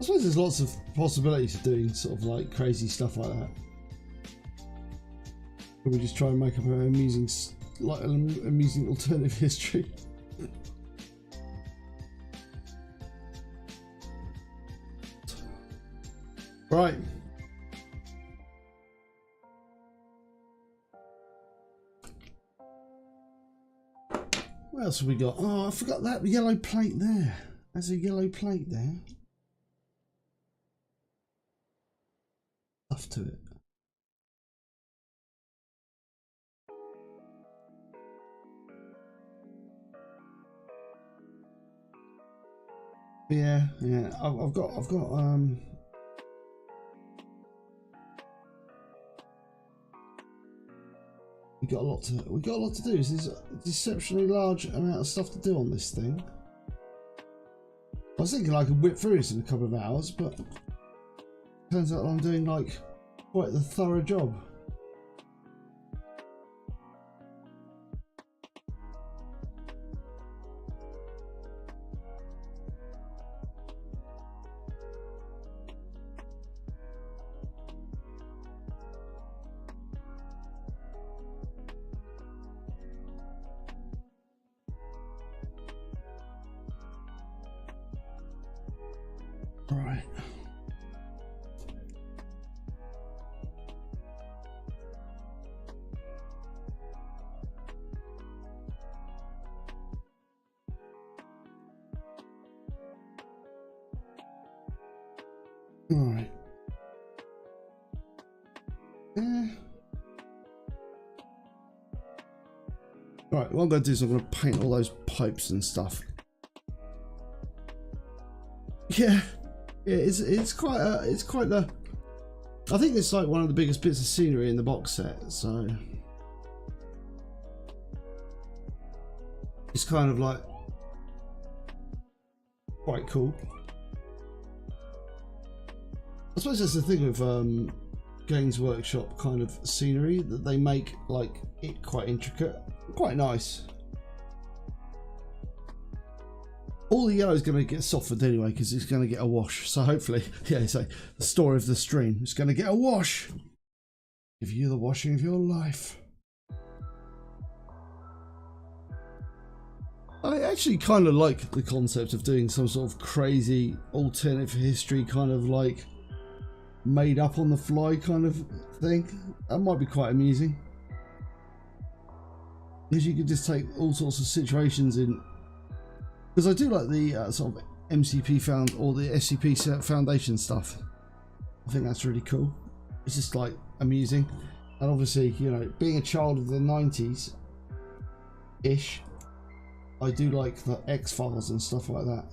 suppose there's lots of possibilities of doing sort of like crazy stuff like that. Or we just try and make up an amusing alternative history. Right. What else have we got? Oh, I forgot that yellow plate there. There's a yellow plate there. Stuff to it. Yeah, yeah. I've got we got a lot to do. There's an exceptionally large amount of stuff to do on this thing. I was thinking I could whip through this in a couple of hours, but turns out I'm doing like quite the thorough job. Right. All right. Right, what I'm going to do is I'm going to paint all those pipes and stuff. Yeah, it's quite a. I think it's like one of the biggest bits of scenery in the box set, so it's kind of like quite cool. I suppose that's the thing with Games Workshop kind of scenery, that they make like it quite intricate, quite nice. All the yellow is going to get softened anyway because it's going to get a wash. So hopefully, yeah, so the story of the stream is going to get a wash. Give you the washing of your life. I actually kind of like the concept of doing some sort of crazy alternate history kind of like made up on the fly kind of thing. That might be quite amusing. Because you could just take all sorts of situations in. Because I do like the sort of MCP found or the SCP Foundation stuff. I think that's really cool. It's just like amusing, and obviously, you know, being a child of the 90s ish, I do like the X-Files and stuff like that.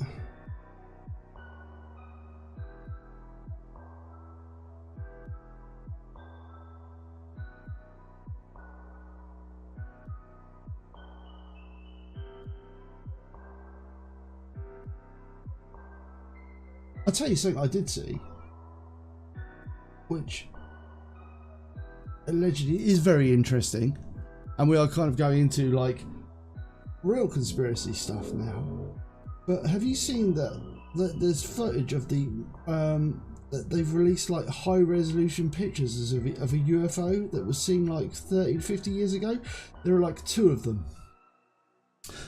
I'll tell you something I did see, which allegedly is very interesting, and we are kind of going into like real conspiracy stuff now. But have you seen that there's footage of the that they've released like high resolution pictures of a UFO that was seen like 30-50 years ago? There are like two of them.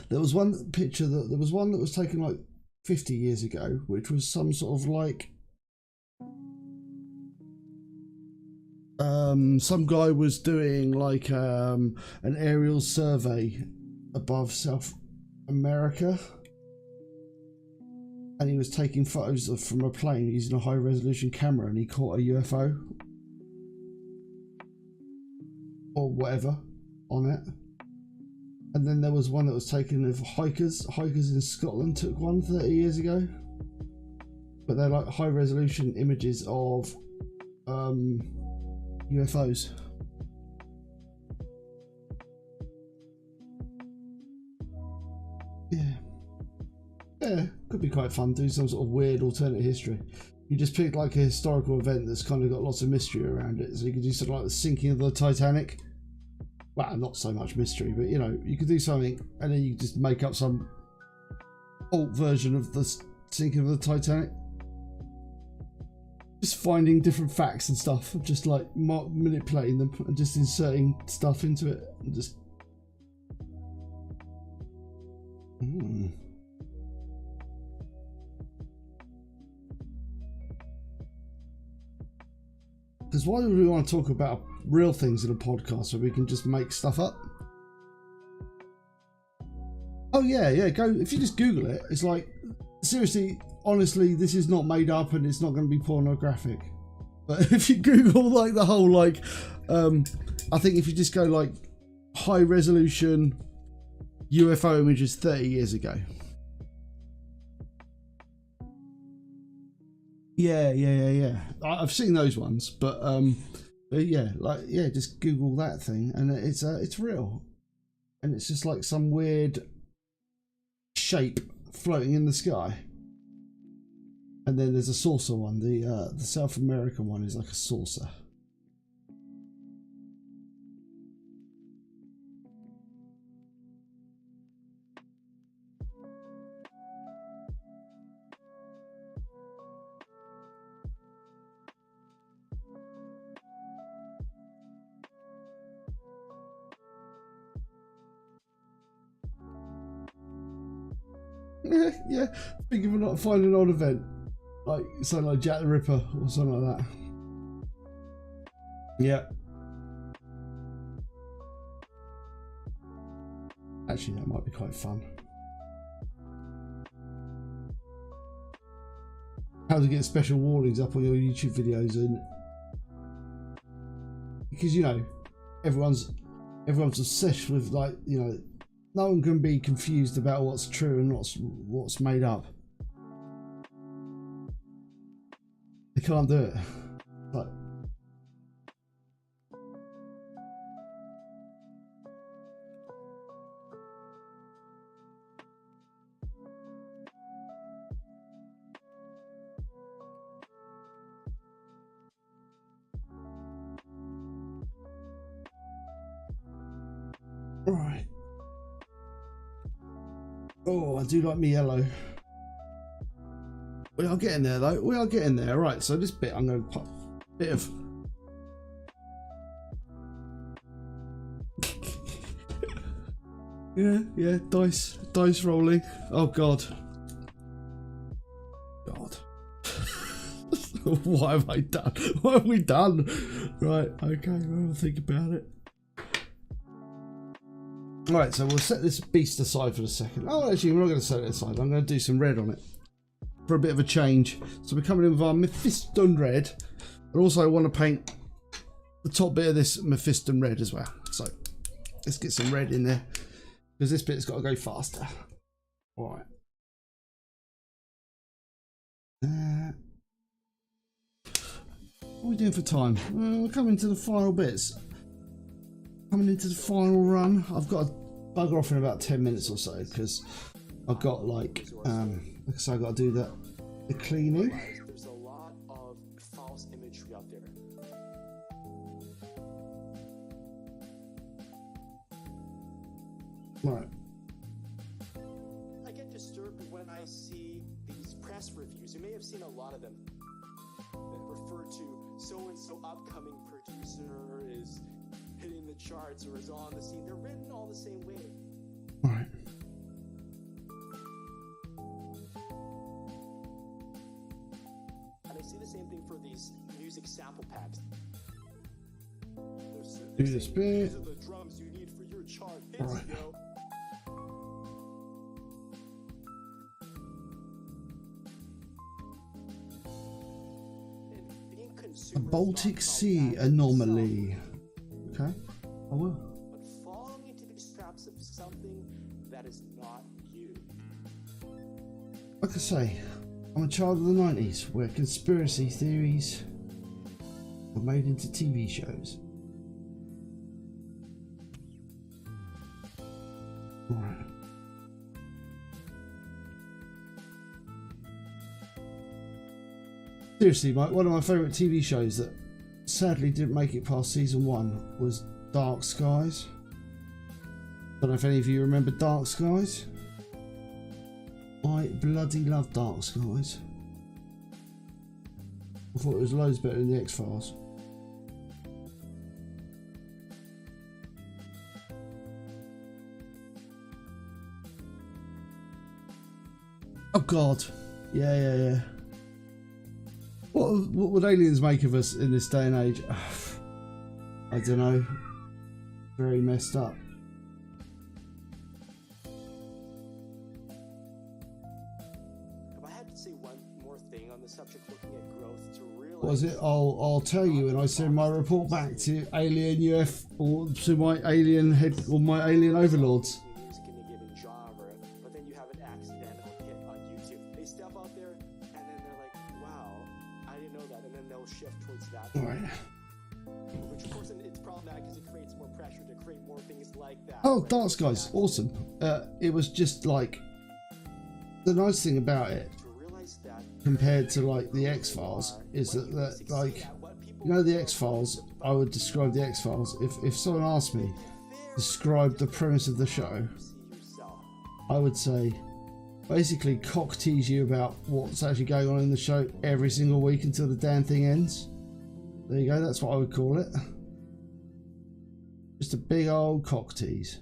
There was one picture that there was one that was taken like 50 years ago, which was some sort of like some guy was doing like an aerial survey above South America, and he was taking photos from a plane using a high resolution camera, and he caught a UFO or whatever on it. And then there was one that was taken of hikers in Scotland took one 30 years ago, but they're like high resolution images of UFOs. Yeah, could be quite fun. Do some sort of weird alternate history. You just pick like a historical event that's kind of got lots of mystery around it. So you could do something like the sinking of the Titanic. Well, not so much mystery, but you know, you could do something and then you just make up some alt version of the sinking of the Titanic. Just finding different facts and stuff, just like manipulating them and just inserting stuff into it and just. Because why would we want to talk about real things in a podcast where we can just make stuff up? Oh yeah, go. If you just Google it, it's like, seriously, honestly, this is not made up and it's not going to be pornographic. But if you Google like the whole like, I think if you just go like high resolution UFO images 30 years ago, Yeah. I've seen those ones, but yeah, like yeah, just Google that thing, and it's real, and it's just like some weird shape floating in the sky. And then there's a saucer one. The South American one is like a saucer. Yeah, think of not finding an odd event. Like something like Jack the Ripper or something like that. Yeah. Actually, that might be quite fun. How to get special warnings up on your YouTube videos, and because you know everyone's obsessed with, like, you know, no one can be confused about what's true and what's made up. They can't do it. Like, right. Oh, I do like me yellow. We are getting there though. We are getting there. Right, so this bit I'm going to put a bit of yeah, dice rolling. Oh god. What have I done? What have we done? Right, okay, we'll think about it. Alright, so we'll set this beast aside for a second. Oh, actually, we're not going to set it aside. I'm going to do some red on it for a bit of a change. So we're coming in with our Mephiston red. But also I want to paint the top bit of this Mephiston red as well. So let's get some red in there, because this bit's got to go faster. Alright. What are we doing for time? We're coming to the final bits. Coming into the final run. I've got to bugger off in about 10 minutes or so, because I've got like I said, I've got to do the cleaning. There's a lot of false imagery out there. Right. I get disturbed when I see these press reviews. You may have seen a lot of them that refer to so-and-so upcoming producer is hitting the charts or is on the scene. They're written all the same way. Right. And I see the same thing for these music sample packs. Do this bit. These are the drums you need for your chart hits, All right. yo. A Baltic Sea anomaly. Okay, I will. But falling into these traps of something that is not you. Like I say, I'm a child of the 90s, where conspiracy theories were made into TV shows. Right. Seriously, one of my favourite TV shows that sadly didn't make it past season 1 was Dark Skies. Don't know if any of you remember Dark Skies. I bloody love Dark Skies. I thought it was loads better than the X-Files. Oh god. Yeah. What would aliens make of us in this day and age? I don't know. Very messed up. If I had to say one more thing on the subject, looking at growth, to realize... What is it? I'll tell you when I send my report back to Alien UF, or to my alien head, or my alien overlords. Music in a given genre, but then you have an accidental hit on YouTube. They step out there and then they're like, wow, then they'll shift towards that. Right. Which of course it's problematic because it creates more pressure to create more things like that. Oh, right? Dark Skies, awesome. It was just like the nice thing about it To realize that compared to like the X-Files is that like, you know, the X-Files, I would describe the X-Files if someone asked me describe the premise of the show, I would say basically cock tease you about what's actually going on in the show every single week until the damn thing ends. There you go, that's what I would call it. Just a big old cock tease.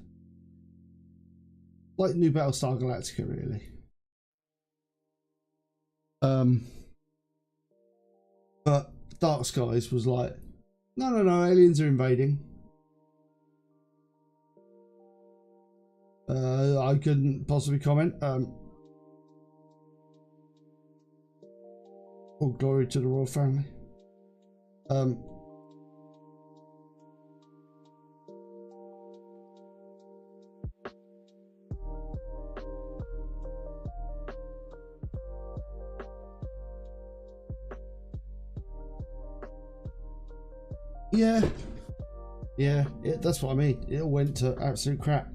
Like New Battlestar Galactica, really. But Dark Skies was like, no, aliens are invading. I couldn't possibly comment. All glory to the royal family. Yeah, that's what I mean. It all went to absolute crap.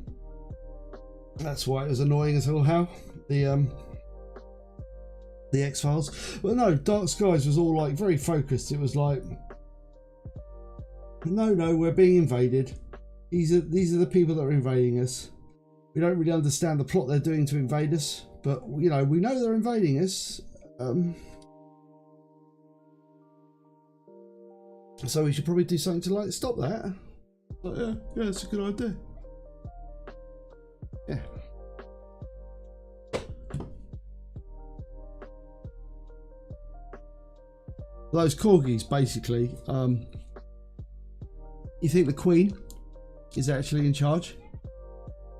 That's why it was annoying as all hell. The X-Files. But no, Dark Skies was all like very focused. It was like, no, we're being invaded. These are the people that are invading us. We don't really understand the plot they're doing to invade us, but you know, we know they're invading us. So we should probably do something to like stop that. But yeah, it's a good idea. Yeah. Those corgis, basically, you think the Queen is actually in charge?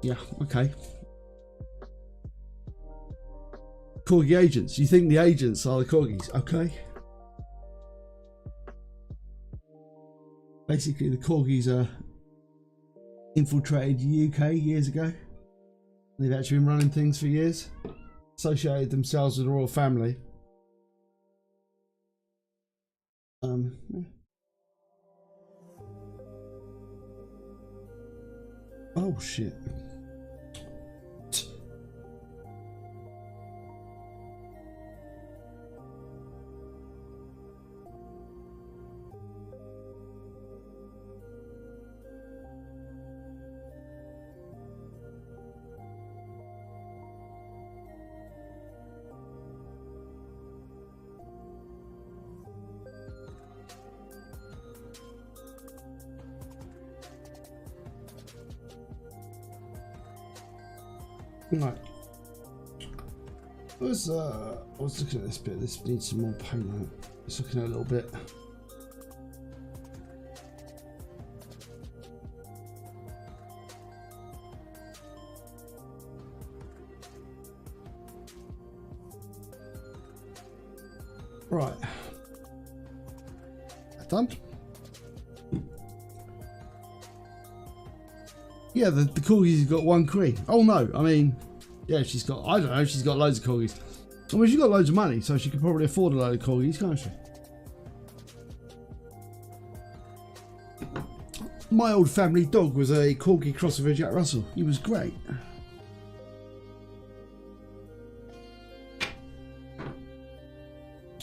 Yeah, okay. Corgi agents, you think the agents are the corgis? Okay. Basically, the corgis are infiltrated the UK years ago. They've actually been running things for years, associated themselves with the royal family. Yeah. Oh shit. Right. I was looking at this bit. This needs some more paint on it. Just looking at it a little bit. Right. Done. Yeah, the corgis have got one queen. Oh no, I mean, yeah, she's got, I don't know, she's got loads of corgis. I mean, she's got loads of money, so she could probably afford a load of corgis, can't she? My old family dog was a corgi crossover with Jack Russell. He was great.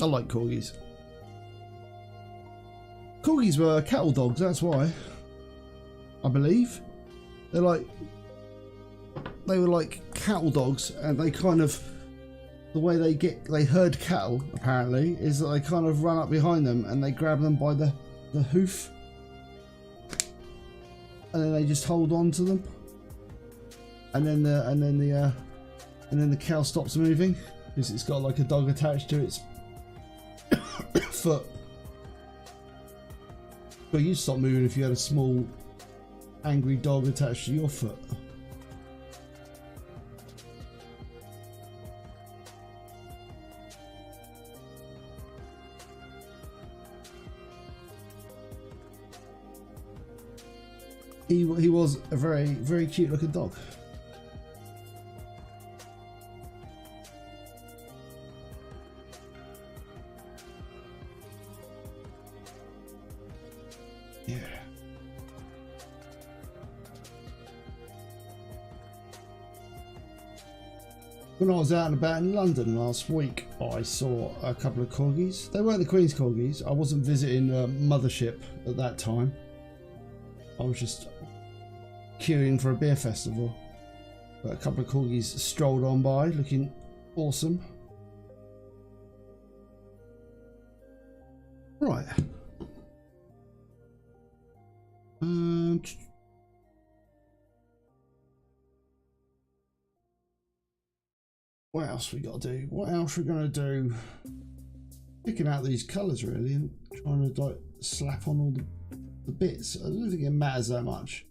I like corgis. Corgis were cattle dogs, that's why. I believe. They were like cattle dogs, and they kind of, the way they herd cattle apparently is that they kind of run up behind them and they grab them by the hoof, and then they just hold on to them, and then the cow stops moving because it's got like a dog attached to its foot. But you'd stop moving if you had a small angry dog attached to your foot. He was a very, very cute looking dog. Yeah. When I was out and about in London last week, I saw a couple of corgis. They weren't the Queen's corgis. I wasn't visiting Mothership at that time. I was just queuing for a beer festival. But a couple of corgis strolled on by, looking awesome. Right. What else we got to do? What else we going to do? Picking out these colours really and trying to like slap on all the bits. I don't think it matters that much.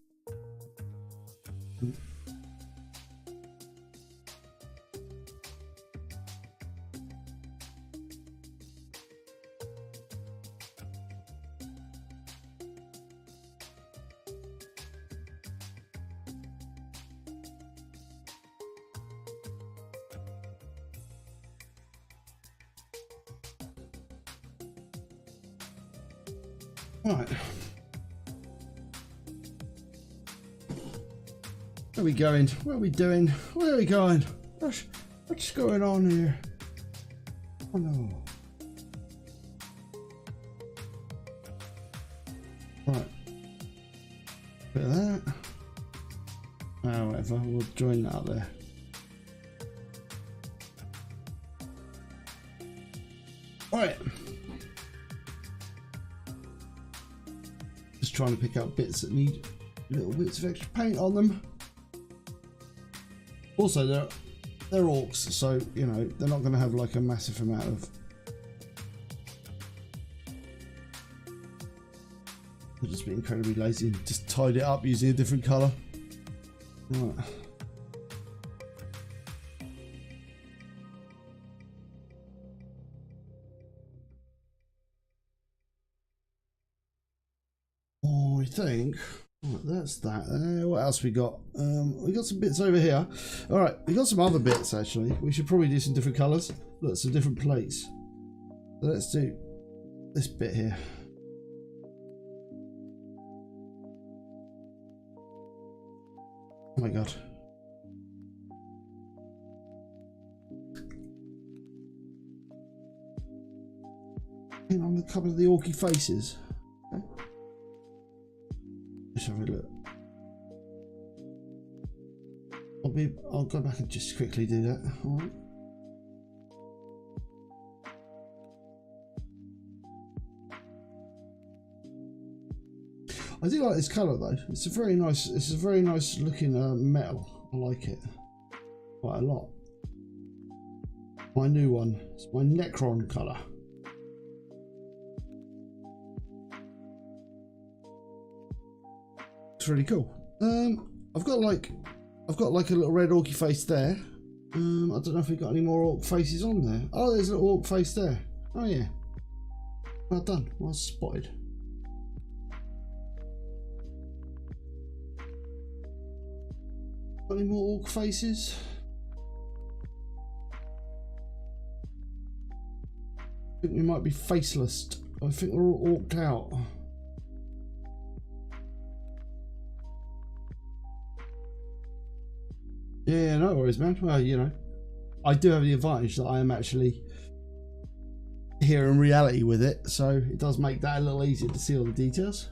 Right. Where are we going? What are we doing? Where are we going? What's going on here? Oh no. Right. Bit of that. Oh, whatever. We'll join that up there. Right. Just trying to pick out bits that need little bits of extra paint on them. Also, they're orcs, so you know they're not going to have like a massive amount of. I'll just be incredibly lazy and just tied it up using a different colour. Right. Oh, I think. Right, that's that. What else we got? We got some bits over here. All right, we got some other bits actually. We should probably do some different colours. Look, some different plates. So let's do this bit here. Oh my god. Paint on a couple of the orky faces. Okay. Let's have a look. I'll go back and just quickly do that. All right. I do like this colour though. It's a very nice looking metal. I like it quite a lot. My new one. It's my Necron colour. It's really cool. I've got like a little red orky face there. I don't know if we've got any more orc faces on there. Oh, there's a little orc face there. Oh yeah. Well done. Well spotted. Got any more orc faces? I think we might be faceless. I think we're all orked out. Yeah, no worries, man. Well, you know, I do have the advantage that I am actually here in reality with it, so it does make that a little easier to see all the details.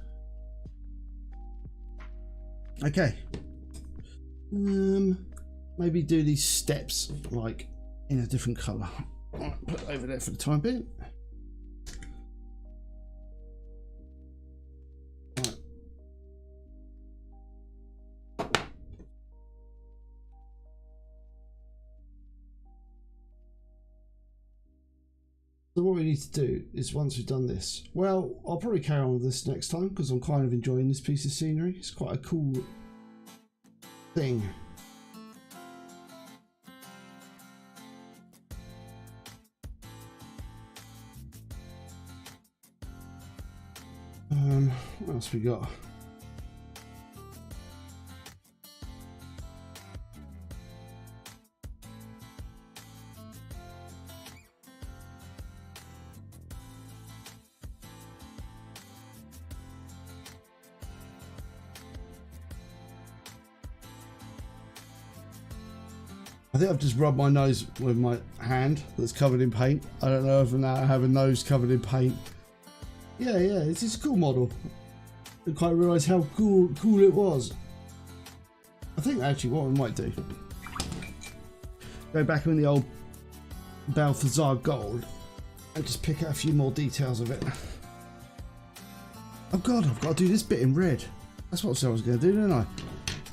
Okay. Maybe do these steps like in a different colour. Right, put it over there for the time being. Right. So what we need to do is once we've done this, well, I'll probably carry on with this next time because I'm kind of enjoying this piece of scenery. It's quite a cool thing. What else we got? I think I've just rubbed my nose with my hand that's covered in paint. I don't know if now I have a nose covered in paint. Yeah, it's just a cool model. I didn't quite realise how cool it was. I think actually what we might do, go back in the old Balthazar gold and just pick out a few more details of it. Oh god, I've got to do this bit in red. That's what I was going to do, didn't I?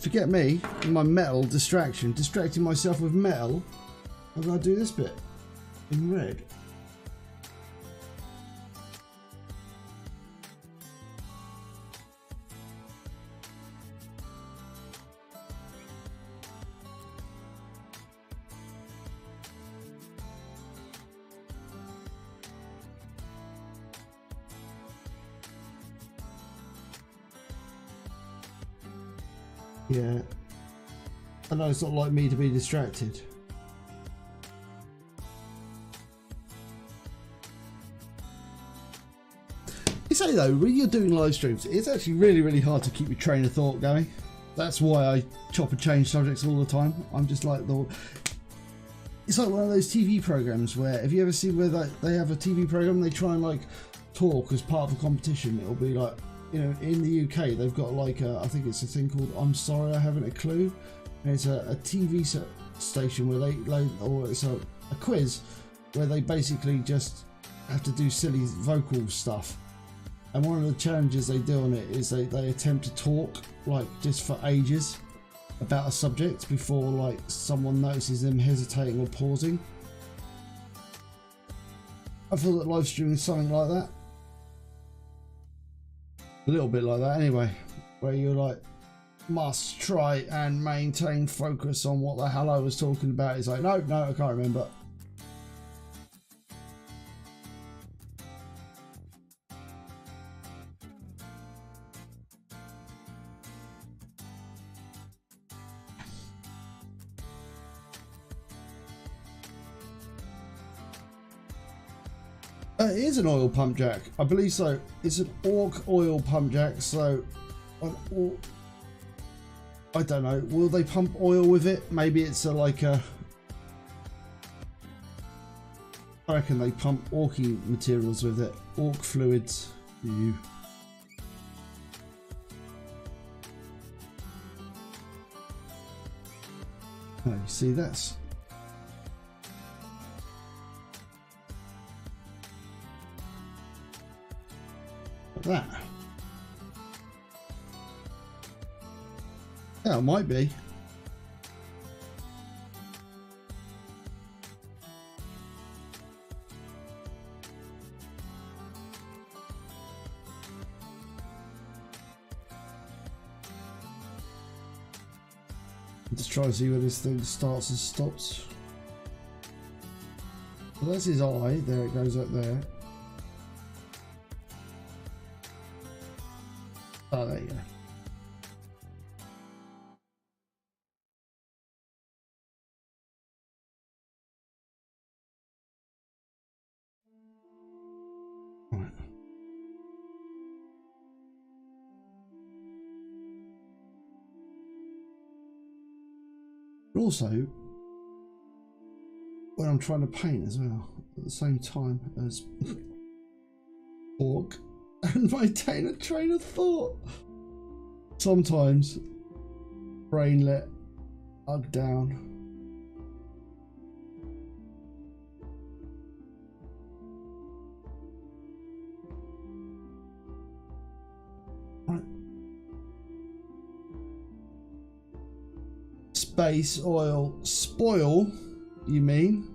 Forget me, my metal distracting myself with metal. I've got to do this bit in red. Yeah, I know it's not like me to be distracted. You say though, when you're doing live streams, it's actually really hard to keep your train of thought going. That's why I chop and change subjects all the time. I'm just like it's like one of those TV programs where, have you ever seen where they have a TV program, they try and like talk as part of a competition? It'll be like, you know, in the UK they've got like I think it's a thing called I'm Sorry I Haven't a Clue, and it's a TV station where or it's a quiz where they basically just have to do silly vocal stuff, and one of the challenges they do on it is they attempt to talk like just for ages about a subject before like someone notices them hesitating or pausing. I feel that live streaming is something like that. A little bit like that anyway, where you're like must try and maintain focus on what the hell I was talking about. It's like no I can't remember. It is an oil pump jack, I believe so. It's an Ork oil pump jack, so I don't know. Will they pump oil with it? Maybe it's like a. I reckon they pump Orky materials with it. Ork fluids. You. Oh, you see that's. That. Yeah, it might be. Just try to see where this thing starts and stops. So that's his eye. There it goes up there. Oh, there you go. Right. But also, when I'm trying to paint as well, at the same time as Ork, and maintain a train of thought. Sometimes brain let ug down. Right. Space oil spoil, you mean?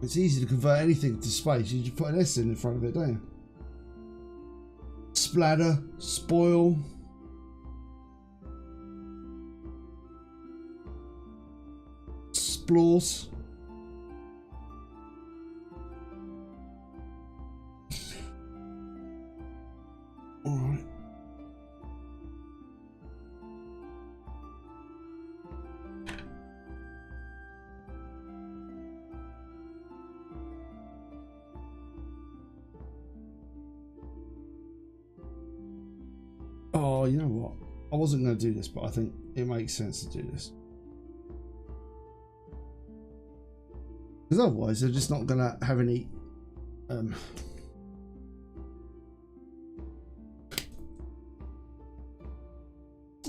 It's easy to convert anything to space. You just put an S in front of it, don't you? Splatter, spoil. Splores. All right. Oh, you know what? I wasn't going to do this, but I think it makes sense to do this. Because otherwise they're just not going to have any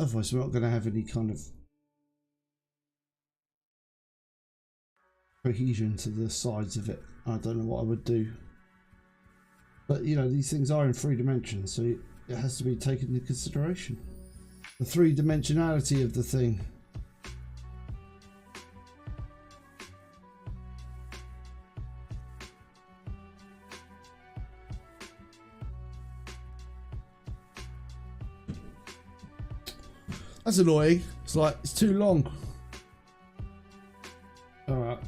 otherwise we're not going to have any kind of cohesion to the sides of it. I don't know what I would do, but you know, these things are in 3 dimensions, so it has to be taken into consideration, the 3-dimensionality of the thing. That's annoying. It's like, it's too long. Alright.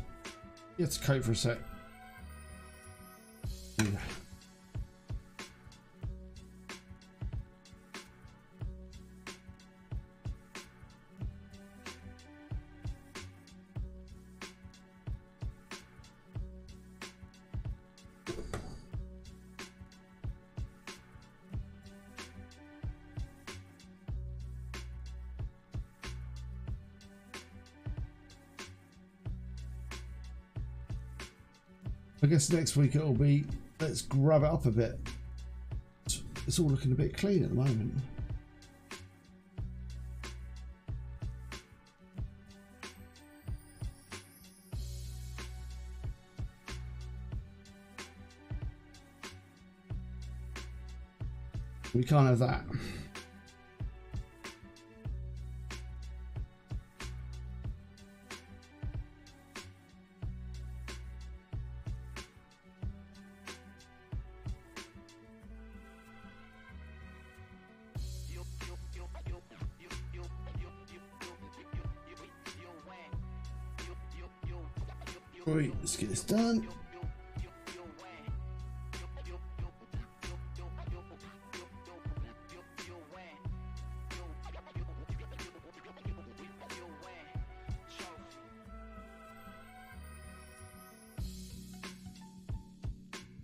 You have to coat for a sec. Yeah. I guess next week it'll be, let's grab it up a bit. It's all looking a bit clean at the moment. We can't have that. Right, let's get this done.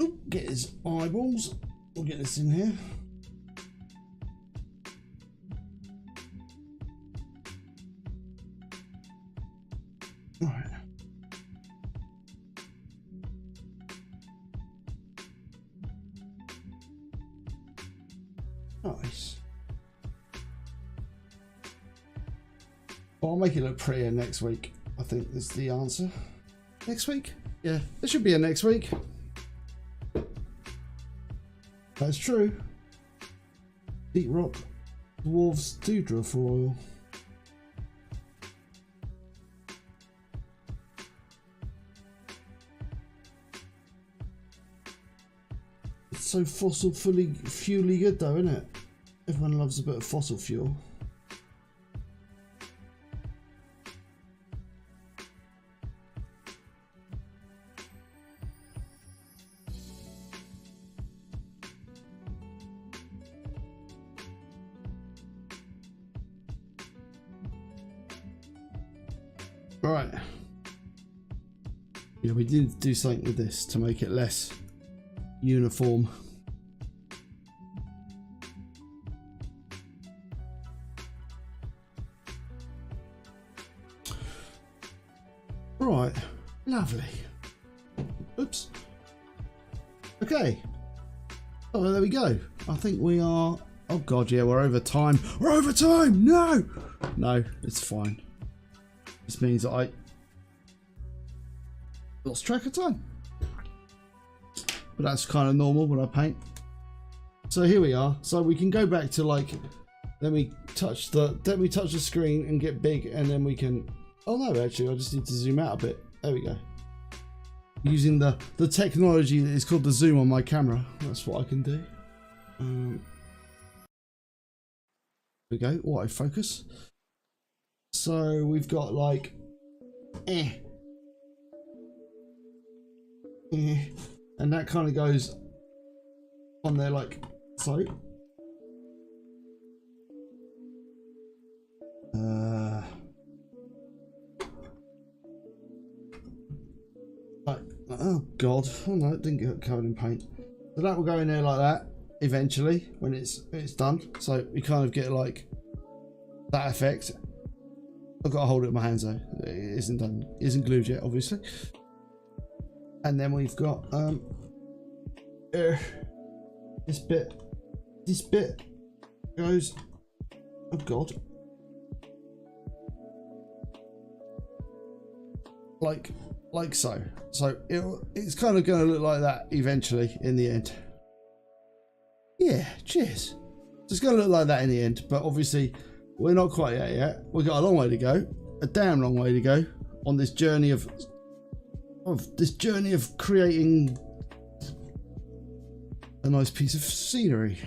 Oh, get his eyeballs. We'll get this in here. Right. Nice. Well, I'll make it look prettier next week. I think is the answer. Next week? Yeah, there should be a next week. That's true. Deep rock dwarves do drill for oil. It's so fossil fuely good though, isn't it? Everyone loves a bit of fossil fuel. Right. Yeah, we need to do something with this to make it less uniform. Right, lovely. Oops. Okay. Oh, well, there we go. I think we are. Oh god, yeah, we're over time. We're over time. No, no, it's fine. This means that I lost track of time, but that's kind of normal when I paint. So here we are. So we can go back to like, let me touch the screen and get big, and then we can. Oh no, actually, I just need to zoom out a bit. There we go. Using the technology that is called the zoom on my camera. That's what I can do. There we go. Autofocus. So we've got like, and that kind of goes on there like so. Like, oh god, oh no, it didn't get covered in paint. So that will go in there like that eventually when it's done. So we kind of get like that effect. I've got to hold it in my hands though. It isn't done. It isn't glued yet, obviously. And then we've got this bit goes, oh god, like so. So it's kind of going to look like that eventually in the end. Yeah, cheers. So it's going to look like that in the end, but obviously we're not quite there yet. We've got a long way to go, a damn long way to go on this journey of creating a nice piece of scenery.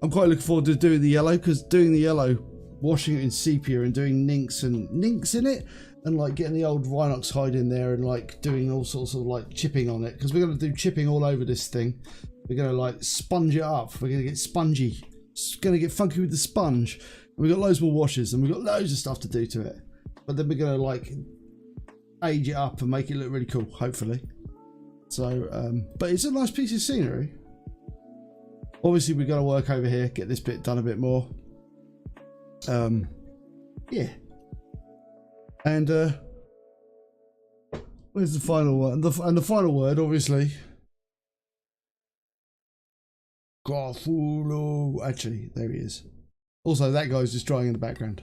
I'm quite looking forward to doing the yellow, because doing the yellow, washing it in sepia and doing ninks in it, and like getting the old Rhinox hide in there and like doing all sorts of like chipping on it, because we're going to do chipping all over this thing. We're going to like sponge it up. We're going to get spongy. It's going to get funky with the sponge. We've got loads more washes and we've got loads of stuff to do to it. But then we're going to like age it up and make it look really cool, hopefully. So, but it's a nice piece of scenery. Obviously, we've got to work over here, get this bit done a bit more. Yeah. And where's the final one? And the final word, obviously. Garfulo. Actually, there he is. Also, that guy's just drying in the background.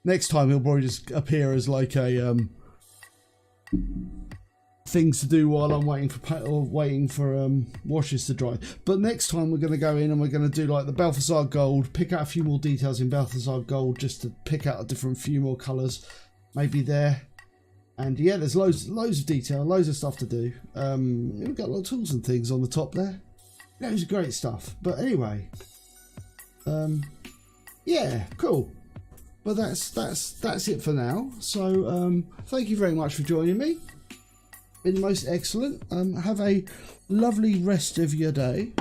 Next time, he'll probably just appear as like a things to do while I'm waiting for washes to dry. But next time, we're going to go in and we're going to do like the Balthasar Gold, pick out a few more details in Balthasar Gold, just to pick out a few more colours, maybe there. And yeah, there's loads of detail, loads of stuff to do. We've got a lot of tools and things on the top there. Loads of great stuff. But anyway, yeah, cool. But that's it for now. So thank you very much for joining me. Been most excellent. Have a lovely rest of your day.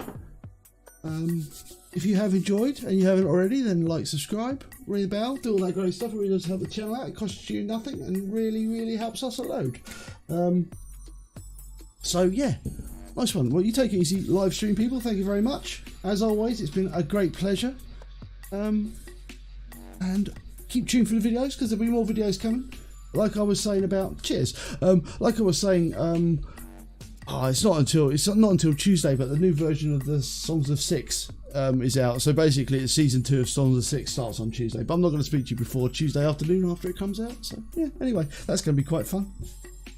If you have enjoyed and you haven't already, then like, subscribe, ring the bell, do all that great stuff. It really does help the channel out. It costs you nothing and really helps us a load. So yeah, nice one. Well, you take it easy, live stream people. Thank you very much. As always, it's been a great pleasure. And keep tuned for the videos, because there'll be more videos coming. Like I was saying about, cheers. Like I was saying, it's not until Tuesday, but the new version of the Songs of Six is out. So basically, it's season 2 of Songs of Six starts on Tuesday. But I'm not going to speak to you before Tuesday afternoon after it comes out. So yeah, anyway, that's going to be quite fun,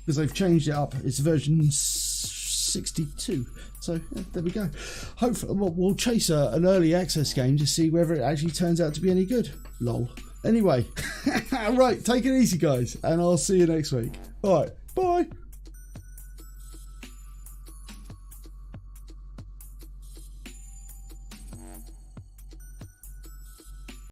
because they've changed it up. It's version 62. So yeah, there we go. Hopefully, we'll chase an early access game to see whether it actually turns out to be any good. Lol. Anyway, right, take it easy, guys, and I'll see you next week. All right, bye.